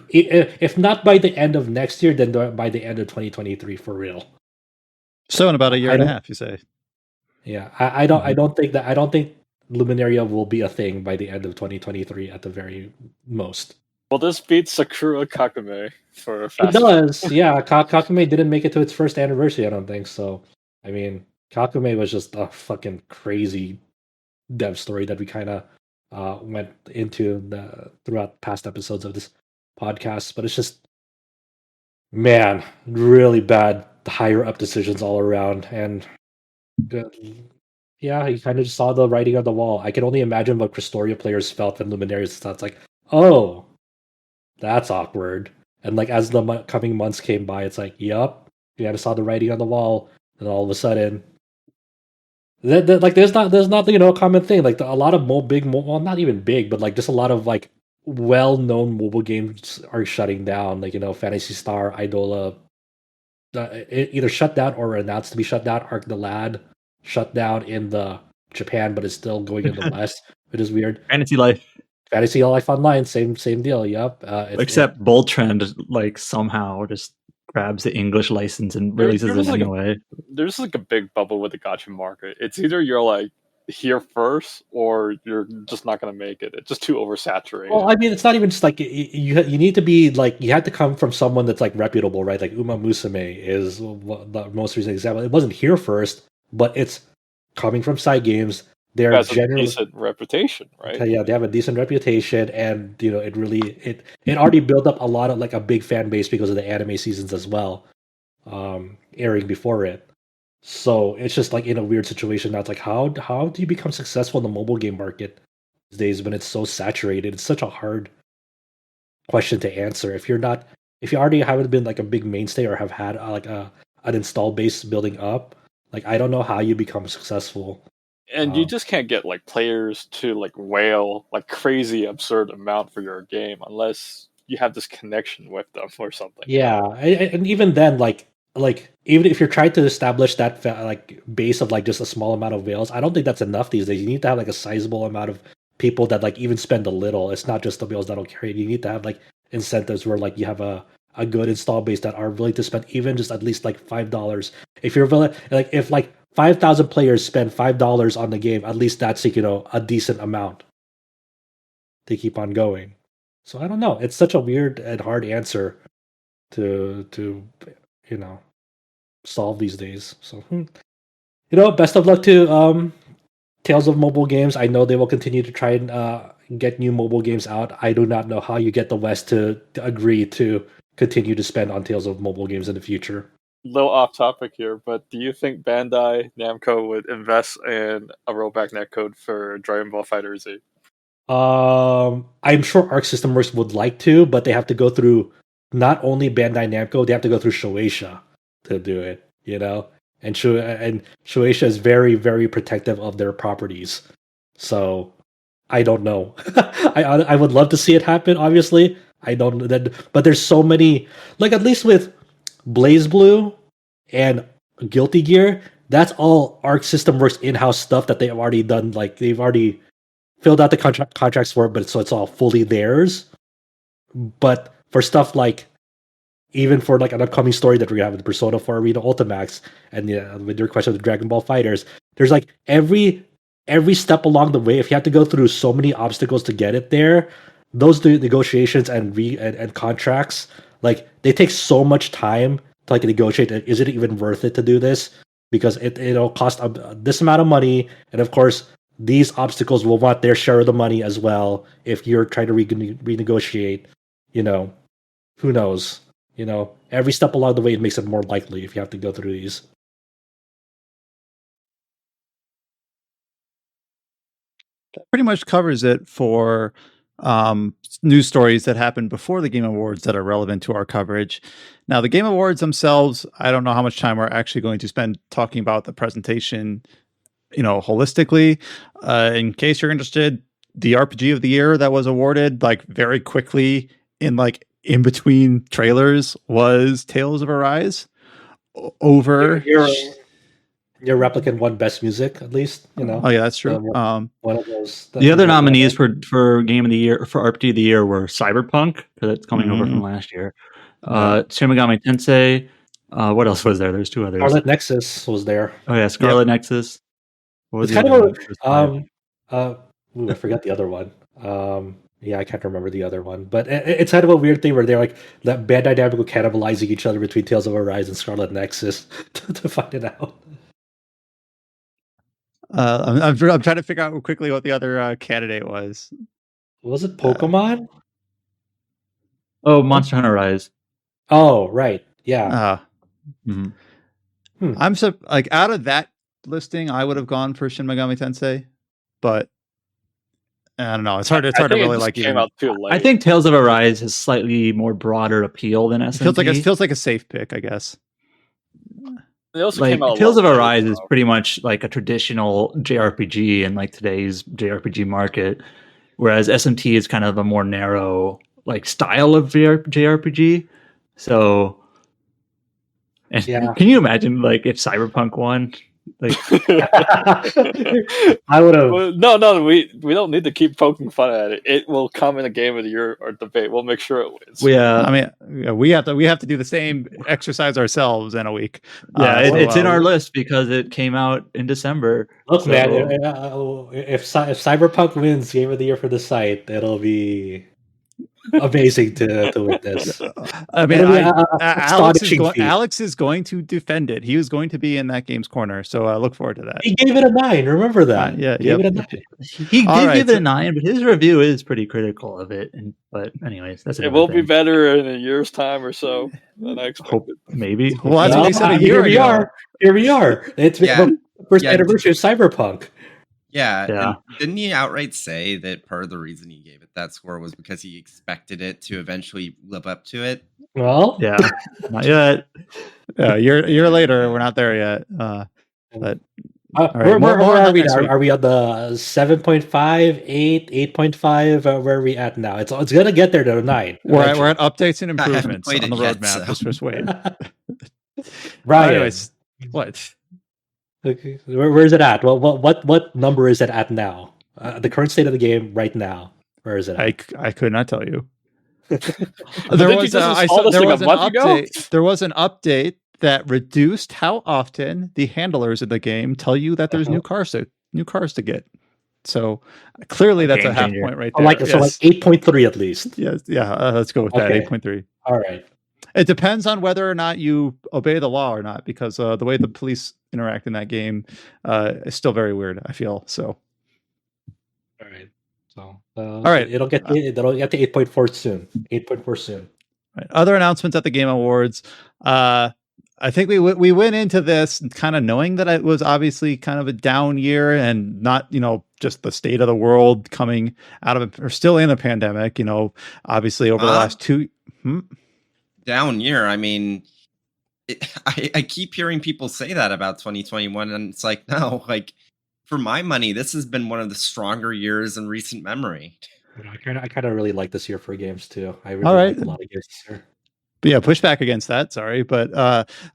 If not by the end of next year, then by the end of 2023 for real. So in about a year and a half, you say? Yeah, I don't think Luminaria will be a thing by the end of 2023 at the very most. Well, this beats Sakura Kakame for a fast. It does, yeah. Kakame didn't make it to its first anniversary, I don't think so. I mean, Kakame was just a fucking crazy dev story that we kind of went into throughout past episodes of this podcast, but it's just, man, really bad higher up decisions all around, and yeah, he kind of just saw the writing on the wall. I can only imagine what Crestoria players felt when Luminaria's thoughts like, oh, that's awkward. And like as the coming months came by, it's like, yup, you kind of saw the writing on the wall, and all of a sudden, like there's not a common thing. Like a lot of well, not even big, but like just a lot of like well-known mobile games are shutting down. Like Fantasy Star, Idola, either shut down or announced to be shut down. Arc the Lad shut down in the Japan, but it's still going in the West, which is weird. Fantasy Life Online, same deal. Yep. Except Bold Trend, like somehow just grabs the English license and releases it anyway. There's like a big bubble with the gacha market. It's either you're like here first or you're just not going to make it. It's just too oversaturated. Well, I mean, it's not even just like you need to be like, you had to come from someone that's like reputable, right? Like Uma Musume is the most recent example. It wasn't here first, but it's coming from side games. They're generally a decent reputation, right? Yeah, they have a decent reputation, and it already built up a lot of like a big fan base because of the anime seasons as well, airing before it. So it's just like in a weird situation now. It's like how do you become successful in the mobile game market these days when it's so saturated? It's such a hard question to answer. If you already haven't been like a big mainstay or have had an install base building up, like I don't know how you become successful. And you just can't get like players to like whale like crazy absurd amount for your game unless you have this connection with them or something. Yeah, and even then, like even if you're trying to establish that like base of like just a small amount of whales, I don't think that's enough these days. You need to have like a sizable amount of people that like even spend a little. It's not just the whales that'll carry it. You need to have like incentives where like you have a good install base that are willing to spend even just at least like $5. If you're like if like 5,000 players spend $5 on the game, at least that's a decent amount to keep on going. So I don't know. It's such a weird and hard answer to solve these days. So best of luck to Tales of Mobile Games. I know they will continue to try and get new mobile games out. I do not know how you get the West to agree to continue to spend on Tales of Mobile Games in the future. Little off topic here, but do you think Bandai Namco would invest in a rollback netcode for Dragon Ball FighterZ? I'm sure Arc System Works would like to, but they have to go through not only Bandai Namco, they have to go through Shueisha to do it. and Shueisha is very, very protective of their properties. So I don't know. I would love to see it happen. Obviously, I don't know that, but there's so many. Like at least with Blaze Blue and Guilty Gear, that's all Arc System Works in-house stuff that they've already done. Like they've already filled out the contracts for it, but it's all fully theirs. But for stuff like, even for like an upcoming story that we have with Persona 4 Arena Ultimax, and with your question of the Dragon Ball Fighters, there's like every step along the way. If you have to go through so many obstacles to get it there, those negotiations and contracts, like they take so much time to like negotiate. Is it even worth it to do this? Because it'll cost this amount of money, and of course these obstacles will want their share of the money as well. If you're trying to renegotiate, who knows? Every step along the way, it makes it more likely if you have to go through these. That pretty much covers it for news stories that happened before the Game Awards that are relevant to our coverage. Now, the Game Awards themselves, I don't know how much time we're actually going to spend talking about the presentation, holistically. In case you're interested, the RPG of the Year that was awarded like very quickly in between trailers was Tales of Arise over. Your Replicant won Best Music, at least. Oh yeah, that's true. One of those. The other nominees for Game of the Year, for RPG of the Year, were Cyberpunk, because it's coming over from last year. Shin Megami Tensei. What else was there? There's two others. Scarlet Nexus was there. Oh yeah, Scarlet Nexus. What was kind of I forgot the other one. Yeah, I can't remember the other one, but it's kind of a weird thing where they're like that Bandai Namco cannibalizing each other between Tales of Arise and Scarlet Nexus to find it out. I'm trying to figure out quickly what the other candidate was. Was it Pokemon? Monster Hunter Rise. Oh, right. Yeah. I'm out of that listing, I would have gone for Shin Megami Tensei, but I don't know. It's hard to really like. Came out too late. I think Tales of Arise has slightly more broader appeal than SMT. It feels like a safe pick, I guess. It also came out Tales of Arise is pretty much like a traditional JRPG in like today's JRPG market, whereas SMT is kind of a more narrow like style of JRPG. So, can you imagine like if Cyberpunk won? Like, I would have. No, we don't need to keep poking fun at it. It will come in a Game of the Year or debate. We'll make sure it wins. I mean, we have to do the same exercise ourselves in a week. It's in our list because it came out in December. Look, man, if Cyberpunk wins Game of the Year for the site, it'll be amazing to witness. I mean, Alex is going to defend it. He was going to be in that game's corner, so I look forward to that. He gave it a 9. Remember that? He gave it a 9. He did give it a 9, but his review is pretty critical of it. But anyways, it will be better in a year's time or so than I expected. Maybe. Well, that's what he said a year ago. Here we are. It's the first anniversary of Cyberpunk. Yeah. Didn't he outright say that part of the reason he gave it that score was because he expected it to eventually live up to it? Well, yeah, not yet. A year later, we're not there yet. But where are we now? Are we on the 7.5, 8, 8.5? Where are we at now? It's gonna get there to 9. We're at updates and improvements on the roadmap. Just wait. Right. Anyways, what? Okay. Where is it at? Well, what number is it at now? The current state of the game right now. Where is it at? I could not tell you. There was an update that reduced how often the handlers in the game tell you that there's new cars to get. So clearly that's a half point right there. So like 8.3 at least. Yes, let's go with that. 8.3. All right. It depends on whether or not you obey the law or not, because the way the police interact in that game is still very weird, I feel. So, all right. So, all right, it'll get to 8.4 soon. 8.4 soon. Right. Other announcements at the Game Awards. I think we went into this kind of knowing that it was obviously kind of a down year and not, just the state of the world coming out of it, or still in a pandemic. Obviously over the last 2. Down year. I mean, I keep hearing people say that about 2021, and it's like, no, like for my money, this has been one of the stronger years in recent memory. I kind of really like this year for games too. I All really right. liked a lot of games this year. But yeah, push back against that. Sorry, but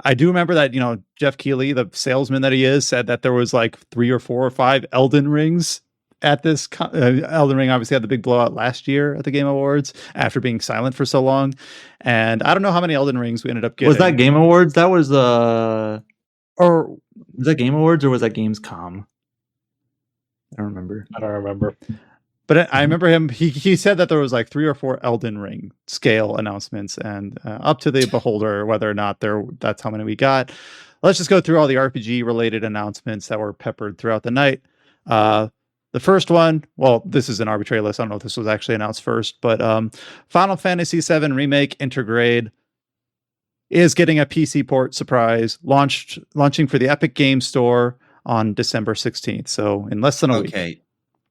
I do remember that Jeff Keighley, the salesman that he is, said that there was like 3 or 4 or 5 Elden rings at this. Elden Ring obviously had the big blowout last year at the Game Awards after being silent for so long, and I don't know how many Elden rings we ended up getting. Was that Game Awards? That was or was that Game Awards or was that Gamescom? I don't remember. I don't remember. But I remember him. He said that there was like 3 or 4 Elden Ring scale announcements, and up to the beholder whether or not that's how many we got. Let's just go through all the RPG related announcements that were peppered throughout the night. The first one, well, this is an arbitrary list. I don't know if this was actually announced first, but Final Fantasy VII Remake Intergrade is getting a PC port surprise, launching for the Epic Game Store on December 16th. So in less than a week.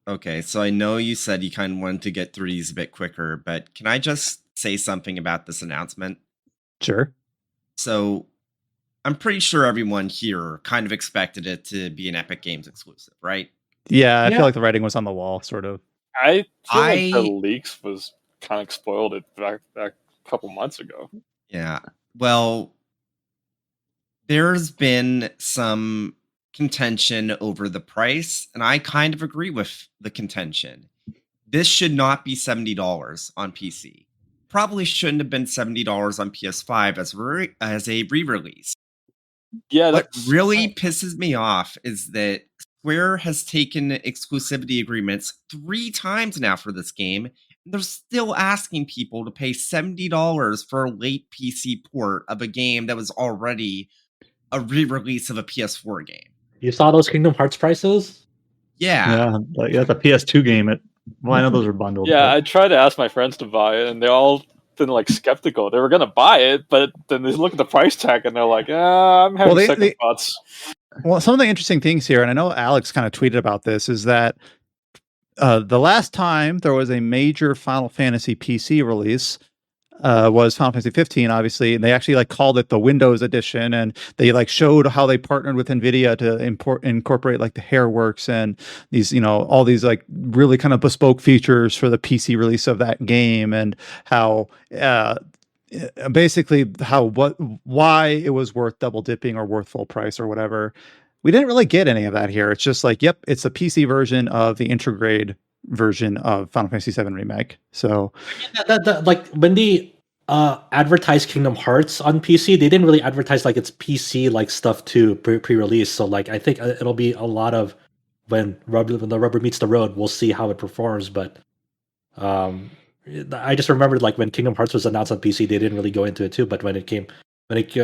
Okay, so I know you said you kind of wanted to get through these a bit quicker, but can I just say something about this announcement? Sure. So I'm pretty sure everyone here kind of expected it to be an Epic Games exclusive, right? Yeah, I feel like the writing was on the wall, sort of. I feel like the leaks was kind of spoiled it back a couple months ago. Yeah. Well, there's been some contention over the price, and I kind of agree with the contention. This should not be $70 on PC. Probably shouldn't have been $70 on PS5 as a re-release. Yeah, what really pisses me off is that Square has taken exclusivity agreements 3 times now for this game, and they're still asking people to pay $70 for a late PC port of a game that was already a re-release of a PS4 game. You saw those Kingdom Hearts prices? Yeah. Yeah, the PS2 game. I know those are bundled. Yeah, but I tried to ask my friends to buy it, and they all been like skeptical. They were gonna buy it, but then they look at the price tag and they're like, I'm having second thoughts. Well, some of the interesting things here, and I know Alex kind of tweeted about this, is that the last time there was a major Final Fantasy PC release was Final Fantasy 15, obviously, and they actually like called it the Windows edition, and they like showed how they partnered with NVIDIA to incorporate like the Hairworks and these, all these like really kind of bespoke features for the PC release of that game, and how basically why it was worth double dipping or worth full price or whatever. We didn't really get any of that here. It's just like, yep, it's a PC version of the Intergrade version of Final Fantasy VII Remake. So like when they advertised Kingdom Hearts on PC, they didn't really advertise like it's PC like stuff to pre-release. So like I think it'll be a lot of when the rubber meets the road, we'll see how it performs. But I just remembered like when Kingdom Hearts was announced on PC, they didn't really go into it too. But when it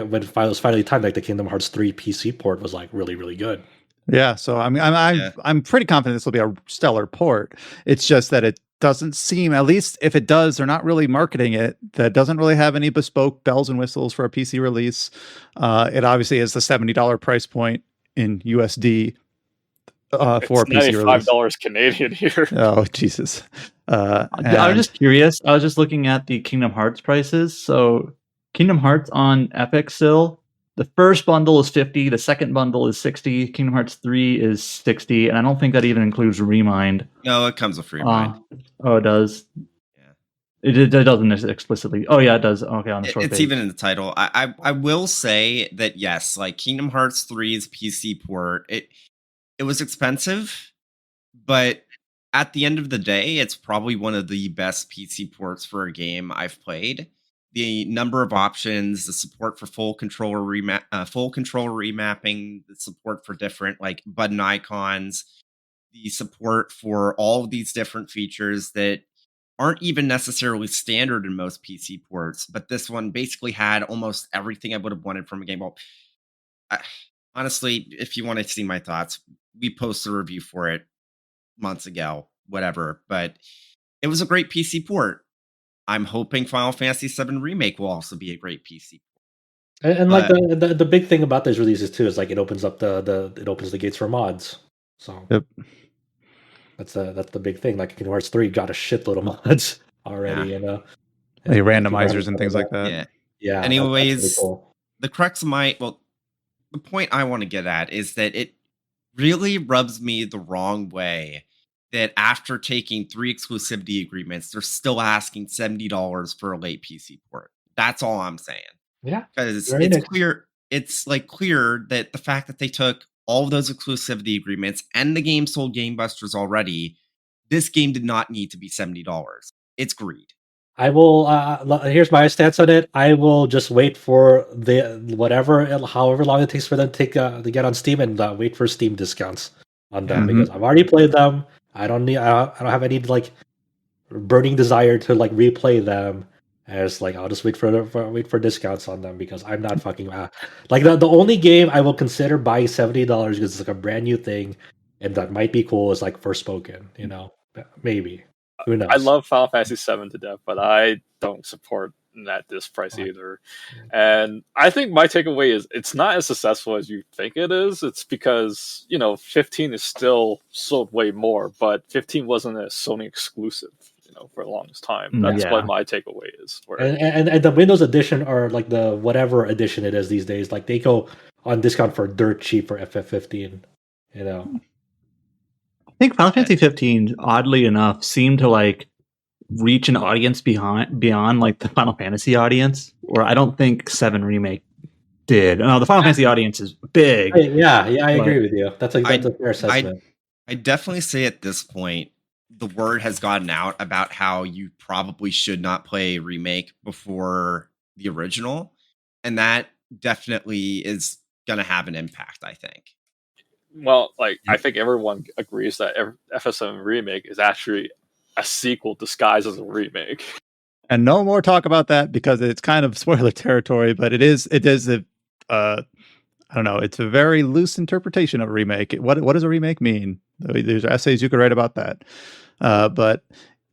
was finally time, like the Kingdom Hearts 3 PC port was like really, really good. Yeah, so I mean, I'm pretty confident this will be a stellar port. It's just that it doesn't seem, at least if it does, they're not really marketing it. That doesn't really have any bespoke bells and whistles for a PC release. It obviously is the $70 price point in USD for a PC release. $95 Canadian here. Oh Jesus! I was just curious. I was just looking at the Kingdom Hearts prices. So Kingdom Hearts on Epic still. The first bundle is $50, the second bundle is $60, Kingdom Hearts 3 is $60, and I don't think that even includes Remind. No, it comes with Remind. Oh, it does? Yeah. It doesn't explicitly. Oh, yeah, it does. Okay, on the short It's page. even in the title. I will say that, yes, like Kingdom Hearts 3's PC port, it was expensive, but at the end of the day, it's probably one of the best PC ports for a game I've played. The number of options, the support for full controller remapping, the support for different like button icons, the support for all of these different features that aren't even necessarily standard in most PC ports, but this one basically had almost everything I would have wanted from a game. Well, honestly, if you want to see my thoughts, we posted a review for it months ago, whatever, but it was a great PC port. I'm hoping Final Fantasy VII Remake will also be a great PC port. And like the big thing about these releases too is like it opens up it opens the gates for mods. So yep. That's the big thing. Like Kingdom Hearts 3 got a shitload of mods already, randomizers and things like that. Yeah. Anyways, really cool. the crux of the point I want to get at is that it really rubs me the wrong way that after taking 3 exclusivity agreements, they're still asking $70 for a late PC port. That's all I'm saying. Yeah, Because very it's nice. clear that the fact that they took all of those exclusivity agreements and the game sold gangbusters already, this game did not need to be $70. It's greed. I will. Here's my stance on it. I will just wait for however long it takes for them to get on Steam, and wait for Steam discounts on them, because I've already played them. I don't have any like burning desire to like replay them. And it's like I'll just wait for discounts on them, because I'm not fucking like the only game I will consider buying $70 because it's like a brand new thing, and that might be cool is like Forspoken. Maybe. Who knows? I love Final Fantasy VII to death, but I don't support at this price either. And I think my takeaway is it's not as successful as you think it is. It's because 15 is still sold way more, but 15 wasn't a Sony exclusive, for the longest time. That's what my takeaway is. And the Windows edition, or like the whatever edition it is these days, like they go on discount for dirt cheap for FF15. I think Final Fantasy 15, oddly enough, seemed to like reach an audience beyond like the Final Fantasy audience, or I don't think 7 Remake did. No, the Final Fantasy audience is big. Yeah, I agree with you. That's a fair assessment. I definitely say at this point, the word has gotten out about how you probably should not play Remake before the original, and that definitely is going to have an impact, I think. Well, I think everyone agrees that FF7 Remake is actually a sequel disguised as a remake. And no more talk about that, because it's kind of spoiler territory, but it is a I don't know, it's a very loose interpretation of a remake. What does a remake mean? There's essays you could write about that. But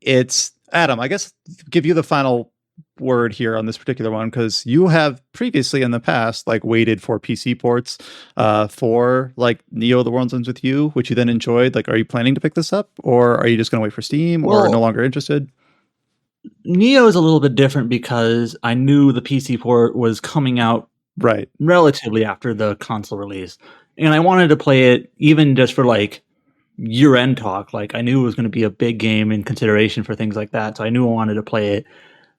it's Adam, I guess give you the final word here on this particular one, because you have previously in the past like waited for PC ports for like Neo: The World Ends With You, which you then enjoyed. Like, are you planning to pick this up, or are you just going to wait for Steam, or no longer interested? Neo is a little bit different because I knew the PC port was coming out relatively after the console release, and I wanted to play it even just for like year-end talk. Like, I knew it was going to be a big game in consideration for things like that, so I knew I wanted to play it.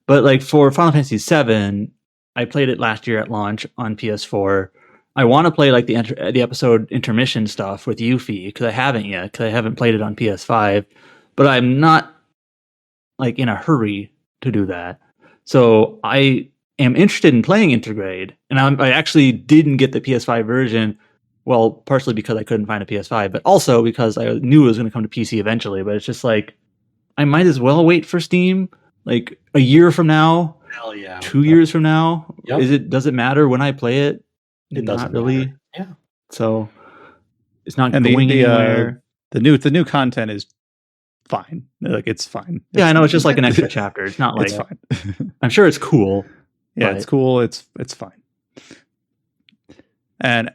But like for Final Fantasy VII, I played it last year at launch on PS4. I want to play like the episode intermission stuff with Yuffie, because I haven't yet, because I haven't played it on PS5. But I'm not like in a hurry to do that. So I am interested in playing Intergrade, and I actually didn't get the PS5 version. Well, partially because I couldn't find a PS5, but also because I knew it was going to come to PC eventually. But it's just like, I might as well wait for Steam. Like a year from now, 2 years from now, does it matter when I play it? It doesn't really matter. Yeah. So it's not going anywhere. The new content is fine. Like, it's fine. Yeah, I know, it's just like an extra chapter. It's not like it's fine. I'm sure it's cool. Yeah, it's cool. It's fine. And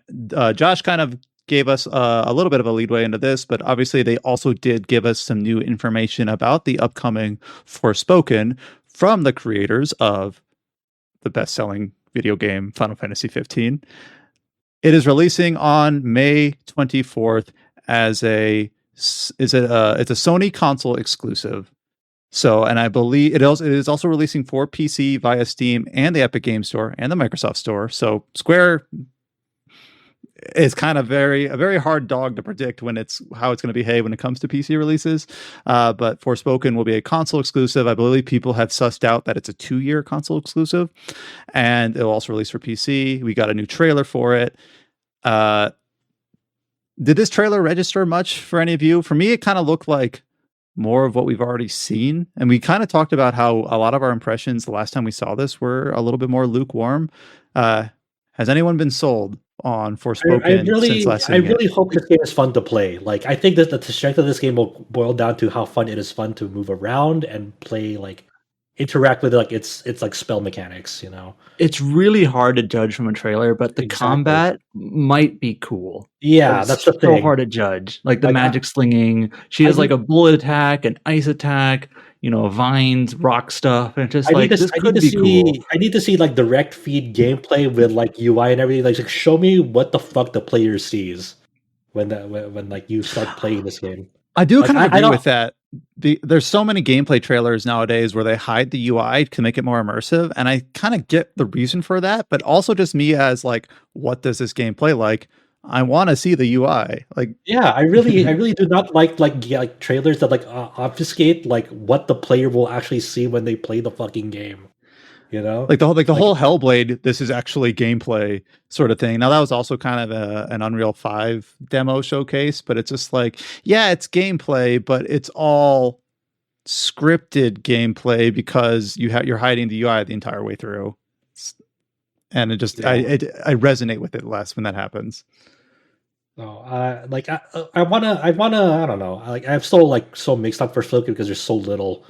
Josh kind of gave us a little bit of a leadway into this, but obviously they also did give us some new information about the upcoming Forspoken from the creators of the best-selling video game Final Fantasy 15. It is releasing on May 24th as it's a Sony console exclusive. So, and I believe it is also releasing for PC via Steam and the Epic Game Store and the Microsoft Store. So Square is kind of a very hard dog to predict how it's going to behave when it comes to PC releases. But Forspoken will be a console exclusive. I believe people have sussed out that it's a 2-year console exclusive, and it'll also release for PC. We got a new trailer for it. Did this trailer register much for any of you? For me, it kind of looked like more of what we've already seen. And we kind of talked about how a lot of our impressions the last time we saw this were a little bit more lukewarm. Has anyone been sold on Forspoken since last seeing it? I really hope this game is fun to play. Like, I think that the strength of this game will boil down to how fun it is fun to move around and play, like, interact with it. Like, it's like spell mechanics, It's really hard to judge from a trailer, but the combat might be cool. Yeah, that's the thing. So hard to judge. Like the magic slinging. She has like a bullet attack, an ice attack. vines, rock stuff, and just this I could need to be see. cool. I need to see like direct feed gameplay with like UI and everything. Like show me what the fuck the player sees when like you start playing this game. I do Like, kind of I agree don't- with that. There's so many gameplay trailers nowadays where they hide the UI to make it more immersive, and I kind of get the reason for that. But also, just me as like, what does this game play like? I want to see the UI. Like, Yeah, I really do not like trailers that like obfuscate like what the player will actually see when they play the fucking game. You know, like the whole Hellblade, this is actually gameplay sort of thing. Now that was also kind of an Unreal 5 demo showcase, but it's just like, yeah, it's gameplay, but it's all scripted gameplay because you're hiding the UI the entire way through, and it just I resonate with it less when that happens. No, I wanna I don't know. I'm still like so mixed up for Forspoken because there's so little.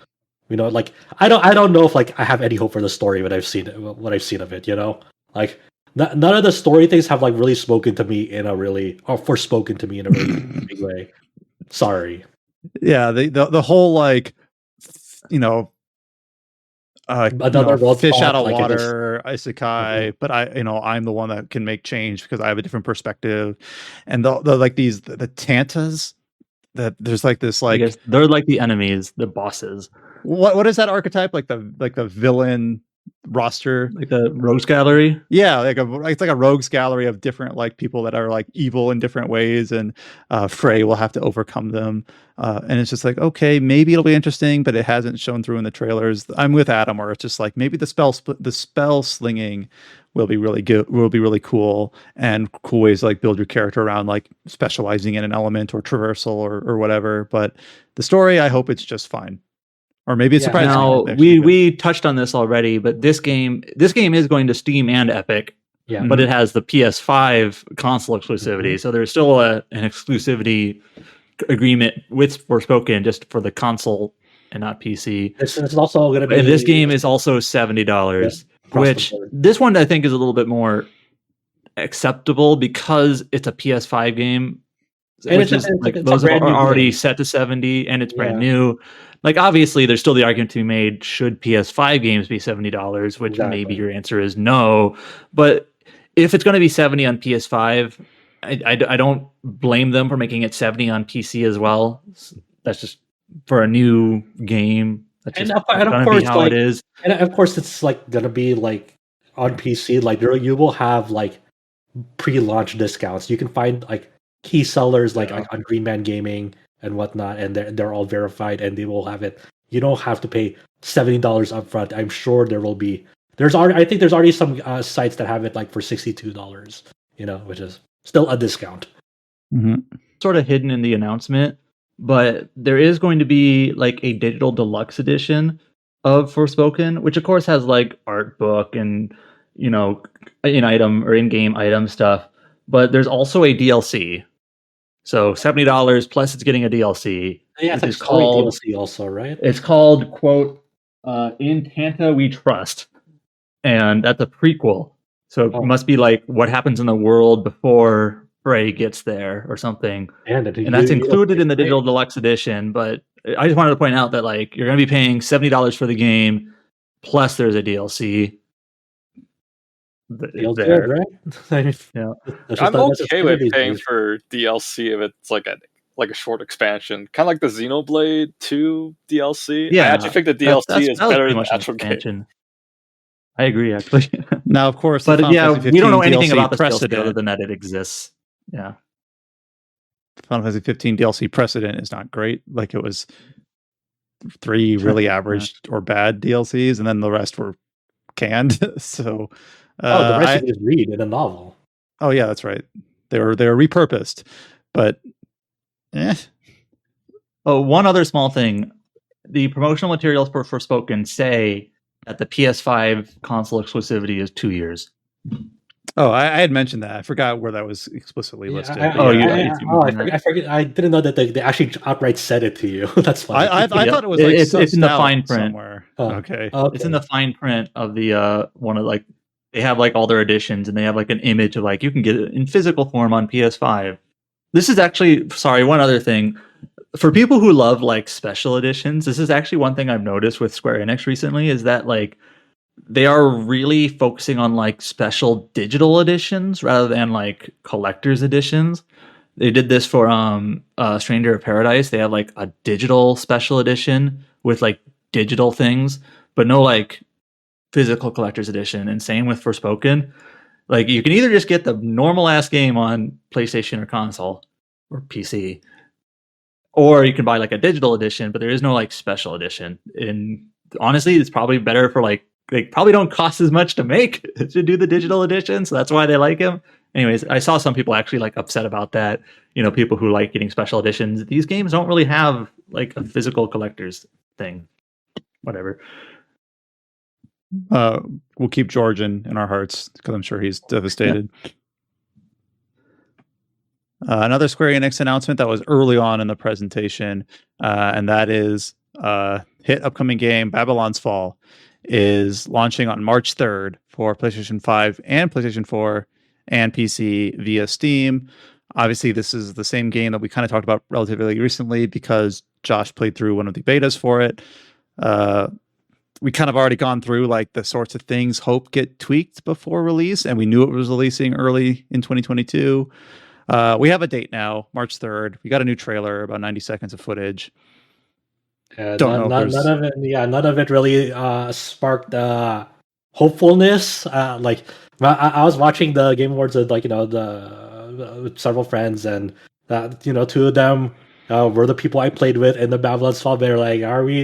Like I don't know if like I have any hope for the story what I've seen of it. Like none of the story things have like really spoken to me in a really forspoken to me in a really big way. Sorry. Yeah, the whole like Another world fish thought, out of like, water isekai, but I'm the one that can make change because I have a different perspective, and the like the tantas that there's like this I like guess they're like the enemies, the bosses, what is that archetype, like the villain roster, like the rogues gallery. Yeah, it's like a rogues gallery of different like people that are like evil in different ways, and Frey will have to overcome them. And it's just like, okay, maybe it'll be interesting, but it hasn't shown through in the trailers. I'm with Adam, where it's just like maybe the spell slinging will be really good, will be really cool, and cool ways to like build your character around like specializing in an element or traversal or whatever. But the story, I hope it's just fine. Or maybe it's surprising. Now we touched on this already, but this game is going to Steam and Epic. Yeah. But it has the PS5 console exclusivity, so there's still an exclusivity agreement with Forspoken just for the console and not PC. This is also going to be. And this game is also $70, which this one I think is a little bit more acceptable because it's a PS5 game, and which is like those are already set to 70 and it's brand new. Like obviously, there's still the argument to be made: should PS5 games be $70? Which maybe your answer is no. But if it's going to be 70 on PS5, I don't blame them for making it 70 on PC as well. That's just for a new game. That's just going to be how it is. And of course, it's like going to be like on PC. Like you will have like pre-launch discounts. You can find like key sellers like on Green Man Gaming and whatnot, and they're all verified, and they will have it. You don't have to pay $70 upfront. I'm sure there will be. I think there's already some sites that have it like for $62. Which is still a discount. Mm-hmm. Sort of hidden in the announcement, but there is going to be like a digital deluxe edition of Forspoken, which of course has like art book and in-item or in-game item stuff. But there's also a DLC. So $70 plus it's getting a DLC. Yeah, it's called DLC also, right? It's called, quote, In Tanta We Trust. And that's a prequel. So it must be like what happens in the world before Frey gets there or something. And that's included in the digital deluxe edition. But I just wanted to point out that like you're going to be paying $70 for the game, plus there's a DLC. There. Right? Yeah. I'm okay with paying for DLC if it's like a short expansion, kind of like the Xenoblade 2 DLC. Yeah, I actually think the DLC is better than the actual game. I agree, actually. Now, of course, but we don't know anything DLC about the precedent DLC other than that it exists. Yeah, Final Fantasy 15 DLC precedent is not great. Like it was 3 really average or bad DLCs, and then the rest were canned. So. The rest you just read in a novel. Oh yeah, that's right. They were repurposed, but Oh, one other small thing: the promotional materials for Forspoken say that the PS5 console exclusivity is 2 years. Oh, I had mentioned that. I forgot where that was explicitly listed. I forget. I didn't know that they actually outright said it to you. That's funny. I thought it was like it's in the fine print somewhere. Okay. It's in the fine print of the one of like. They have like all their editions and they have like an image of like you can get it in physical form on PS5. This is actually one other thing. for people who love like special editions, this is actually one thing I've noticed with Square Enix recently is that like they are really focusing on like special digital editions rather than like collector's editions. They did this for Stranger of Paradise. They had like a digital special edition with like digital things, but no like physical collector's edition. And same with Forspoken. Like you can either just get the normal ass game on PlayStation or console or PC, or you can buy like a digital edition, but there is no like special edition. And honestly, it's probably better for like they probably don't cost as much to make to do the digital edition, so that's why they like him. Anyways, I saw some people actually like upset about that. You know, people who like getting special editions. These games don't really have like a physical collector's thing. Whatever. We'll keep George in our hearts because I'm sure he's devastated. Yeah. Another Square Enix announcement that was early on in the presentation, and that is hit upcoming game Babylon's Fall is launching on March 3rd for PlayStation 5 and PlayStation 4 and PC via Steam. Obviously, this is the same game that we kind of talked about relatively recently because Josh played through one of the betas for it. We kind of already gone through like the sorts of things hope get tweaked before release, and we knew it was releasing early in 2022. We have a date now, March 3rd. We got a new trailer, about 90 seconds of footage. None of it really sparked hopefulness. Like I was watching the Game Awards with like with several friends, and two of them were the people I played with in the Babylon's Fall. They're like, "Are we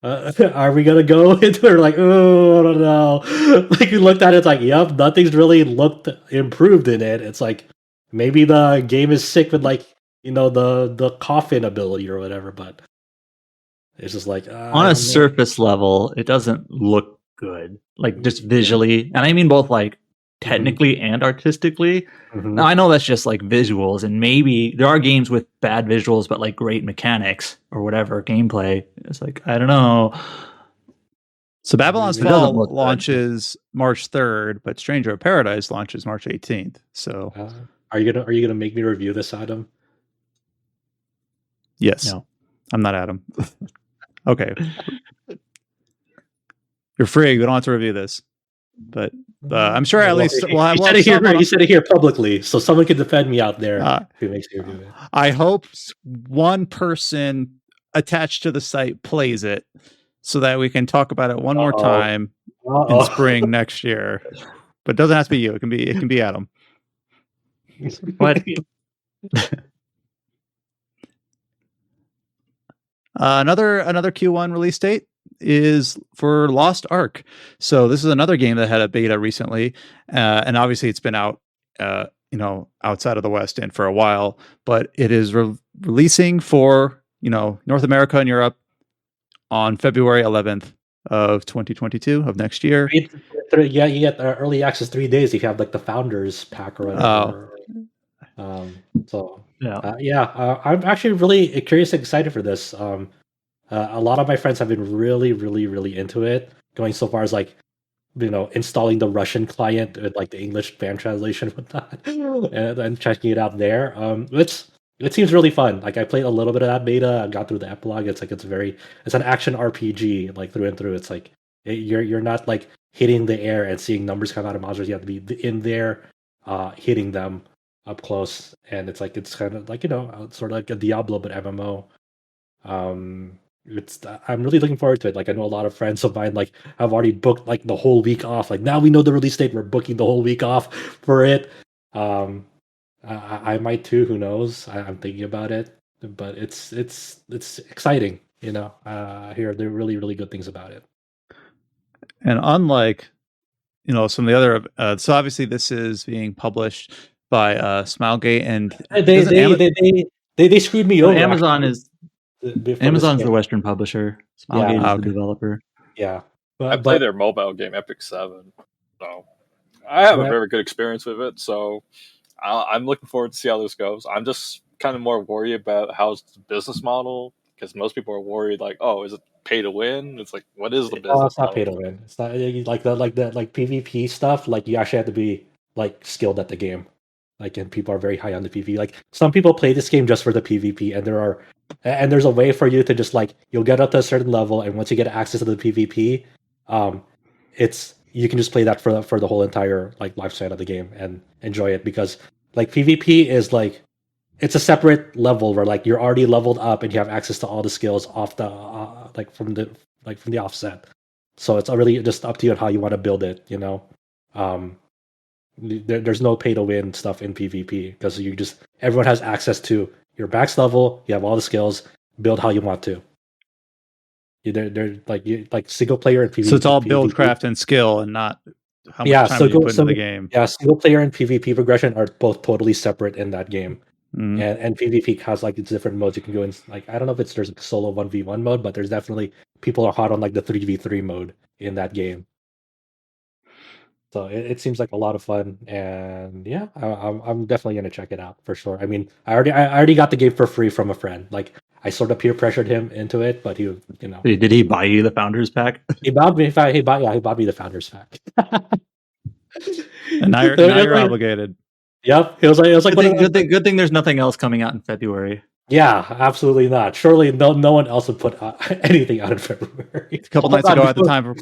gonna go into it?" Like, oh, I don't know. Like you looked at it, it's like, yep, nothing's really looked improved in it. It's like maybe the game is sick with like the coffin ability or whatever, but it's just like on a surface level, it doesn't look good, like just visually, and I mean both like technically and artistically. Now I know that's just like visuals, and maybe there are games with bad visuals but like great mechanics or whatever gameplay. It's like I don't know. So Babylon's Fall launches March 3rd, but Stranger of Paradise launches March 18th. So are you gonna make me review this, Adam? Yes. No, I'm not Adam. Okay. You're free. We don't have to review this. But I'm sure at least we'll have you said it here publicly, so someone can defend me out there if it makes you review it. I hope one person attached to the site plays it so that we can talk about it one more time in spring next year. But it doesn't have to be you. It can be Adam. What? Another Q1 release date is for Lost Ark. So this is another game that had a beta recently, and obviously it's been out, outside of the West and for a while. But it is releasing for North America and Europe on February 11th of 2022 of next year. Yeah, you get early access 3 days if you have like the Founders Pack or whatever. I'm actually really curious and excited for this. A lot of my friends have been really, really, really into it, going so far as like, installing the Russian client with like the English fan translation and whatnot, and checking it out there. It seems really fun. Like I played a little bit of that beta. I got through the epilogue. It's an action RPG like through and through. It's like you're not like hitting the air and seeing numbers come out of monsters. You have to be in there, hitting them up close, and it's kind of like sort of like a Diablo but MMO. I'm really looking forward to it. Like I know a lot of friends of mine like have already booked like the whole week off. Like now we know the release date, we're booking the whole week off for it. I might too. Who knows? I'm thinking about it, but it's exciting. I hear they're really, really good things about it. And unlike some of the other, so obviously this is being published by Smilegate, and they screwed me over. Amazon is Amazon's the Western publisher. Smilegate is the developer. Yeah, I play their mobile game Epic 7, so I have a very good experience with it. So I'm looking forward to see how this goes. I'm just kind of more worried about how's the business model, because most people are worried like, oh, is it pay to win? It's like, what is the business? It's not pay to win. It's not like the PvP stuff. Like you actually have to be like skilled at the game. and people are very high on the PvP. Like some people play this game just for the PvP, and there's a way for you to just like you'll get up to a certain level, and once you get access to the PvP, it's you can just play that for the whole entire like lifespan of the game and enjoy it because like PvP is like it's a separate level where like you're already leveled up and you have access to all the skills off the from the offset. So it's really just up to you on how you want to build it. There's no pay to win stuff in PvP because everyone has access to your max level. You have all the skills. Build how you want to. They're like single player and PvP. So it's all build, craft, and skill, and not how much time you put into the game. Yeah, single player and PvP progression are both totally separate in that game. And PvP has like its different modes. You can go in like I don't know if there's a solo 1v1 mode, but there's definitely people are hot on like the 3v3 mode in that game. So it seems like a lot of fun, and yeah, I'm definitely gonna check it out for sure. I mean, I already got the game for free from a friend. Like I sort of peer pressured him into it, but he. Did he buy you the Founders Pack? He bought me. He bought me the Founders Pack. And now you're obligated. Yep, it was like good thing. There's nothing else coming out in February. Yeah, absolutely not. Surely no one else would put anything out in February. A couple nights ago, at the time.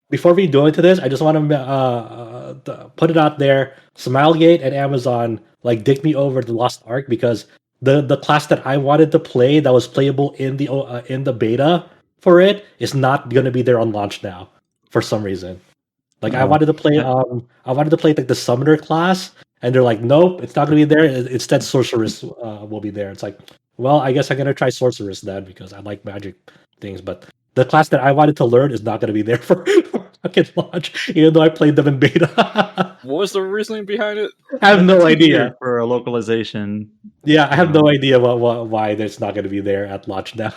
Before we go into this, I just want to put it out there. Smilegate and Amazon like dick me over the Lost Ark because the class that I wanted to play that was playable in the beta for it is not going to be there on launch now for some reason. Like I wanted to play like the Summoner class, and they're like, nope, it's not going to be there. Instead, Sorceress will be there. It's like, well, I guess I'm going to try Sorceress then because I like magic things, but the class that I wanted to learn is not going to be there for fucking launch, even though I played them in beta. What was the reasoning behind it? I have no idea. For a localization. Yeah, I have no idea why it's not going to be there at launch now.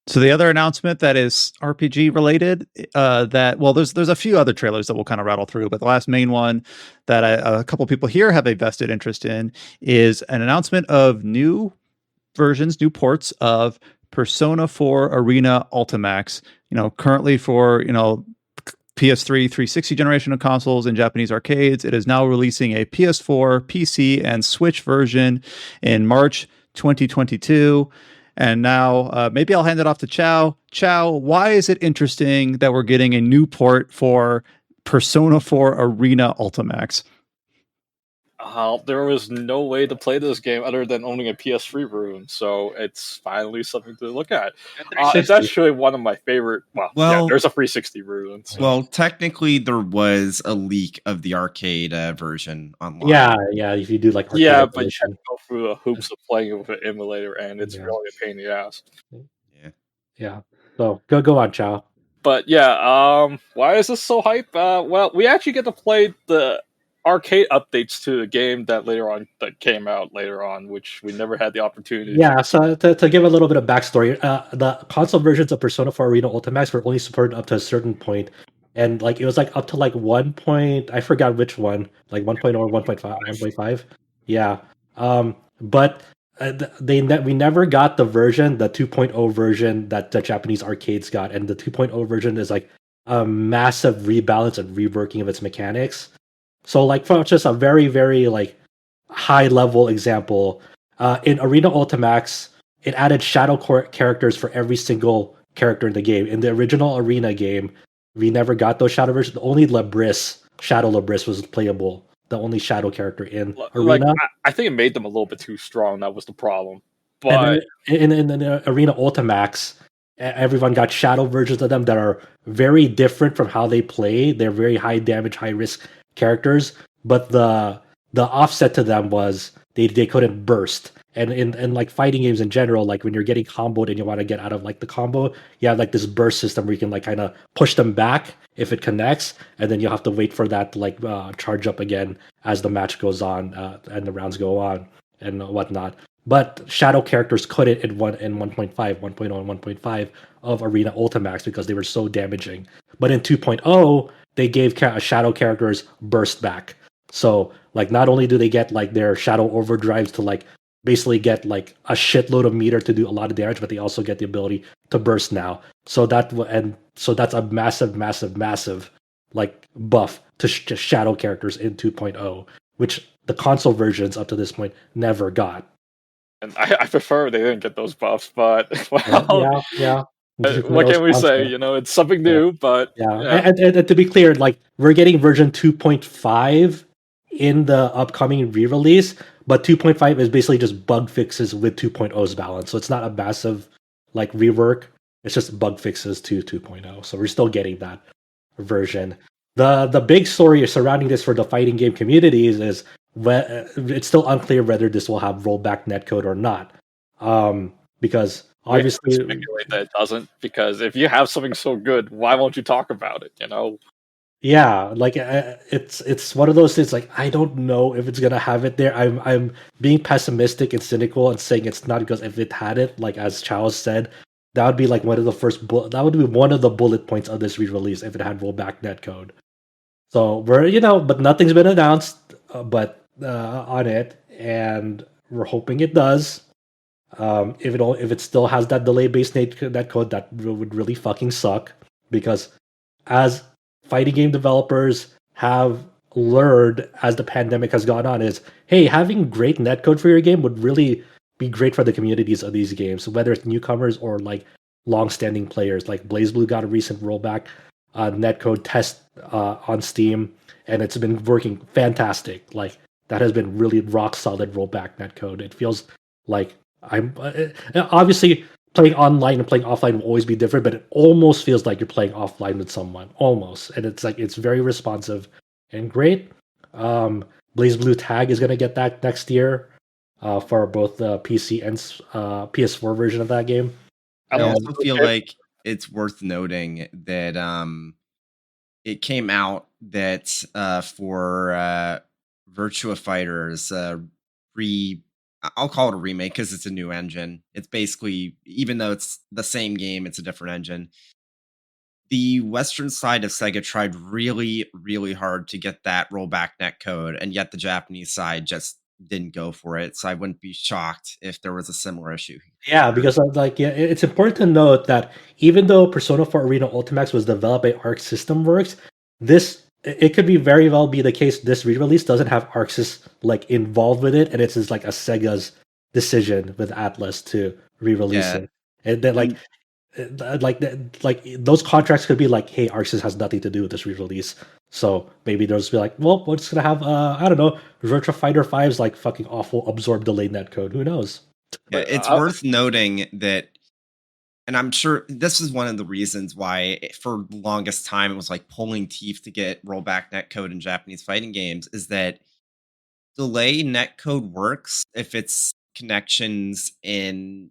So the other announcement that is RPG related, there's a few other trailers that we'll kind of rattle through, but the last main one that a couple people here have a vested interest in is an announcement of new ports of Persona 4 Arena Ultimax. Currently for PS3 360 generation of consoles and Japanese arcades, it is now releasing a PS4, PC, and Switch version in March 2022. And now maybe I'll hand it off to Chow. Chow, why is it interesting that we're getting a new port for Persona 4 Arena Ultimax? There was no way to play this game other than owning a PS3 room, so it's finally something to look at. It's actually one of my favorite. Well, there's a 360 room. So. Well, technically, there was a leak of the arcade version online. Yeah. If you do like, but you have to go through the hoops of playing it with an emulator, and it's really a pain in the ass. Yeah. So go on, Chow. But yeah, why is this so hype? Well, we actually get to play the arcade updates to the game that came out later on, which we never had the opportunity. Yeah, so to give a little bit of backstory, the console versions of Persona 4 Arena Ultimax were only supported up to a certain point, and like it was like up to like 1 point, I forgot which one, like 1.0 or 1.5. Yeah, but we never got the 2.0 version that the Japanese arcades got, and the 2.0 version is like a massive rebalance and reworking of its mechanics. So, like, for just a very, very, like, high-level example, in Arena Ultimax, it added shadow characters for every single character in the game. In the original Arena game, we never got those shadow versions. Only Shadow Labris was playable. The only shadow character in Arena. I think it made them a little bit too strong. That was the problem. But in the Arena Ultimax, everyone got shadow versions of them that are very different from how they play. They're very high damage, high risk characters, but the offset to them was they couldn't burst. And in like fighting games in general, like when you're getting comboed and you want to get out of like the combo, you have like this burst system where you can like kind of push them back if it connects, and then you have to wait for that to like charge up again as the match goes on and the rounds go on and whatnot. But shadow characters couldn't in 1.5, 1.0, and 1.5 of Arena Ultimax because they were so damaging. But in 2.0, they gave shadow characters burst back. So like not only do they get like their shadow overdrives to like basically get like a shitload of meter to do a lot of damage, but they also get the ability to burst now. So that's a massive like buff to shadow characters in 2.0, which the console versions up to this point never got. And I prefer they didn't get those buffs, but well, Yeah. what can we say? You know, it's something new, but yeah. And to be clear, like we're getting version 2.5 in the upcoming re-release, but 2.5 is basically just bug fixes with 2.0's balance. So it's not a massive like rework. It's just bug fixes to 2.0. So we're still getting that version. The big story surrounding this for the fighting game communities is it's still unclear whether this will have rollback netcode or not. Because obviously, speculate that it doesn't. Because if you have something so good, why won't you talk about it? You know. Yeah, like it's one of those things. Like I don't know if it's gonna have it there. I'm being pessimistic and cynical and saying it's not, because if it had it, like as Chao said, that would be like one of the first. That would be one of the bullet points of this re-release if it had rollback netcode. So we're but nothing's been announced, on it, and we're hoping it does. If it still has that delay based netcode, that would really fucking suck, because as fighting game developers have learned as the pandemic has gone on, is hey, having great netcode for your game would really be great for the communities of these games, whether it's newcomers or like long-standing players. Like BlazBlue got a recent rollback netcode test on Steam, and it's been working fantastic. Like that has been really rock solid rollback netcode. It feels like I'm obviously playing online and playing offline will always be different, but it almost feels like you're playing offline with someone, almost. And it's like it's very responsive and great. BlazBlue Tag is going to get that next year for both the PC and PS4 version of that game. I also feel like it's worth noting that it came out that for Virtua Fighters I'll call it a remake because it's a new engine. It's basically, even though it's the same game, it's a different engine. The Western side of Sega tried really, really hard to get that rollback netcode, and yet the Japanese side just didn't go for it. So I wouldn't be shocked if there was a similar issue. Yeah, because it's important to note that even though Persona 4 Arena Ultimax was developed by Arc System Works, it could be very well be the case this re-release doesn't have ArcSys like involved with it, and it's just like a Sega's decision with Atlas to re-release it. And then like those contracts could be like, hey, ArcSys has nothing to do with this re-release. So maybe they'll just be like, well, we're just gonna have I don't know, Virtua Fighter 5's like fucking awful absorb delay netcode. Who knows? Yeah, it's worth noting that, and I'm sure this is one of the reasons why for the longest time it was like pulling teeth to get rollback netcode in Japanese fighting games, is that delay netcode works if it's connections in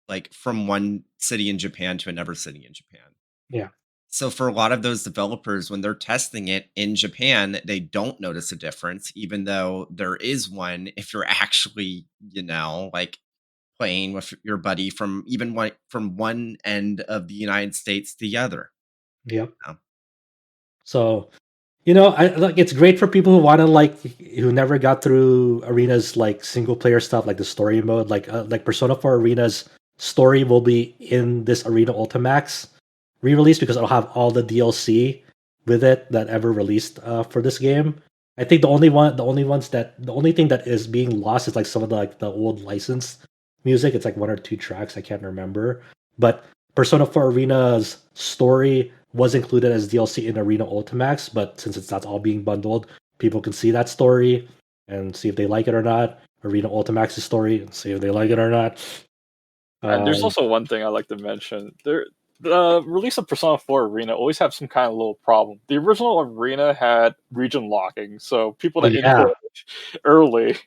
like from one city in Japan to another city in Japan. Yeah. So for a lot of those developers, when they're testing it in Japan, they don't notice a difference, even though there is one if you're actually, like playing with your buddy from one end of the United States to the other. Yep. So, it's great for people who want to who never got through Arena's like single player stuff, like the story mode, like Persona 4 Arena's story will be in this Arena Ultimax re-release because it'll have all the DLC with it that ever released for this game. I think the only thing that is being lost is like some of the old licensed music. It's like one or two tracks, I can't remember. But Persona 4 Arena's story was included as DLC in Arena Ultimax, but since that's all being bundled, people can see that story and see if they like it or not. Arena Ultimax's story and see if they like it or not. And there's also one thing I like to mention. The release of Persona 4 Arena always have some kind of little problem. The original Arena had region locking, so people that entered early.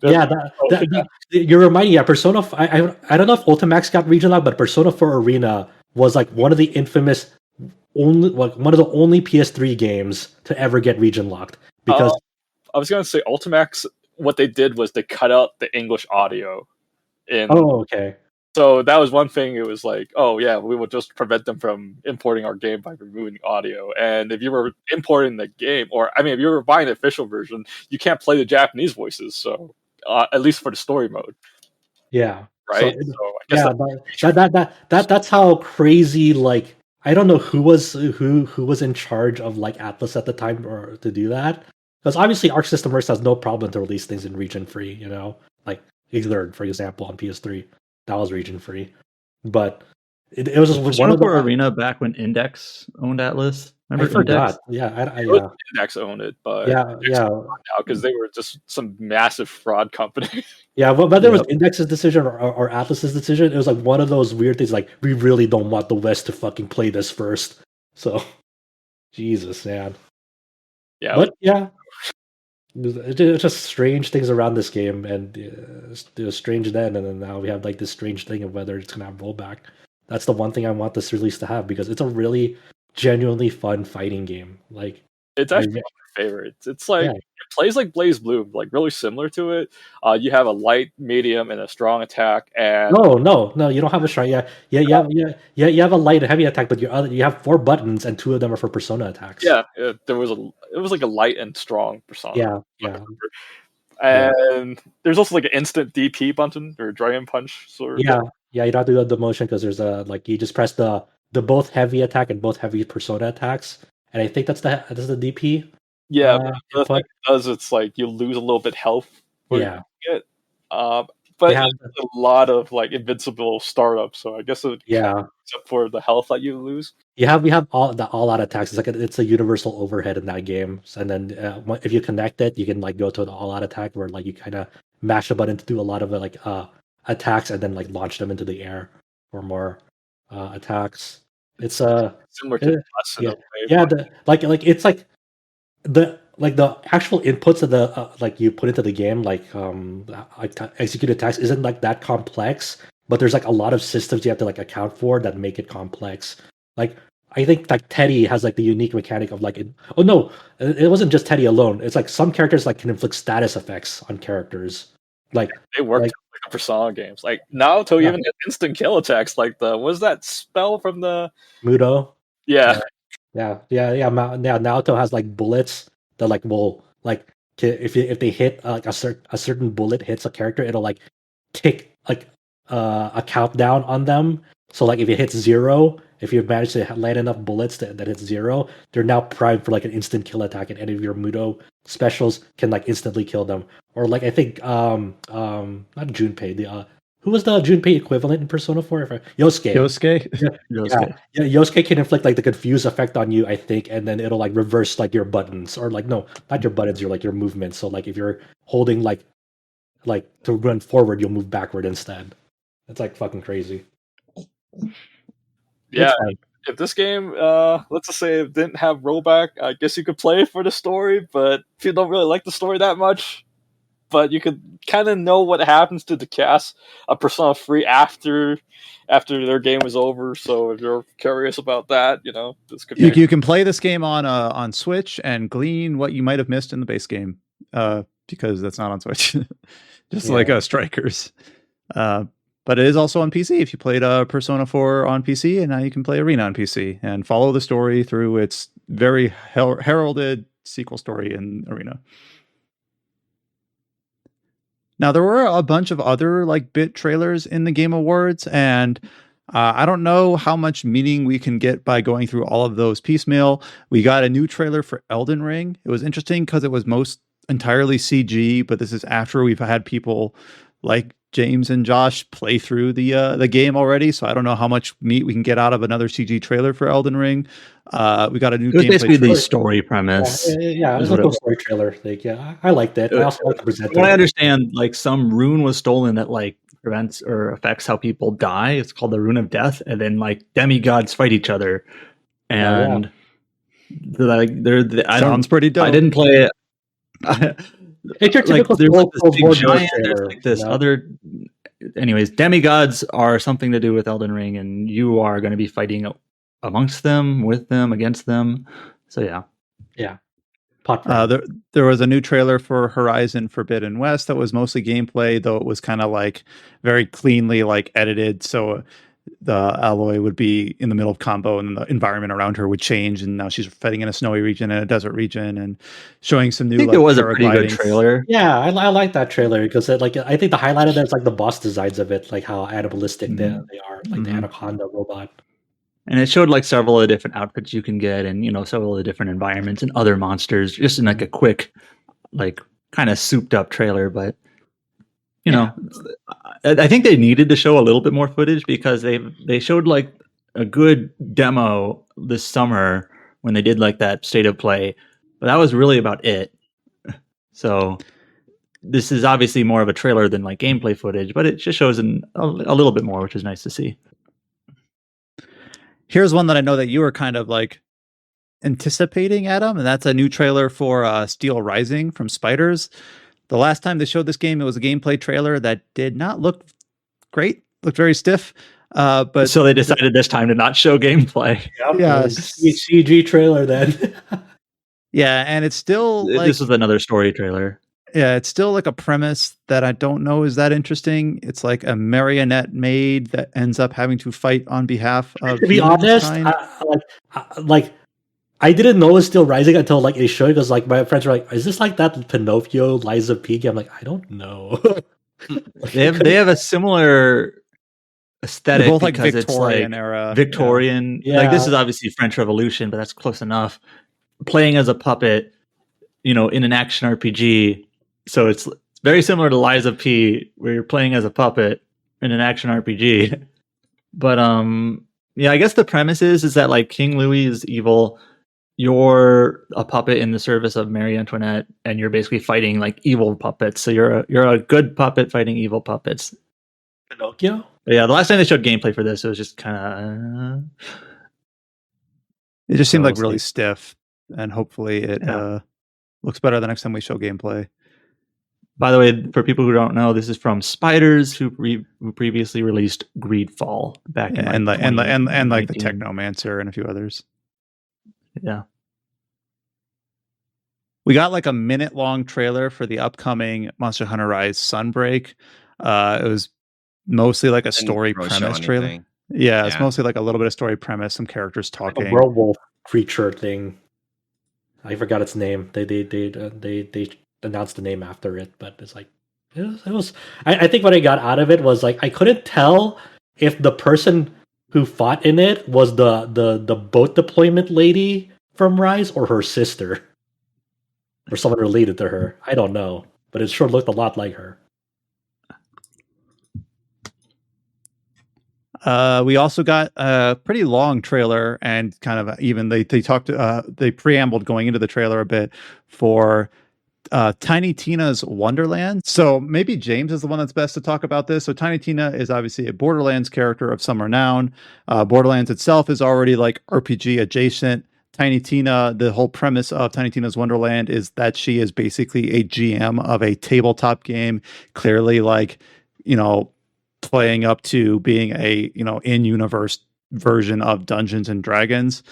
You're reminding me. Yeah, Persona. I don't know if Ultimax got region locked, but Persona 4 Arena was like one of the infamous one of the only PS3 games to ever get region locked. Because I was gonna say Ultimax, what they did was they cut out the English audio. Okay. So that was one thing. It was like, oh yeah, we will just prevent them from importing our game by removing audio. And if you were importing the game, if you were buying the official version, you can't play the Japanese voices. So at least for the story mode. Yeah. Right. So I guess that's how crazy I don't know who was in charge of like Atlas at the time or to do that. Because obviously Arc System Works has no problem to release things in region free, you know? Like Igthard, for example, on PS3. That was region free. But it was just one of the Arena back when Index owned Atlas. Remember I forgot. Index? Yeah, Index owned it, but yeah. now because they were just some massive fraud company. Yeah, whether it was Index's decision or Atlas's decision, it was like one of those weird things. Like we really don't want the West to fucking play this first. So, Jesus, man. Yeah, but yeah, it's just strange things around this game, and it was strange then, and then now we have like this strange thing of whether it's gonna have rollback. That's the one thing I want this release to have because it's a really genuinely fun fighting game. Like it's actually one of my favorites. It's like it plays like Blaze Blue, like really similar to it. You have a light, medium, and a strong attack. And no, you don't have a strong. You have a light and heavy attack, but you have 4 buttons, and 2 of them are for persona attacks. Yeah, it was like a light and strong persona. Yeah. And there's also like an instant DP button or Dragon Punch sort of. Yeah, you don't have to do the motion because there's a you just press the both heavy attack and both heavy persona attacks, and I think that's the DP. Yeah, the thing it does, it's like you lose a little bit health. Yeah. But a lot of like invincible startups, so I guess except for the health that you lose. We have all out attacks. It's a universal overhead in that game. And then if you connect it, you can like go to an all out attack where like you kind of mash a button to do a lot of like attacks and then like launch them into the air for more attacks. It's similar to it's like the actual inputs of the like you put into the game like execute attacks isn't like that complex, but there's like a lot of systems you have to like account for that make it complex. Like I think like Teddy has like the unique mechanic of like it wasn't just Teddy alone. It's like some characters like can inflict status effects on characters. Like they work like Persona games. Like Naoto even has instant kill attacks. Like was that spell from the Mudo? Yeah. Naoto has like bullets that like will like if they hit like a certain bullet hits a character, it'll like tick like a countdown on them. So like if it hits 0, if you manage to land enough bullets that hits 0, they're now primed for like an instant kill attack, and any of your Mudo specials can like instantly kill them. Or like I think not Junpei, who was the Junpei equivalent in Persona 4? Yosuke. Yosuke can inflict like the confuse effect on you, I think, and then it'll like reverse like your buttons, or like no, not your buttons, your like your movement. So like if you're holding like to run forward, you'll move backward instead. It's like fucking crazy. Yeah, if this game, let's just say it didn't have rollback, I guess you could play it for the story, but if you don't really like the story that much, but you could kind of know what happens to the cast of Persona 3 after their game is over. So if you're curious about that, this could you can play this game on Switch and glean what you might have missed in the base game, because that's not on Switch, just like Strikers. But it is also on PC if you played Persona 4 on PC, and now you can play Arena on PC and follow the story through its very heralded sequel story in Arena. Now, there were a bunch of other like bit trailers in the Game Awards, and I don't know how much meaning we can get by going through all of those piecemeal. We got a new trailer for Elden Ring. It was interesting because it was most entirely CG, but this is after we've had people like James and Josh play through the game already, so I don't know how much meat we can get out of another CG trailer for Elden Ring. We got a new gameplay basically the story premise. It was like a story trailer. Like, I liked it. I also like the presenter. I understand, like some rune was stolen that like prevents or affects how people die. It's called the Rune of Death, and then like demigods fight each other, and sounds pretty dope. I didn't play it. It's your typical there's like this big giant, there's like this other. Anyways, demigods are something to do with Elden Ring, and you are going to be fighting amongst them, with them, against them. So yeah. There was a new trailer for Horizon Forbidden West that was mostly gameplay, though it was kind of like very cleanly like edited. So the Aloy would be in the middle of combo, and the environment around her would change, and now she's fighting in a snowy region and a desert region, and showing some new. I think it was a pretty good trailer. Yeah, I like that trailer because I think the highlight of that is like the boss designs of it, like how animalistic they are, like the anaconda robot. And it showed like several of the different outfits you can get, and several of the different environments and other monsters, just in like a quick, like kind of souped up trailer. But I think they needed to show a little bit more footage because they showed like a good demo this summer when they did like that state of play, but that was really about it. So this is obviously more of a trailer than like gameplay footage, but it just shows a little bit more, which is nice to see. Here's one that I know that you were kind of like anticipating, Adam, and that's a new trailer for Steelrising from Spiders. The last time they showed this game, it was a gameplay trailer that did not look great, looked very stiff. But so they decided this time to not show gameplay. Yeah, CG trailer then. Yeah, and it's still like, this is another story trailer. Yeah, it's still like a premise that I don't know is that interesting. It's like a marionette maid that ends up having to fight on behalf of. To be honest, I didn't know it's Steelrising until like it showed, because like my friends were like, "Is this like that Pinocchio Lies of P?" I'm like, I don't know. they have a similar aesthetic. They're both like because Victorian it's like era. Victorian. Yeah. Like this is obviously French Revolution, but that's close enough. Playing as a puppet, in an action RPG. So it's very similar to Lies of P, where you're playing as a puppet in an action RPG. But I guess the premise is that like King Louis is evil. You're a puppet in the service of Marie Antoinette, and you're basically fighting like evil puppets. So you're a good puppet fighting evil puppets. Pinocchio? But yeah, the last time they showed gameplay for this, it was just kind of. It just seemed like really stiff, and hopefully it looks better the next time we show gameplay. By the way, for people who don't know, this is from Spiders, who previously released Greedfall back in and like the Technomancer and a few others. Yeah. We got like a minute-long trailer for the upcoming Monster Hunter Rise Sunbreak. It was mostly like a story premise trailer. Yeah, it's mostly like a little bit of story premise, some characters talking. Like a werewolf creature thing. I forgot its name. They announced the name after it, but it's like it was. I think what I got out of it was like I couldn't tell if the person who fought in it was the boat deployment lady from Rise or her sister or someone related to her. I don't know, but it sure looked a lot like her. We also got a pretty long trailer, and kind of even they preambled going into the trailer a bit for Tiny Tina's Wonderlands. So maybe James is the one that's best to talk about this. So Tiny Tina is obviously a Borderlands character of some renown. Borderlands itself is already like RPG adjacent. Tiny Tina, the whole premise of Tiny Tina's Wonderland is that she is basically a GM of a tabletop game, clearly like, playing up to being a, in-universe version of Dungeons and Dragons.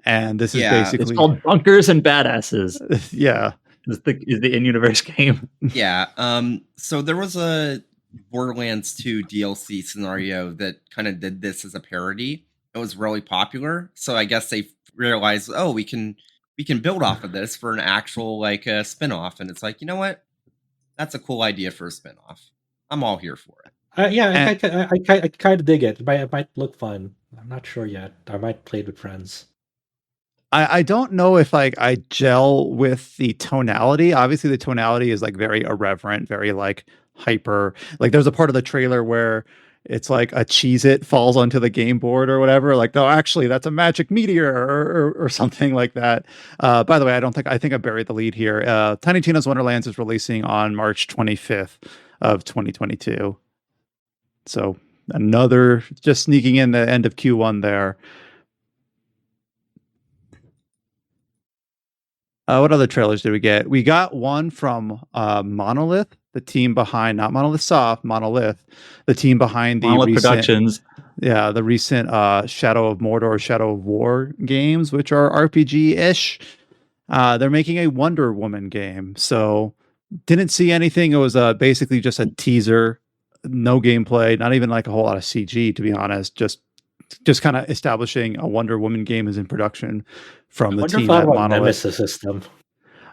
And this is basically... It's called Bunkers and Badasses. Yeah. Is the in-universe game. Yeah. So there was a Borderlands 2 DLC scenario that kind of did this as a parody. It was really popular. So I guess they realized, we can build off of this for an actual like spin-off. And it's like, you know what? That's a cool idea for a spin-off. I'm all here for it. I kind of dig it. It might look fun. I'm not sure yet. I might play it with friends. I don't know if I gel with the tonality. Obviously, the tonality is like very irreverent, very like hyper. Like there's a part of the trailer where it's like a Cheez-It falls onto the game board or whatever. Like, no, actually, that's a magic meteor or something like that. By the way, I think I buried the lead here. Tiny Tina's Wonderlands is releasing on March 25th of 2022. So another just sneaking in the end of Q1 there. What other trailers did we get? We got one from Monolith, the team behind, not Monolith Soft, Monolith, the team behind the Monolith recent Productions. Yeah, the recent Shadow of Mordor, Shadow of War games, which are RPG-ish. They're making a Wonder Woman game. So didn't see anything. It was basically just a teaser, no gameplay, not even like a whole lot of CG, to be honest. Just kind of establishing a Wonder Woman game is in production from the team at Monolith. Nemesis system.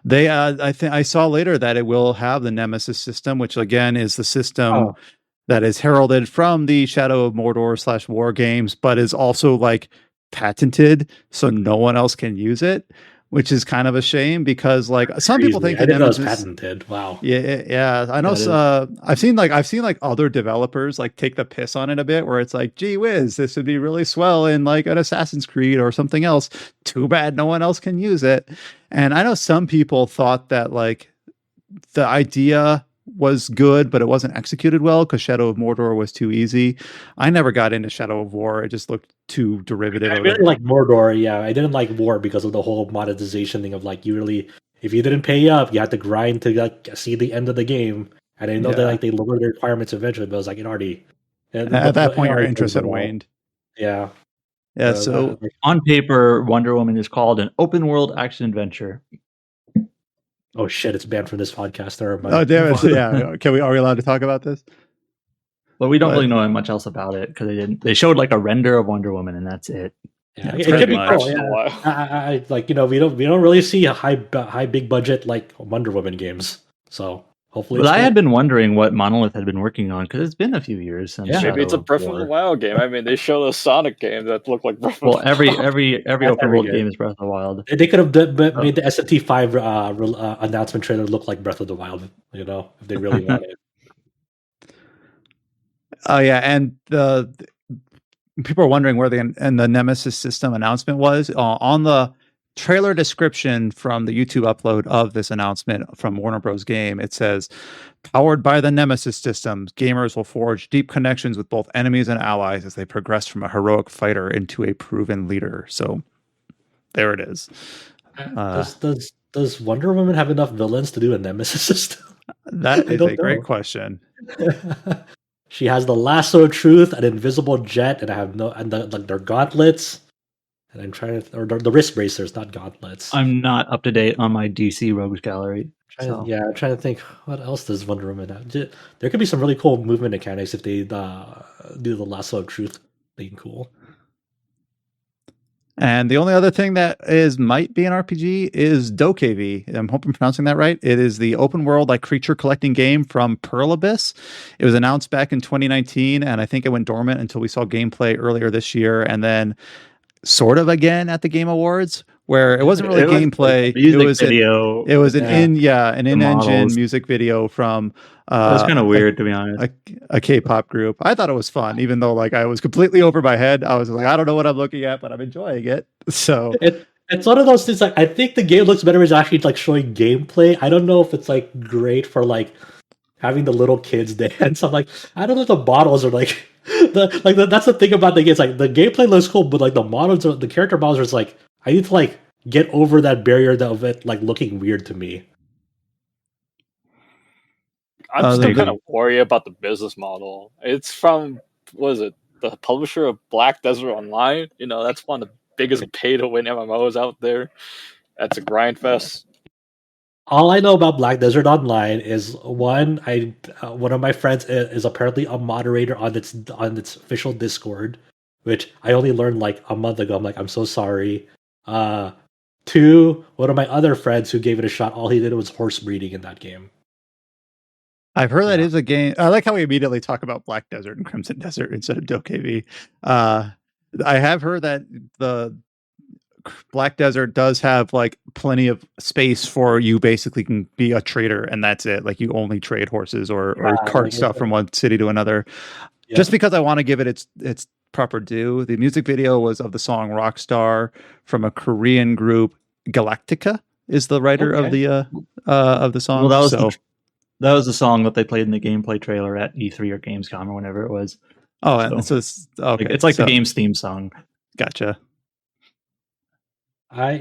They, I saw later that it will have the Nemesis system, which again is the system that is heralded from the Shadow of Mordor /War games, but is also like patented, so no one else can use it, which is kind of a shame because like some people think I the didn't know it was Nemesis. patented. Wow. Yeah. I know. I've seen like other developers like take the piss on it a bit, where it's like, gee whiz, this would be really swell in like an Assassin's Creed or something else. Too bad no one else can use it. And I know some people thought that like the idea was good, but it wasn't executed well because Shadow of Mordor was too easy. I never got into Shadow of War. It just looked too derivative. I really like Mordor. Yeah, I didn't like War because of the whole monetization thing of like if you didn't pay up, you had to grind to like see the end of the game. And I know that like they lowered the requirements eventually, but it was like it already at that point your interest had waned. Yeah. So on paper, Wonder Woman is called an open world action adventure. Oh shit! It's banned from this podcast. Oh damn it! Yeah, are we allowed to talk about this? But we don't really know much else about it because they showed like a render of Wonder Woman and that's it. Yeah, it could be cool. Yeah. I like we don't really see a high big budget like Wonder Woman games. So hopefully. But I had been wondering what Monolith had been working on because it's been a few years since. Yeah, maybe it's a Breath of the Wild game. I mean, they showed a Sonic game that looked like Breath of the Wild. Every open world game is Breath of the Wild. They could have made the SMT5 announcement trailer look like Breath of the Wild. You know, if they really wanted. Oh yeah, and people are wondering where the Nemesis system announcement was on the trailer description from the YouTube upload of this announcement from Warner Bros. Game. It says, "Powered by the Nemesis systems, gamers will forge deep connections with both enemies and allies as they progress from a heroic fighter into a proven leader." So there it is. Does Wonder Woman have enough villains to do a Nemesis system? That is a great question. She has the lasso of truth, an invisible jet, and their gauntlets. And I'm trying to, or the wrist bracers, not gauntlets. I'm not up to date on my DC Rogues Gallery. I'm trying to think, what else does Wonder Woman have? There could be some really cool movement mechanics if they do the lasso of truth thing cool. And the only other thing that might be an RPG is DokeV. I'm hoping I'm pronouncing that right. It is the open world like creature collecting game from Pearl Abyss. It was announced back in 2019, and I think it went dormant until we saw gameplay earlier this year, and then sort of again at the Game Awards, where it wasn't really gameplay. It was an in-engine music video from it was kind of weird, to be honest. A K-pop group. I thought it was fun, even though like I was completely over my head. I was like, I don't know what I'm looking at, but I'm enjoying it. So it's one of those things. Like I think the game looks better is actually like showing gameplay. I don't know if it's like great for like having the little kids dance. I'm like, I don't know if the models are like that's the thing about the game. It's like the gameplay looks cool, but like the character models are just like, I need to like get over that barrier of it like looking weird to me. I'm still kind of worried about the business model. It's from, what is it, the publisher of Black Desert Online? You know, that's one of the biggest pay-to-win MMOs out there. That's a grind fest. All I know about Black Desert Online is one of my friends is apparently a moderator on its official Discord, which I only learned like a month ago. I'm like, I'm so sorry. Two, one of my other friends who gave it a shot, all he did was horse breeding in that game. I've heard that is a game. I like how we immediately talk about Black Desert and Crimson Desert instead of DokeV. I have heard that the Black Desert does have like plenty of space for you basically can be a trader and that's it. Like you only trade horses or cart stuff from one city to another. Yeah. Just because I want to give it its proper due. The music video was of the song Rockstar from a Korean group. Galactica is the writer of the song. Well, that was the song that they played in the gameplay trailer at E3 or Gamescom or whenever it was. Oh, so it's okay. It's like the game's theme song. Gotcha. I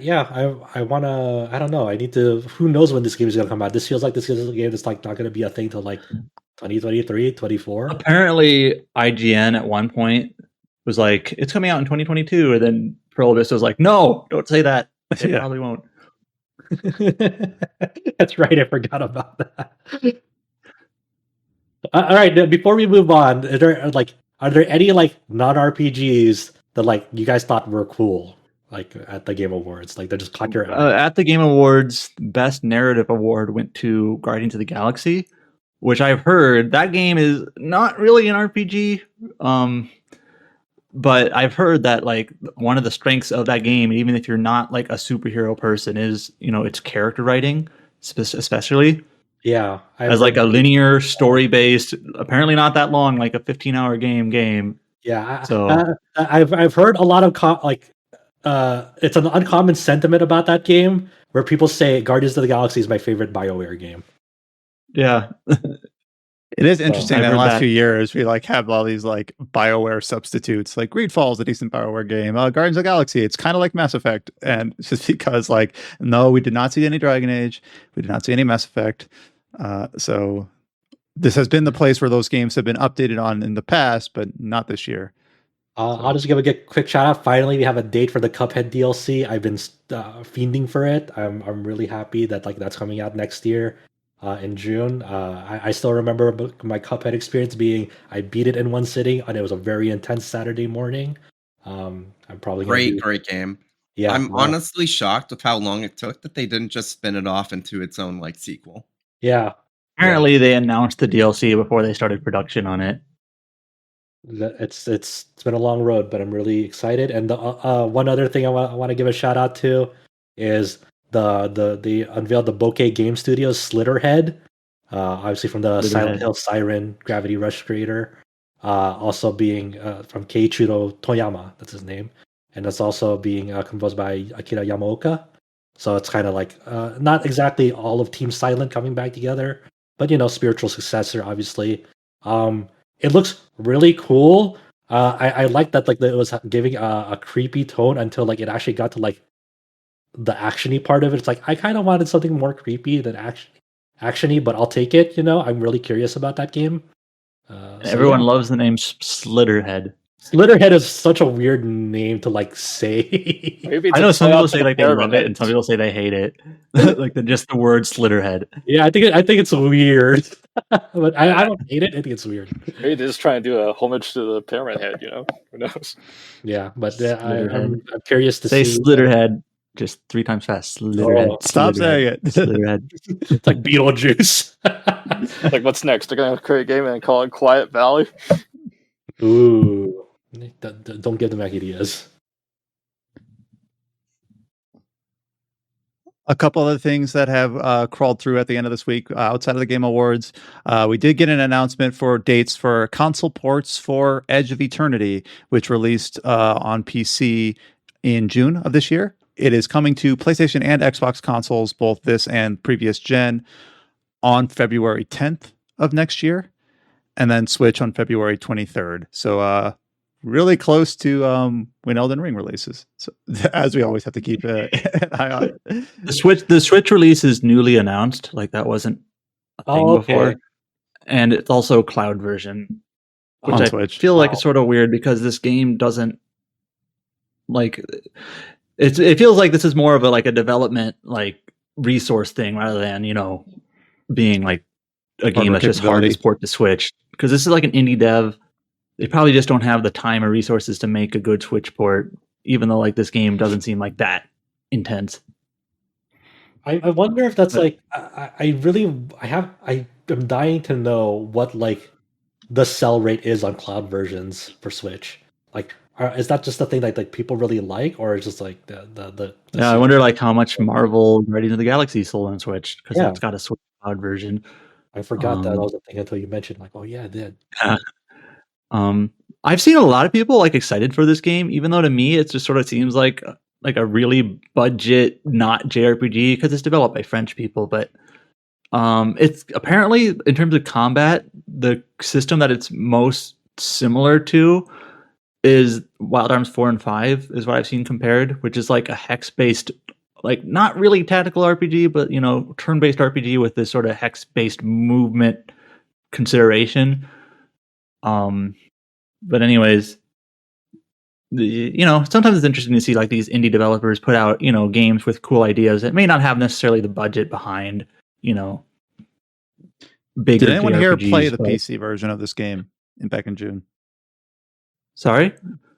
want to, I don't know. I need to, who knows when this game is going to come out. This feels like this is a game that's like not going to be a thing till like 2023, 24. Apparently IGN at one point was like, it's coming out in 2022. And then Pearl Abyss was like, no, don't say that. It probably won't. That's right. I forgot about that. All right. Before we move on, are there any like non-RPGs that like you guys thought were cool? Like at the Game Awards, like they just caught your eye. At the Game Awards, Best Narrative Award went to Guardians of the Galaxy, which I've heard that game is not really an RPG. But I've heard that like one of the strengths of that game, even if you're not like a superhero person, is its character writing, especially. Yeah, as like a linear story based, apparently not that long, like a 15-hour game. Yeah, So I've heard a lot of it's an uncommon sentiment about that game where people say Guardians of the Galaxy is my favorite BioWare game. Yeah. It is interesting that in the last that. few years we like have all these like BioWare substitutes. Like Greedfall is a decent BioWare game. Guardians of the Galaxy, it's kind of like Mass Effect, and it's just because like no, we did not see any Dragon Age, we did not see any Mass Effect. So this has been the place where those games have been updated on in the past, but not this year. I'll just give a quick shout out. Finally, we have a date for the Cuphead DLC. I've been fiending for it. I'm really happy that like that's coming out next year. In June. I still remember my Cuphead experience being I beat it in one sitting, and it was a very intense Saturday morning. I'm probably great game. Yeah, I'm honestly shocked with how long it took that they didn't just spin it off into its own like sequel. Yeah. Apparently, they announced the DLC before they started production on it. It's been a long road, but I'm really excited. And the one other thing I want to give a shout out to is the unveiled the Bokeh Game Studios Slitterhead, obviously from the Silent Hill Siren Gravity Rush creator, also being from Keiichiro Toyama, that's his name, and that's also being composed by Akira Yamaoka. So it's kind of like not exactly all of Team Silent coming back together, but spiritual successor, obviously. It looks really cool. I like that like it was giving a creepy tone until like it actually got to like the actiony part of it. It's like I kind of wanted something more creepy than actiony, but I'll take it. I'm really curious about that game. Everyone loves the name Slitterhead. Slitterhead is such a weird name to like say. I know some people say like they love it, and some people say they hate it. Like just the word Slitterhead. Yeah, I think it's weird, but I don't hate it. I think it's weird. Maybe they're just trying to do a homage to the Pyramid Head. Who knows? Yeah, but I'm curious to say see Slitterhead just 3 times fast. Slitterhead. Stop saying it. Slitterhead. It's like Beetlejuice. Like what's next? They're gonna create a game and call it Quiet Valley. Ooh, don't give them ideas. A couple other things that have crawled through at the end of this week outside of the Game Awards. We did get an announcement for dates for console ports for Edge of Eternity, which released on PC in June of this year. It is coming to PlayStation and Xbox consoles, both this and previous gen, on February 10th of next year, and then Switch on February 23rd. So really close to when Elden Ring releases. So as we always have to keep an eye on it. The Switch release is newly announced. Like that wasn't a thing before. And it's also cloud version, which I Switch. feel like it's sort of weird because this game doesn't like it feels like this is more of a like a development like resource thing rather than being like a game that's just hard to port to Switch, because this is like an indie dev. They probably just don't have the time or resources to make a good Switch port, even though like this game doesn't seem like that intense. I wonder if that's like I'm dying to know what like the sell rate is on cloud versions for Switch. Like, is that just the thing that like people really like, or is just like the yeah? I wonder like how much Marvel Guardians of the Galaxy sold on Switch, because it's got a Switch cloud version. I forgot that was a thing until you mentioned like, oh yeah, it did. I've seen a lot of people like excited for this game, even though to me it just sort of seems like a really budget, not JRPG, because it's developed by French people. But it's apparently, in terms of combat, the system that it's most similar to is Wild Arms 4 and 5 is what I've seen compared, which is like a hex-based, like not really tactical RPG, but turn-based RPG with this sort of hex-based movement consideration. But anyways, sometimes it's interesting to see like these indie developers put out, games with cool ideas that may not have necessarily the budget behind, bigger. Did anyone here play the but... PC version of this game back in June? Sorry?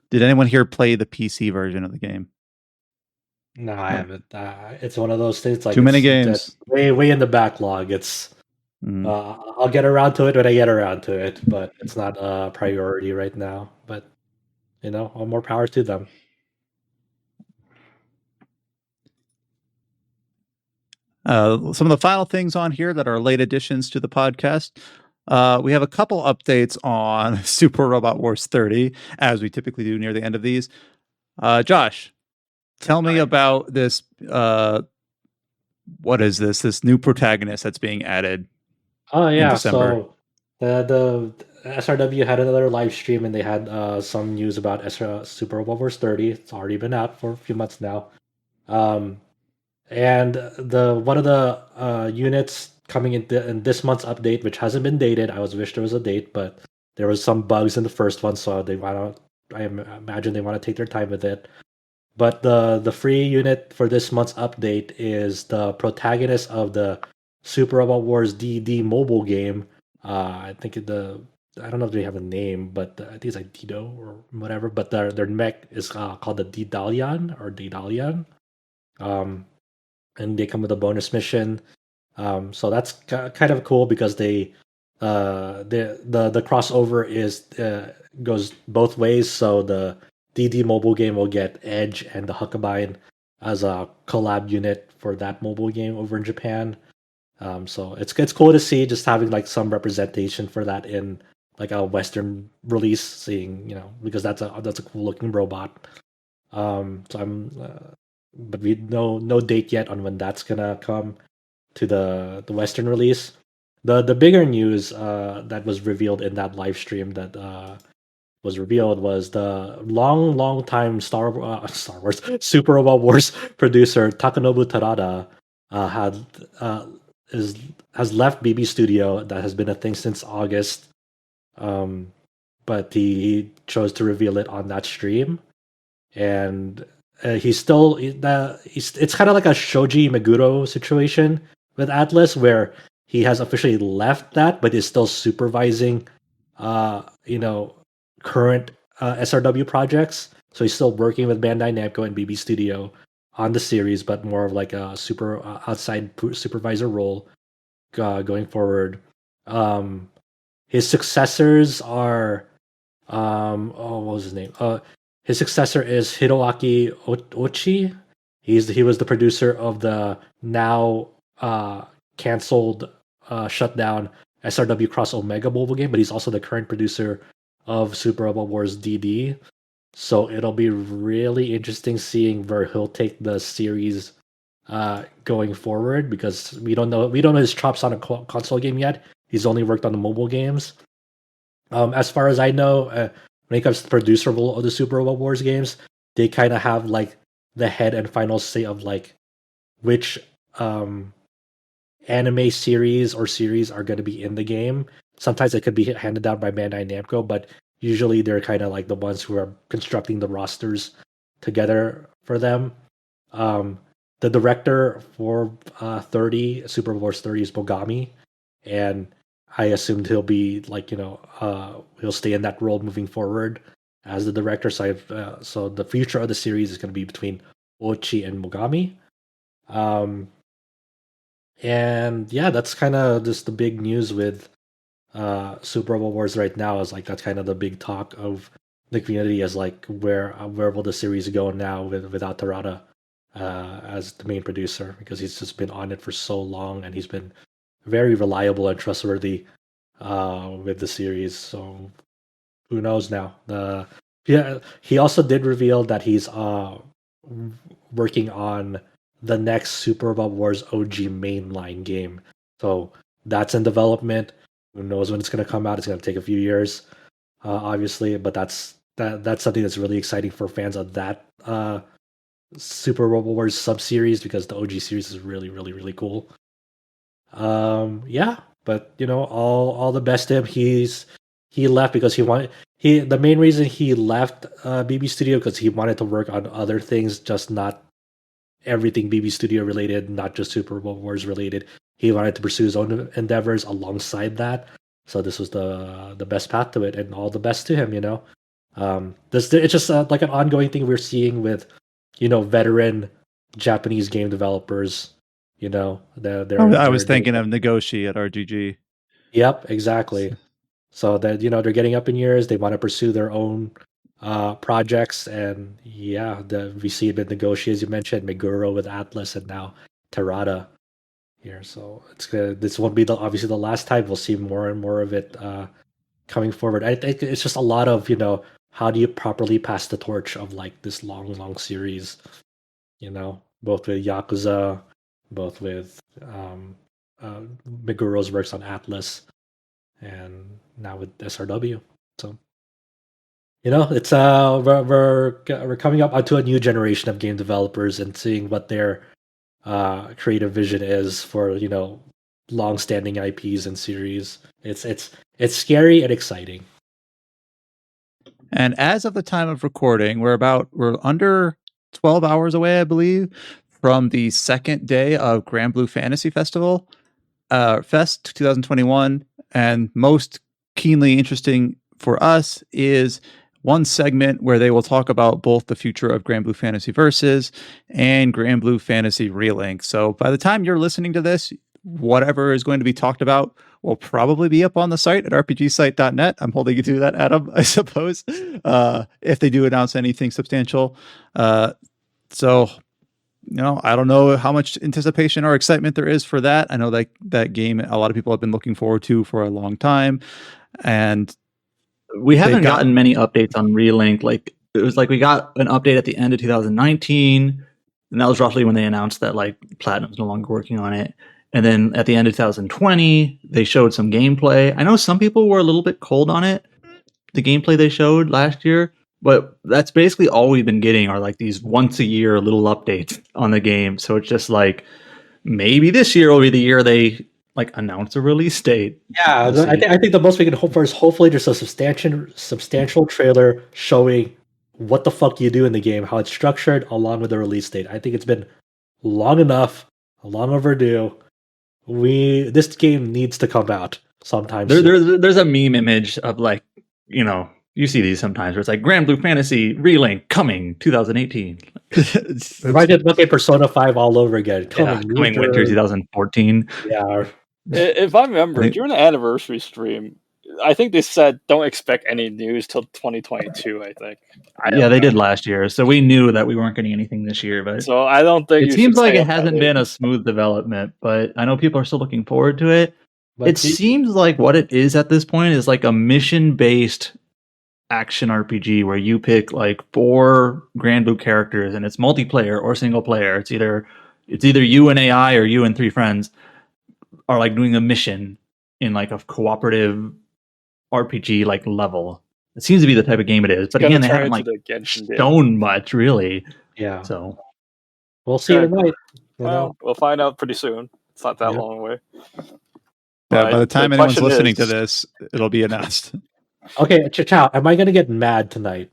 Did anyone here play the PC version of the game? No, I haven't. It's one of those things like too many games. Way in the backlog. It's I'll get around to it when I get around to it, but it's not a priority right now. But all more power to them. Some of the final things on here that are late additions to the podcast. We have a couple updates on Super Robot Wars 30, as we typically do near the end of these. Josh, tell me about this. What is this? This new protagonist that's being added. Oh yeah, December. so the SRW had another live stream and they had some news about Super Robot Wars 30. It's already been out for a few months now. And the one of the units coming in this month's update, which hasn't been dated. I wish there was a date, but there was some bugs in the first one, so they want to. I imagine they want to take their time with it. But the free unit for this month's update is the protagonist of the Super Robot Wars DD mobile game. I think I don't know if they have a name, but I think it's like Dido or whatever. But their mech is called the Didalian or Didalian. And they come with a bonus mission. So that's kind of cool because the crossover is goes both ways. So the DD mobile game will get Edge and the Huckabine as a collab unit for that mobile game over in Japan. So it's cool to see just having like some representation for that in like a Western release, seeing because that's a cool looking robot. So I'm but we no date yet on when that's gonna come to the Western release. The bigger news that was revealed in that live stream that was revealed was the long time Star Wars Super Robot Wars producer Takanobu Terada has left BB Studio. That has been a thing since August, but he chose to reveal it on that stream, and it's kind of like a Shoji Meguro situation with Atlas, where he has officially left that, but is still supervising, current SRW projects. So he's still working with Bandai Namco and BB Studio on the series, but more of like a outside supervisor role going forward. His successors are, what was his name? His successor is Hiroaki Ochi. He was the producer of the now canceled, shut down SRW Cross Omega mobile game, but he's also the current producer of Super Robot Wars DD. So it'll be really interesting seeing where he'll take the series going forward, because we don't know his chops on a console game yet. He's only worked on the mobile games. As far as I know, when it comes to the producer role of the Super Robot Wars games, they kind of have like the head and final say of like which anime series are going to be in the game. Sometimes it could be handed down by Bandai Namco, but usually they're kind of like the ones who are constructing the rosters together for them. The director for 30 Super Wars 30 is Bogami, and I assumed he'll be like he'll stay in that role moving forward as the director. So the future of the series is going to be between Ochi and Mogami. And yeah, that's kind of just the big news with Super Robot Wars right now. Is like that's kind of the big talk of the community, is like where will the series go now without Terada as the main producer, because he's just been on it for so long and he's been very reliable and trustworthy with the series. So who knows now? He also did reveal that he's working on the next Super Robot Wars OG mainline game. So that's in development. Who knows when it's going to come out? It's going to take a few years, obviously, but that's something that's really exciting for fans of that Super Robot Wars sub-series, because the OG series is really, really, really cool. Yeah, but all the best to him. He left because the main reason he left BB Studio, because he wanted to work on other things, just not everything BB Studio related, not just Super Robot Wars related. He wanted to pursue his own endeavors alongside that. So this was the best path to it, and all the best to him. It's just like an ongoing thing we're seeing with veteran Japanese game developers. I was thinking of Negoshi at RGG. Yep, exactly. So that they're getting up in years, they want to pursue their own projects, and yeah, we see it with Negoshi, as you mentioned, Meguro with Atlas, and now Terada here. So it's good. This won't be obviously the last time. We'll see more and more of it coming forward. I think it's just a lot of how do you properly pass the torch of like this long series, both with Yakuza, both with Meguro's works on Atlas, and now with SRW. So it's we're coming up onto a new generation of game developers and seeing what their creative vision is for long-standing IPs and series. It's scary and exciting. And as of the time of recording, we're under 12 hours away, I believe, from the second day of Granblue Fantasy Festival, Fest 2021. And most keenly interesting for us is one segment where they will talk about both the future of Granblue Fantasy Versus and Granblue Fantasy Relink. So by the time you're listening to this, whatever is going to be talked about will probably be up on the site at rpgsite.net. I'm holding you to that, Adam, I suppose, if they do announce anything substantial. So, I don't know how much anticipation or excitement there is for that. I know that game a lot of people have been looking forward to for a long time. And we haven't gotten many updates on Relink. Like, it was like we got an update at the end of 2019, and that was roughly when they announced that like Platinum's no longer working on it. And then at the end of 2020, they showed some gameplay. I know some people were a little bit cold on it, the gameplay they showed last year, but that's basically all we've been getting are like these once a year little updates on the game. So it's just like maybe this year will be the year they like announce a release date. Yeah, I think the most we can hope for is hopefully there's a substantial trailer showing what the fuck you do in the game, how it's structured, along with the release date. I think it's been long enough, long overdue. This game needs to come out sometime. There's a meme image of like, you see these sometimes where it's like Granblue Fantasy Relink coming 2018. Right, okay, Persona 5 all over again. Coming winter 2014. Yeah. If I remember, during the anniversary stream, I think they said don't expect any news till 2022. I think. They did last year, so we knew that we weren't getting anything this year. But so I don't think it seems like it hasn't been a smooth development. But I know people are still looking forward to it. But it seems like what it is at this point is like a mission-based action RPG where you pick like 4 Granblue characters, and it's multiplayer or single player. It's either you and AI or you and 3 friends are like doing a mission in like a cooperative RPG like level. It seems to be the type of game it is, but again, they haven't like shown much really. Yeah, so we'll see tonight. Well, we'll find out pretty soon. It's not that long away. Yeah, by the time anyone's listening to this, it'll be announced. Okay, Chow, am I going to get mad tonight?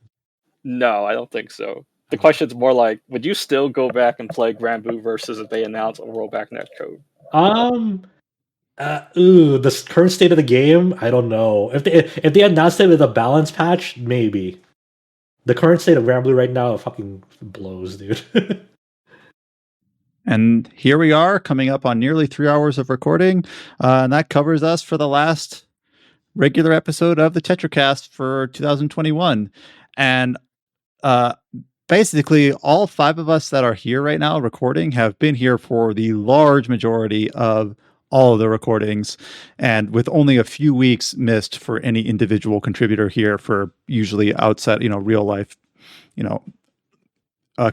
No, I don't think so. The question's more like, would you still go back and play Granblue Versus if they announce a rollback netcode? The current state of the game, I don't know. If they announced it with a balance patch, maybe. The current state of Granblue right now fucking blows, dude. And here we are, coming up on nearly 3 hours of recording, and that covers us for the last regular episode of the Tetracast for 2021. And basically, all 5 of us that are here right now recording have been here for the large majority of all of the recordings, and with only a few weeks missed for any individual contributor here for usually outside, real life,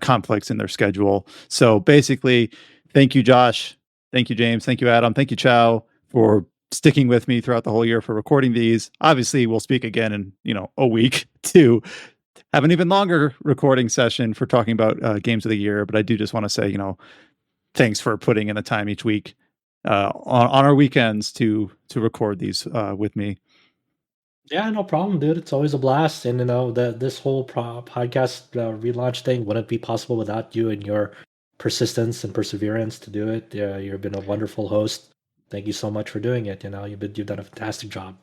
conflicts in their schedule. So basically, thank you, Josh. Thank you, James. Thank you, Adam. Thank you, Chow, for sticking with me throughout the whole year for recording these. Obviously, we'll speak again in, a week to have an even longer recording session for talking about games of the year. But I do just want to say, thanks for putting in the time each week on our weekends to record these with me. Yeah, no problem, dude. It's always a blast. And, this whole podcast relaunch thing wouldn't be possible without you and your persistence and perseverance to do it. You've been a wonderful host. Thank you so much for doing it. You've done a fantastic job.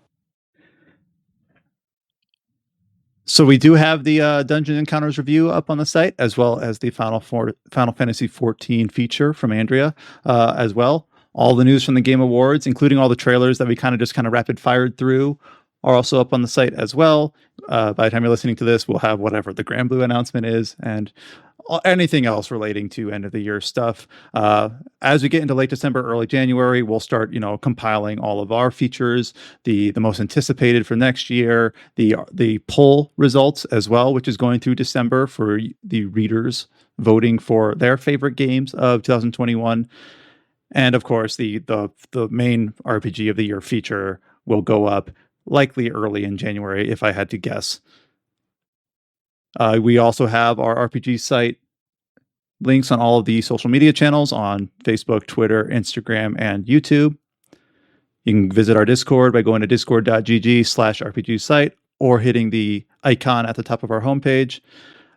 So we do have the Dungeon Encounters review up on the site, as well as the Final Fantasy 14 feature from Andrea as well. All the news from the Game Awards, including all the trailers that we kind of rapid fired through, are also up on the site as well. By the time you're listening to this, we'll have whatever the Granblue announcement is and anything else relating to end of the year stuff. As we get into late December, early January, we'll start, compiling all of our features, the most anticipated for next year, the poll results as well, which is going through December for the readers voting for their favorite games of 2021. And of course, the main RPG of the year feature will go up likely early in January, if I had to guess. We also have our RPG site links on all of the social media channels on Facebook, Twitter, Instagram, and YouTube. You can visit our Discord by going to discord.gg/RPG site or hitting the icon at the top of our homepage.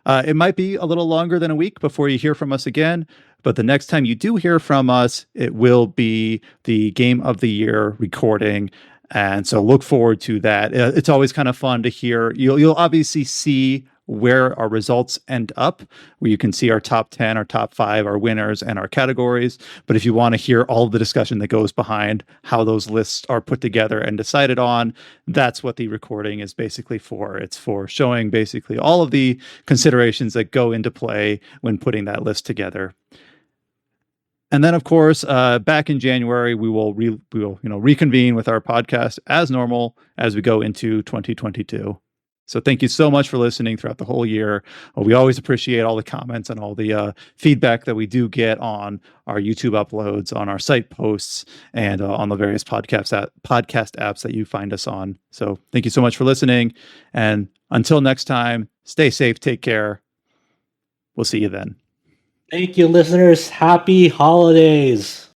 It might be a little longer than a week before you hear from us again, but the next time you do hear from us, it will be the Game of the Year recording. And so look forward to that. It's always kind of fun to hear. You'll obviously see where our results end up, where you can see our top 10, our top 5, our winners, and our categories. But if you want to hear all of the discussion that goes behind how those lists are put together and decided on, that's what the recording is basically for. It's for showing basically all of the considerations that go into play when putting that list together. And then, of course, back in January, we will reconvene with our podcast as normal as we go into 2022. So thank you so much for listening throughout the whole year. We always appreciate all the comments and all the feedback that we do get on our YouTube uploads, on our site posts, and on the various podcast apps that you find us on. So thank you so much for listening. And until next time, stay safe, take care. We'll see you then. Thank you, listeners. Happy holidays.